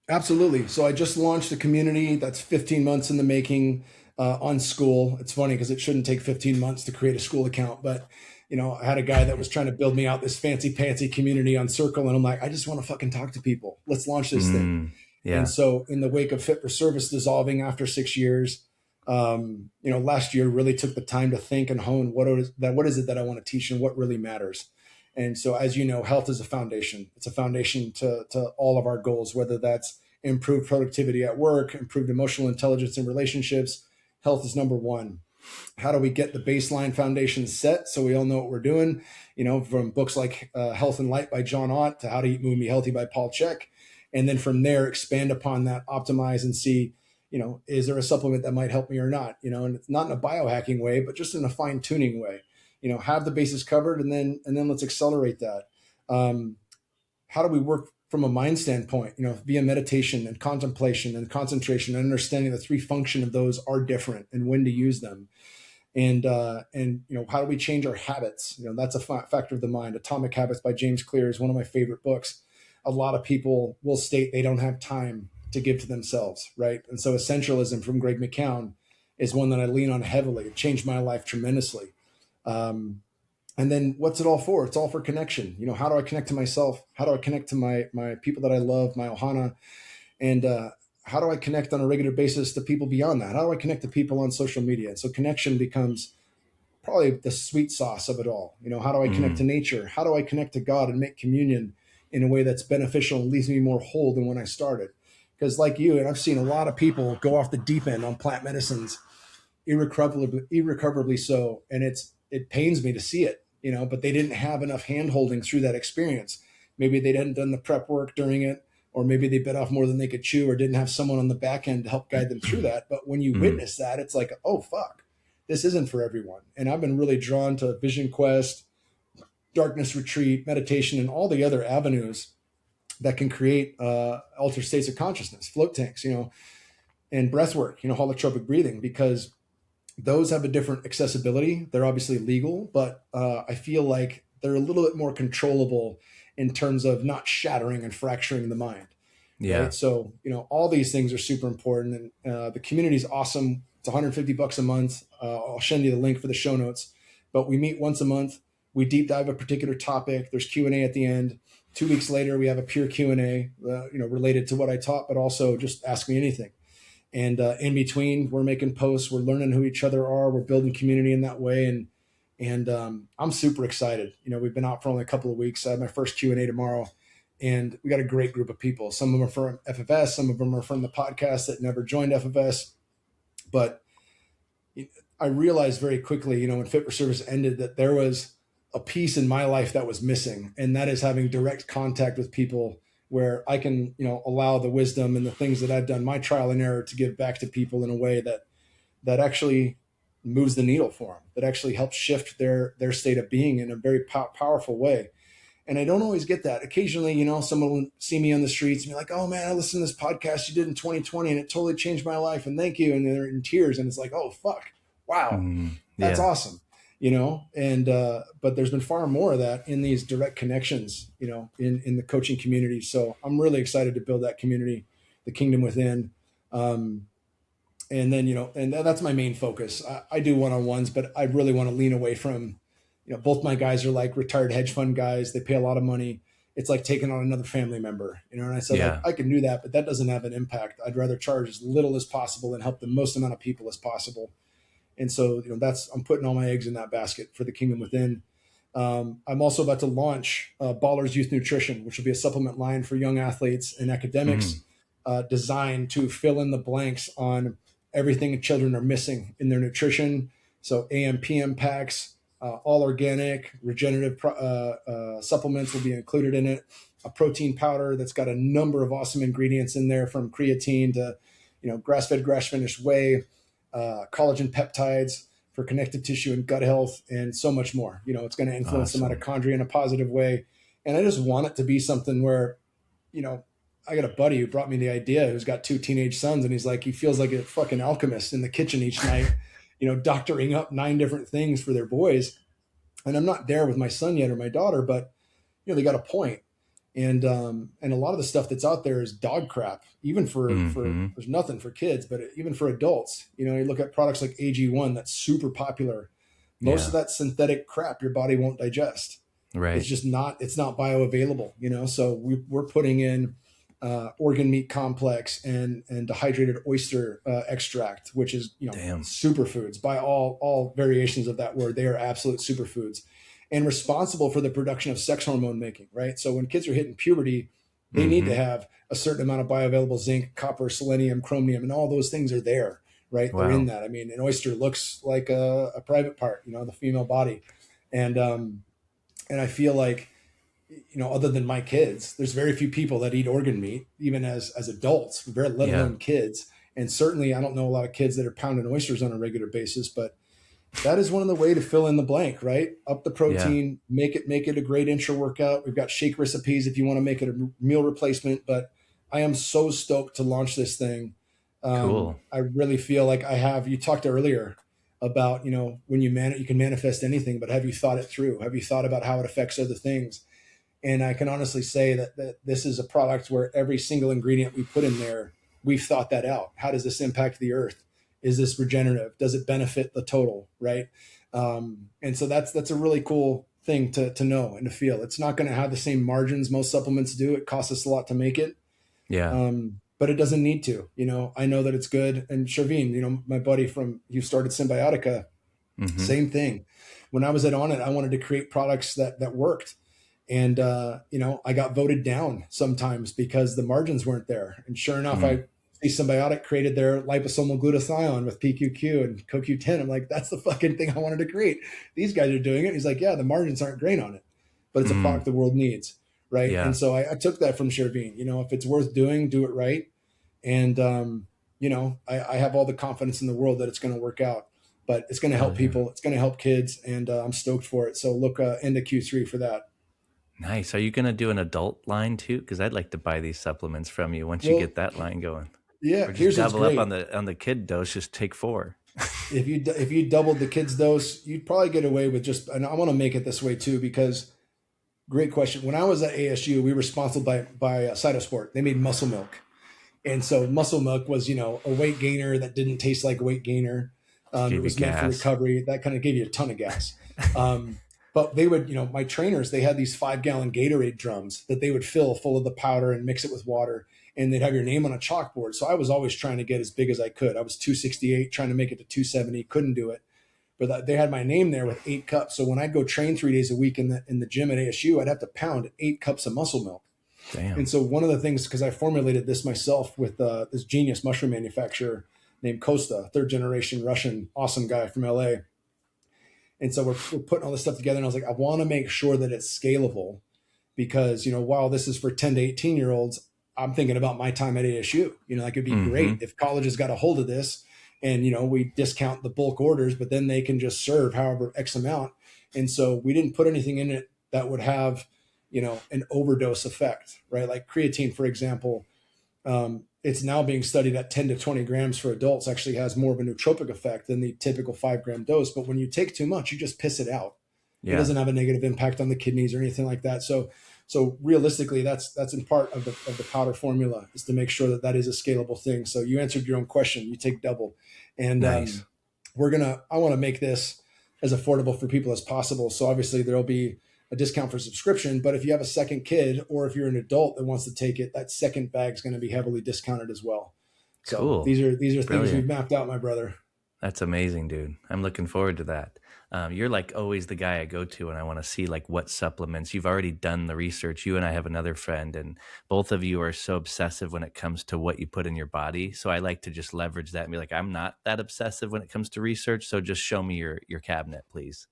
Absolutely. So I just launched a community that's 15 months in the making on School. It's funny because it shouldn't take 15 months to create a School account, but I had a guy that was trying to build me out this fancy pantsy community on Circle, and I'm like, I just want to fucking talk to people. Let's launch this thing. Yeah. And so in the wake of Fit for Service dissolving after 6 years, last year really took the time to think and hone what is it that I want to teach and what really matters. And so, as you know, health is a foundation. It's a foundation to all of our goals, whether that's improved productivity at work, improved emotional intelligence in relationships. Health is number one. How do we get the baseline foundation set so we all know what we're doing? From books like Health and Light by John Ott to How to Eat, Move, and Be Healthy by Paul Chek. And then from there, expand upon that, optimize and see, is there a supplement that might help me or not? And it's not in a biohacking way, but just in a fine tuning way. Have the bases covered and then let's accelerate that. How do we work from a mind standpoint, via meditation and contemplation and concentration and understanding the three function of those are different and when to use them. And how do we change our habits? That's a factor of the mind. Atomic Habits by James Clear is one of my favorite books. A lot of people will state they don't have time to give to themselves, right? And so Essentialism from Greg McKeown is one that I lean on heavily. It changed my life tremendously. And then what's it all for? It's all for connection. How do I connect to myself? How do I connect to my people that I love, my ohana? And how do I connect on a regular basis to people beyond that? How do I connect to people on social media? And so connection becomes probably the sweet sauce of it all. How do I connect to nature? How do I connect to God and make communion in a way that's beneficial and leaves me more whole than when I started? Because like you, and I've seen a lot of people go off the deep end on plant medicines, irrecoverably so. And it pains me to see it, but they didn't have enough hand-holding through that experience. Maybe they hadn't done the prep work during it, or maybe they bit off more than they could chew, or didn't have someone on the back end to help guide them through that. But when you witness that, it's like, oh, fuck, this isn't for everyone. And I've been really drawn to Vision Quest, Darkness Retreat, meditation, and all the other avenues that can create altered states of consciousness, float tanks, and breath work, holotropic breathing, because those have a different accessibility. They're obviously legal, but I feel like they're a little bit more controllable in terms of not shattering and fracturing the mind. Yeah. Right? So, all these things are super important, and the community is awesome. It's $150 a month. I'll send you the link for the show notes, but we meet once a month. We deep dive a particular topic. There's Q&A at the end. 2 weeks later, we have a pure Q&A, related to what I taught, but also just ask me anything. And in between, we're making posts, we're learning who each other are, we're building community in that way. And I'm super excited. We've been out for only a couple of weeks. I have my first Q&A tomorrow, and we got a great group of people. Some of them are from FFS, some of them are from the podcast that never joined FFS. But I realized very quickly, when Fit for Service ended, that there was a piece in my life that was missing, and that is having direct contact with people where I can, allow the wisdom and the things that I've done, my trial and error, to give back to people in a way that actually moves the needle for them, that actually helps shift their state of being in a very powerful way. And I don't always get that. Occasionally, someone will see me on the streets and be like, oh man, I listened to this podcast you did in 2020 and it totally changed my life, and thank you. And they're in tears, and it's like, oh fuck, wow, that's awesome. But there's been far more of that in these direct connections, in the coaching community. So I'm really excited to build that community, the kingdom within. And then, and that's my main focus. I do one-on-ones, but I really want to lean away from, both my guys are like retired hedge fund guys. They pay a lot of money. It's like taking on another family member, and I said, I can do that, but that doesn't have an impact. I'd rather charge as little as possible and help the most amount of people as possible. And so, I'm putting all my eggs in that basket for the kingdom within. I'm also about to launch Ballers Youth Nutrition, which will be a supplement line for young athletes and academics, designed to fill in the blanks on everything children are missing in their nutrition. So AM, PM packs, all organic, regenerative supplements will be included in it. A protein powder that's got a number of awesome ingredients in there, from creatine to, grass-fed, grass-finished whey, collagen peptides for connective tissue and gut health, and so much more. It's going to influence the mitochondria in a positive way. And I just want it to be something where, I got a buddy who brought me the idea, who's got 2 teenage sons, and he's like, he feels like a fucking alchemist in the kitchen each night, doctoring up 9 different things for their boys. And I'm not there with my son yet or my daughter, but they got a point. And a lot of the stuff that's out there is dog crap, even for there's nothing for kids, but even for adults. You look at products like AG1, that's super popular. Most of that synthetic crap your body won't digest. Right. It's not bioavailable, so we're putting in organ meat complex and dehydrated oyster extract, which is, superfoods by all variations of that word. They are absolute superfoods and responsible for the production of sex hormone making, right? So when kids are hitting puberty, they need to have a certain amount of bioavailable zinc, copper, selenium, chromium, and all those things are there, right? Wow. They're in that. I mean, an oyster looks like a private part, the female body. And I feel like, other than my kids, there's very few people that eat organ meat, even as adults, very let alone kids. And certainly I don't know a lot of kids that are pounding oysters on a regular basis, but that is one of the way to fill in the blank, right? Up the protein, make it a great intra workout. We've got shake recipes if you want to make it a meal replacement, but I am so stoked to launch this thing. Cool. I really feel like you talked earlier about, when you can manifest anything, but have you thought it through? Have you thought about how it affects other things? And I can honestly say that this is a product where every single ingredient we put in there, we've thought that out. How does this impact the earth? Is this regenerative? Does it benefit the total? Right. And so that's a really cool thing to know and to feel. It's not going to have the same margins most supplements do. It costs us a lot to make it. Yeah. But it doesn't need to. I know that it's good. And Shervin, my buddy who started Symbiotica, same thing. When I was on it, I wanted to create products that worked. And, I got voted down sometimes because the margins weren't there. And sure enough, Symbiotic created their liposomal glutathione with PQQ and CoQ10. I'm like, that's the fucking thing I wanted to create. These guys are doing it. He's like, yeah, the margins aren't great on it, but it's a product the world needs. Right. Yeah. And so I took that from Shervin, if it's worth doing, do it right. And, I have all the confidence in the world that it's going to work out, but it's going to help people. It's going to help kids. And I'm stoked for it. So look into Q3 for that. Nice. Are you going to do an adult line too? Because I'd like to buy these supplements from you once you get that line going. Yeah, or just double up on the kid dose. Just take 4. If you doubled the kid's dose, you'd probably get away with and I want to make it this way too, because great question. When I was at ASU, we were sponsored by Cytosport. They made muscle milk, and so muscle milk was a weight gainer that didn't taste like a weight gainer. It was meant for recovery. That kind of gave you a ton of gas. But they would, my trainers, they had these 5-gallon Gatorade drums that they would fill full of the powder and mix it with water. And they'd have your name on a chalkboard. So I was always trying to get as big as I could. I was 268, trying to make it to 270, couldn't do it. But they had my name there with 8 cups. So when I'd go train 3 days a week in the gym at ASU, I'd have to pound 8 cups of muscle milk. Damn. And so one of the things, because I formulated this myself with this genius mushroom manufacturer named Costa, 3rd generation Russian, awesome guy from LA. And so we're putting all this stuff together. And I was like, I want to make sure that it's scalable because, while this is for 10 to 18-year-olds, I'm thinking about my time at ASU. It'd be great if colleges got a hold of this and, we discount the bulk orders, but then they can just serve however X amount. And so we didn't put anything in it that would have, an overdose effect, right? Like creatine, for example, it's now being studied at 10 to 20 grams for adults actually has more of a nootropic effect than the typical 5-gram dose. But when you take too much, you just piss it out. Yeah. It doesn't have a negative impact on the kidneys or anything like that. So realistically, that's in part of the powder formula is to make sure that is a scalable thing. So you answered your own question. You take double. And nice. I want to make this as affordable for people as possible. So obviously there'll be a discount for subscription, but if you have a second kid or if you're an adult that wants to take it, that second bag is going to be heavily discounted as well. So cool. These are things we've mapped out, my brother. That's amazing, dude. I'm looking forward to that. You're like always the guy I go to when I want to see like what supplements. You've already done the research. You and I have another friend, and both of you are so obsessive when it comes to what you put in your body. So I like to just leverage that and be like, I'm not that obsessive when it comes to research. So just show me your cabinet, please.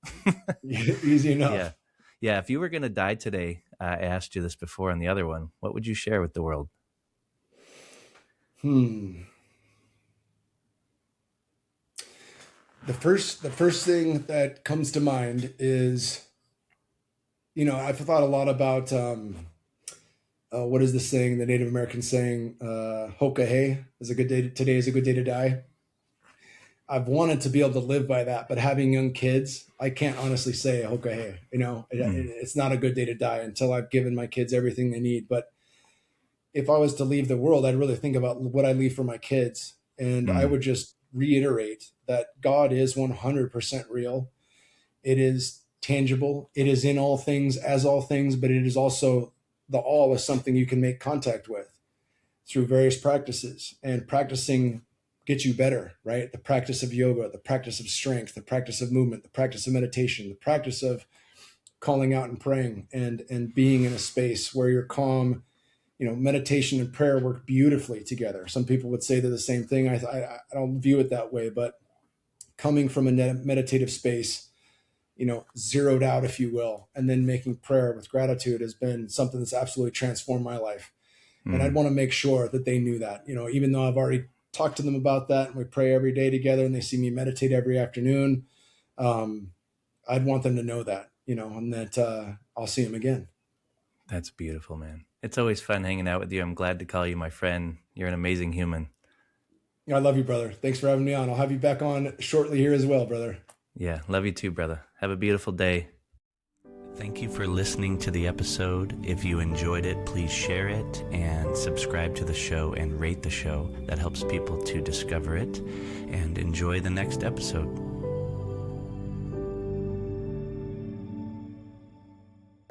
Easy enough. Yeah. If you were going to die today, I asked you this before on the other one, what would you share with the world? The first thing that comes to mind is, I've thought a lot about, what is the saying, the Native American saying, Hoka Hey, today is a good day to die. I've wanted to be able to live by that, but having young kids, I can't honestly say, okay, hey, it's not a good day to die until I've given my kids everything they need. But if I was to leave the world, I'd really think about what I leave for my kids. And I would just reiterate that God is 100% real. It is tangible. It is in all things, as all things, but it is also, the all is something you can make contact with through various practices, and practicing gets you better, right? The practice of yoga, the practice of strength, the practice of movement, the practice of meditation, the practice of calling out and praying and being in a space where you're calm. Meditation and prayer work beautifully together. Some people would say they're the same thing. I don't view it that way, but coming from a meditative space, zeroed out, if you will, and then making prayer with gratitude has been something that's absolutely transformed my life. And I'd want to make sure that they knew that, even though I've already talked to them about that and we pray every day together and they see me meditate every afternoon. I'd want them to know that, and that I'll see them again. That's beautiful, man. It's always fun hanging out with you. I'm glad to call you my friend. You're an amazing human. I love you, brother. Thanks for having me on. I'll have you back on shortly here as well, brother. Yeah, love you too, brother. Have a beautiful day. Thank you for listening to the episode. If you enjoyed it, please share it and subscribe to the show and rate the show. That helps people to discover it. And enjoy the next episode.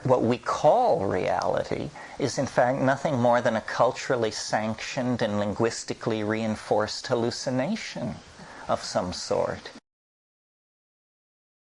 What we call reality is in fact nothing more than a culturally sanctioned and linguistically reinforced hallucination of some sort.